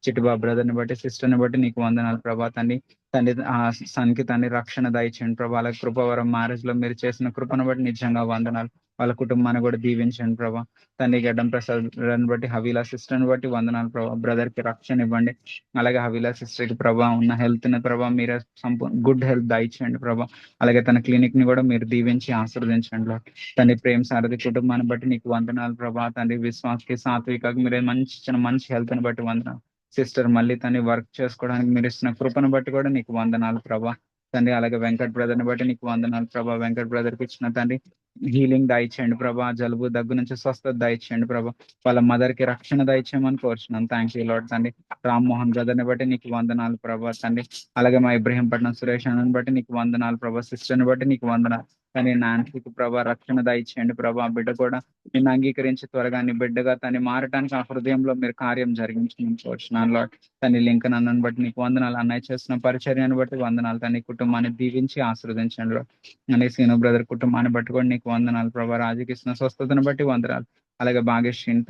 చిట్టుబాబు బ్రదర్ని బట్టి సిస్టర్ని బట్టి నీకు వందనాలు ప్రభా. తండ్రి ఆ సన్కి తండ్రి రక్షణ దయచేయండి ప్రభా. వాళ్ళ కృపవరం మ్యారేజ్ లో మీరు చేసిన కృపను బట్టి నిజంగా వందనాలు. వాళ్ళ కుటుంబాన్ని కూడా దీవించండి ప్రభా. తండ్రి గడ్డం ప్రసాద్ బట్టి హవీలా సిస్టర్ని బట్టి వందనాలు ప్రభా. బ్రదర్ కి రక్షణ ఇవ్వండి. అలాగే హవీలా సిస్టర్ కి ప్రభా ఉన్న హెల్త్ ని ప్రభా మీరే గుడ్ హెల్త్ దయచేయండి ప్రభా. అలాగే తన క్లినిక్ ని కూడా మీరు దీవించి ఆశీర్వదించండి. తండ్రి ప్రేమ సారథి కుటుంబాన్ని బట్టి నీకు వందనాలు ప్రభా. తండ్రి విశ్వాసకి సాత్వికకి మీరే మంచి హెల్త్ ని బట్టి వందనాలు. సిస్టర్ మళ్ళీ తను వర్క్ చేసుకోవడానికి మీరు ఇస్తున్న కృపను బట్టి కూడా నీకు వందనాలు ప్రభా తండ్రి. అలాగే వెంకట్ బ్రదర్ ని బట్టి నీకు వందనాలు ప్రభా. వెంకట్ బ్రదర్ కి ఇచ్చిన తండ్రి హీలింగ్ దయచేయండి ప్రభా. జలుబు దగ్గు నుంచి స్వస్థత దయచేయండి ప్రభా. వాళ్ళ మదర్ కి రక్షణ దయచేయమని కోరుచున్నాను. థ్యాంక్ యూ లార్డ్ తండ్రి. రామ్మోహన్ బ్రదర్ ని బట్టి నీకు వందనాలు ప్రభా తండ్రి. అలాగే మా ఇబ్రహీంపట్నం సురేష్ అన్నని బట్టి నీకు వందనాలు ప్రభా. సిస్టర్ ని బట్టి నీకు వందనాలు. కానీ నాన్సీకి ప్రభా రక్షణ దయచేయండి ప్రభా. బిడ్డ కూడా నిన్ను అంగీకరించి త్వరగా నీ బిడ్డగా తను మారటానికి ఆ హృదయంలో మీరు కార్యం జరిగించమని కోరుచున్నాను లార్డ్. తన లింకన్ అన్నని బట్టి నీకు వందనాలు. అన్నయ్య చేస్తున్న పరిచర్యను బట్టి వందనాలు. తన కుటుంబాన్ని దీవించి ఆశీర్వదించండి లార్డ్. అనే సీను బ్రదర్ కుటుంబాన్ని బట్టి కూడా నీకు వందనాలు ప్రభా. రాజకీయ స్వస్థతను బట్టి వందనాలు. అలాగే భాగ్యశ్రీని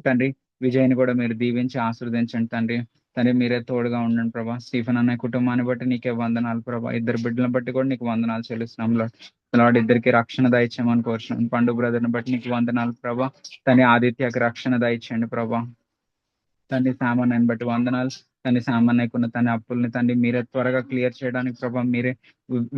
తండ్రి విజయ్ని కూడా మీరు దీవించి ఆశీర్వదించండి తండ్రి. తండ్రి మీరే తోడుగా ఉండండి ప్రభా. స్టీఫెన్ అనే కుటుంబాన్ని బట్టి నీకే వందనాలు ప్రభా. ఇద్దరు బిడ్డలను బట్టి కూడా నీకు వందనాలు చెల్లిస్తున్నాం లార్డ్. ఇద్దరికి రక్షణ దయచేయమని కోరుచున్నాను. పండు బ్రదర్ని బట్టి నీకు వందనాలు ప్రభా. తన ఆదిత్యకి రక్షణ దయచేయండి ప్రభా. తండ్రి సామాన్యాన్ని బట్టి వందనాలు. తండ్రి సామాన్యకున్న తన అప్పుల్ని తండ్రి మీరే త్వరగా క్లియర్ చేయడానికి ప్రభా మీరే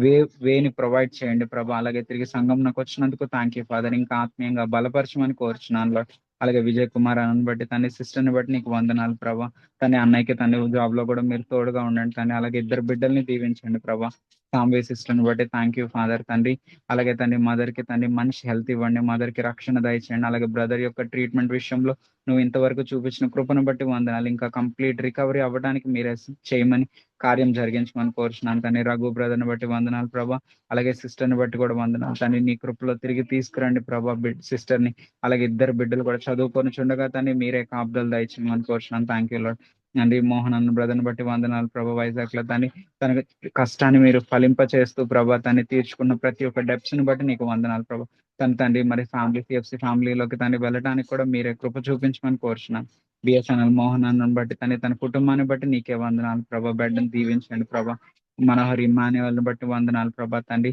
వే వేని ప్రొవైడ్ చేయండి ప్రభా. అలాగే తిరిగి సంఘంలోకి వచ్చినందుకు థ్యాంక్ యూ ఫాదర్. ఇంకా ఆత్మీయంగా బలపరచమని కోరుచున్నాను లార్డ్. అలాగే విజయ్ కుమార్ అని బట్టి తన సిస్టర్ని బట్టి నీకు వందనాలు ప్రభా. తన అన్నయ్యకి తన జాబ్ లో కూడా మీరు తోడుగా ఉండండి తండ్రి. అలాగే ఇద్దరు బిడ్డల్ని దీవించండి ప్రభా. సాంబే సిస్టర్ని బట్టి థ్యాంక్ యూ ఫాదర్ తండ్రి. అలాగే తండ్రి మదర్ కి తండ్రి మంచి హెల్త్ ఇవ్వండి, మదర్ కి రక్షణ దయచేయండి. అలాగే బ్రదర్ యొక్క ట్రీట్మెంట్ విషయంలో నువ్వు ఇంతవరకు చూపించిన కృపను బట్టి వందనాలు. ఇంకా కంప్లీట్ రికవరీ అవ్వడానికి మీరే చేయమని కార్యం జరిగించమని కోరుచున్నాను తండ్రి. రఘు బ్రదర్ని బట్టి వందనాలు ప్రభా. అలాగే సిస్టర్ని బట్టి కూడా వందనాలు తండ్రి. నీ కృపలో తిరిగి తీసుకురండి ప్రభా సిస్టర్ ని. అలాగే ఇద్దరు బిడ్డలు కూడా చదువుకొని చుండగా తండ్రి మీరే కాపుదలు దయచేయమని కోరుచున్నాను. Thank you lord. అండి మోహన్ అన్న బ్రదర్ని బట్టి వందనాలు ప్రభా. వైజాగ్ లో తండ్రి తన కష్టాన్ని మీరు ఫలింప చేస్తూ ప్రభా తను తీర్చుకున్న ప్రతి ఒక్క డెప్స్ ని బట్టి నీకు వందనాలు ప్రభా. తన తండ్రి మరి ఫ్యామిలీ సిఎఫ్సి ఫ్యామిలీలోకి తండ్రి వెళ్ళడానికి కూడా మీరే కృప చూపించమని కోరుచున్నాను. బిఎస్ఎన్ఎల్ మోహన్ అన్నను బట్టి తన కుటుంబాన్ని బట్టి నీకే వందనాలు ప్రభా. బిడ్డను దీవించండి ప్రభా. మనోహర్ ఇమాన్యువల్ని బట్టి వందనాలు ప్రభా తండ్రి.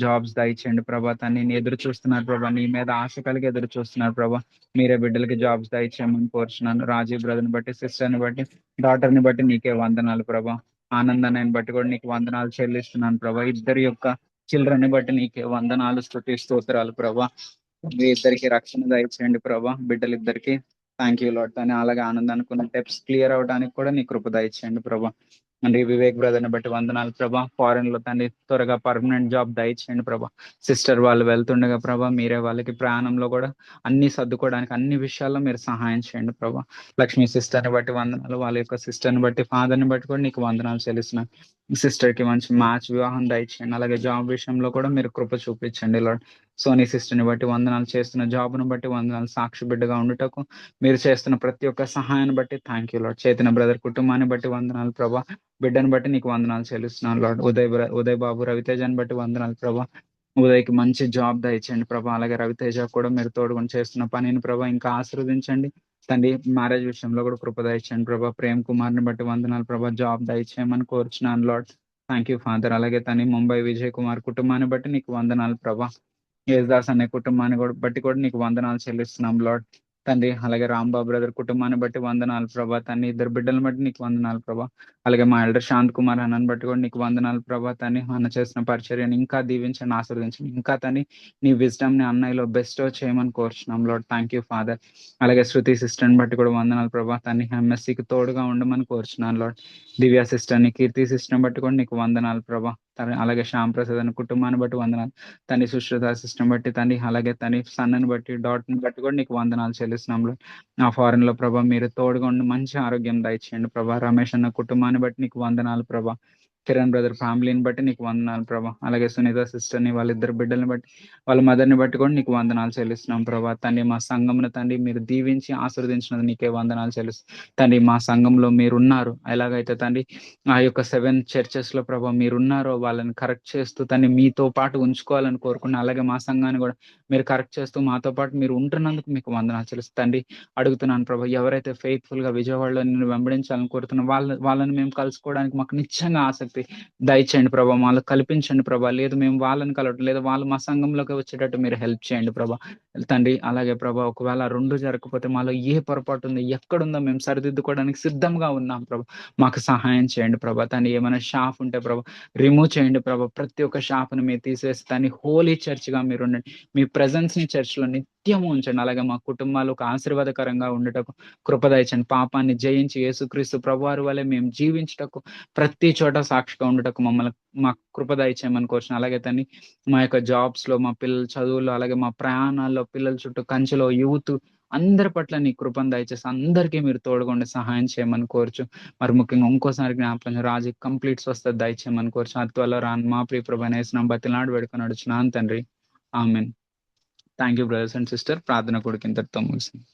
జాబ్స్ దయచేయండి ప్రభా. తండ్రి ఎదురు చూస్తున్నారు ప్రభా, నీ మీద ఆశ కలిగి ఎదురు చూస్తున్నారు ప్రభా. మీరే బిడ్డలకి జాబ్స్ దయచేయమని కోరుచున్నాను. రాజీవ్ బ్రదర్ని బట్టి సిస్టర్ని బట్టి డాటర్ని బట్టి నీకే వందనాలు ప్రభా. ఆనందాన్ని బట్టి కూడా నీకు వందనాలు చెల్లిస్తున్నాను ప్రభా. ఇద్దరి యొక్క చిల్డ్రన్ బట్టి నీకే వందనాలు స్తోత్రాలు ప్రభా. మీ ఇద్దరికి రక్షణ దయచేయండి ప్రభా, బిడ్డలిద్దరికి. Thank you lord. తను అలాగే ఆనందానికి స్టెప్స్ క్లియర్ అవడానికి కూడా నీ కృప దయచేయండి ప్రభా. అండి వివేక్ బ్రదర్ని బట్టి వందనాలు ప్రభా. ఫారెన్ లో తండ్రి త్వరగా పర్మనెంట్ జాబ్ దయచేయండి ప్రభా. సిస్టర్ వాళ్ళు వెళ్తుండగా ప్రభా మీరే వాళ్ళకి ప్రయాణంలో కూడా అన్ని సర్దుకోవడానికి అన్ని విషయాల్లో మీరు సహాయం చేయండి ప్రభా. లక్ష్మీ సిస్టర్ని బట్టి వందనాలు. వాళ్ళ యొక్క సిస్టర్ని బట్టి ఫాదర్ని బట్టి కూడా నీకు వందనాలు చెల్లిస్తున్నాను. సిస్టర్ కి మంచి మ్యాచ్ వివాహం దయచేయండి. అలాగే జాబ్ విషయంలో కూడా మీరు కృప చూపించండి లార్డ్. సోనీ సిస్టర్ని బట్టి వందనాలు. చేస్తున్న జాబ్ను బట్టి వందనాలు. సాక్షి బిడ్డగా ఉండుటకు మీరు చేస్తున్న ప్రతి ఒక్క సహాయాన్ని బట్టి thank you lord. Chaitanya brother కుటుంబాన్ని బట్టి వందనాలు ప్రభా. బిడ్డను బట్టి నీకు వందనాలు చెల్లిస్తున్నాను లార్డ్. ఉదయ్ బాబు రవితేజని బట్టి వందనాలు ప్రభా. ఉదయ్కి మంచి జాబ్ దయచేయండి ప్రభా. అలాగే రవితేజ కూడా మీరు తోడుకొని చేస్తున్న పనిని ప్రభా ఇంకా ఆశీర్వదించండి తండ్రి. మ్యారేజ్ విషయంలో కూడా కృప దయచేయండి ప్రభా. ప్రేమ్ కుమార్ని బట్టి వందనాలు ప్రభా. జాబ్ దయచేయమని కోరుచున్నాను లార్డ్. Thank you father. అలాగే తని ముంబై విజయ్ కుమార్ కుటుంబాన్ని బట్టి నీకు వందనాలు ప్రభా. యేసుదాస్ అనే కుటుంబాన్ని బట్టి కూడా నీకు వందనాలు చెల్లిస్తున్నాం లార్డ్ తండ్రి. అలాగే రాంబాబు బ్రదర్ కుటుంబాన్ని బట్టి వందనాలు ప్రభా. తన్ని ఇద్దరు బిడ్డలను బట్టి నీకు వందనాలు ప్రభా. అలాగే మా ఎల్డర్ శాంత్ కుమార్ అన్నని బట్టి కూడా నీకు వందనాలు ప్రభా. తన్ని అన్న చేసిన పరిచర్యను ఇంకా దీవించండి, ఆశీర్వదించండి. ఇంకా తని నీ విజ్డమ్ ని అన్నయ్యలో బెస్ట్ చేయమని కోరుచున్నాం లార్డ్. Thank you father. అలాగే శృతి సిస్టర్ని బట్టి కూడా వందనాలు ప్రభా. తన్ని ఎంఎస్సికి తోడుగా ఉండమని కోరుచున్నాను లార్డ్. దివ్య సిస్టర్ని, కీర్తి సిస్టర్ని బట్టి కూడా నీకు వందనాలు ప్రభా. అలాగే శ్యామ్ ప్రసాద్ అని కుటుంబాన్ని బట్టి వందనాలు. తని సుశ్రుత సిస్టమ్ బట్టి తని, అలాగే తని సన్నని బట్టి డాట్ని బట్టి కూడా నీకు వందనాలు చెల్లిస్తున్నాం. ఆ ఫారెన్ లో ప్రభా మీరు తోడుగా ఉండి మంచి ఆరోగ్యం దయచేయండి ప్రభా. రమేష్ అన్న కుటుంబాన్ని బట్టి నీకు వందనాలు ప్రభా. కిరణ్ బ్రదర్ ఫ్యామిలీని బట్టి నీకు వందనాలు ప్రభా. అలాగే సునీత సిస్టర్ని, వాళ్ళిద్దరు బిడ్డల్ని బట్టి, వాళ్ళ మదర్ని బట్టి కూడా నీకు వందనాలు చెల్లిస్తున్నాం ప్రభా. తండ్రి మా సంఘంను తండ్రి మీరు దీవించి ఆశీర్వదించినది నీకే వందనాలు చెల్లిస్తున్నాం తండ్రి. మా సంఘంలో మీరున్నారు. ఎలాగైతే తండ్రి ఆ యొక్క 7 churches లో ప్రభా మీరున్నారో వాళ్ళని కరెక్ట్ చేస్తూ తన్ని మీతో పాటు ఉంచుకోవాలని కోరుకున్నా. అలాగే మా సంఘాన్ని కూడా మీరు కరెక్ట్ చేస్తూ మాతో పాటు మీరు ఉంటున్నందుకు మీకు వందనాలు చెల్లిస్తండి. అడుగుతున్నాను ప్రభా, ఎవరైతే ఫెయిత్ఫుల్ గా విజయవాడలో నిన్ను వెంబడించాలని కోరుతున్నా వాళ్ళని మేము కలుసుకోవడానికి మాకు నిశ్చయంగా ఆసక్తి దయచేయండి ప్రభా. వాళ్ళు కల్పించండి ప్రభా. లేదు మేము వాళ్ళని కలవటం, లేదా వాళ్ళు మా సంఘంలోకి వచ్చేటట్టు మీరు హెల్ప్ చేయండి ప్రభా తండ్రి. అలాగే ప్రభా ఒకవేళ 2 జరగకపోతే మాలో ఏ పొరపాటు ఉంది, ఎక్కడుందో మేము సరిదిద్దుకోవడానికి సిద్ధంగా ఉన్నాం ప్రభా. మాకు సహాయం చేయండి ప్రభా. తను ఏమైనా షాప్ ఉంటే ప్రభా రిమూవ్ చేయండి ప్రభా. ప్రతి ఒక్క షాప్ని మీరు తీసేసి దాన్ని హోలీ చర్చ్గా మీరు ఉండండి. మీ ప్రెజెన్స్ ని చర్చ్లో నిత్యము ఉంచండి. అలాగే మా కుటుంబాలు ఒక ఆశీర్వాదకరంగా ఉండటకు కృపదయచండి. పాపాన్ని జయించి యేసుక్రీస్తు ప్రభువారి వలె మేము జీవించటకు ప్రతి చోట సాక్షిగా ఉండటకు మమ్మల్ని మా కృపదయచేయమని కోరుచున్నాను. అలాగే తన్ని మా యొక్క జాబ్స్ లో, మా పిల్లల చదువుల్లో, అలాగే మా ప్రయాణాల్లో, పిల్లల చుట్టూ కంచెలో, యూత్ అందరి పట్ల నీ కృపను దయచేసి అందరికీ మీరు తోడుగొండి సహాయం చేయమని కోరుచు. మరి ముఖ్యంగా ఇంకోసారి జ్ఞాపకం రాజు కంప్లీట్ స్వస్థత దయచేయమని కోరుచు. అత్వల్ల రాను మా ప్రియ ప్రభు యేసునామమున బతిలాడి వేడుకొని నడుచున్నాను తండ్రి. Amen. Thank you brothers and sister. ప్రార్థన కొడుకు ఇంతటితో ముగిసింది.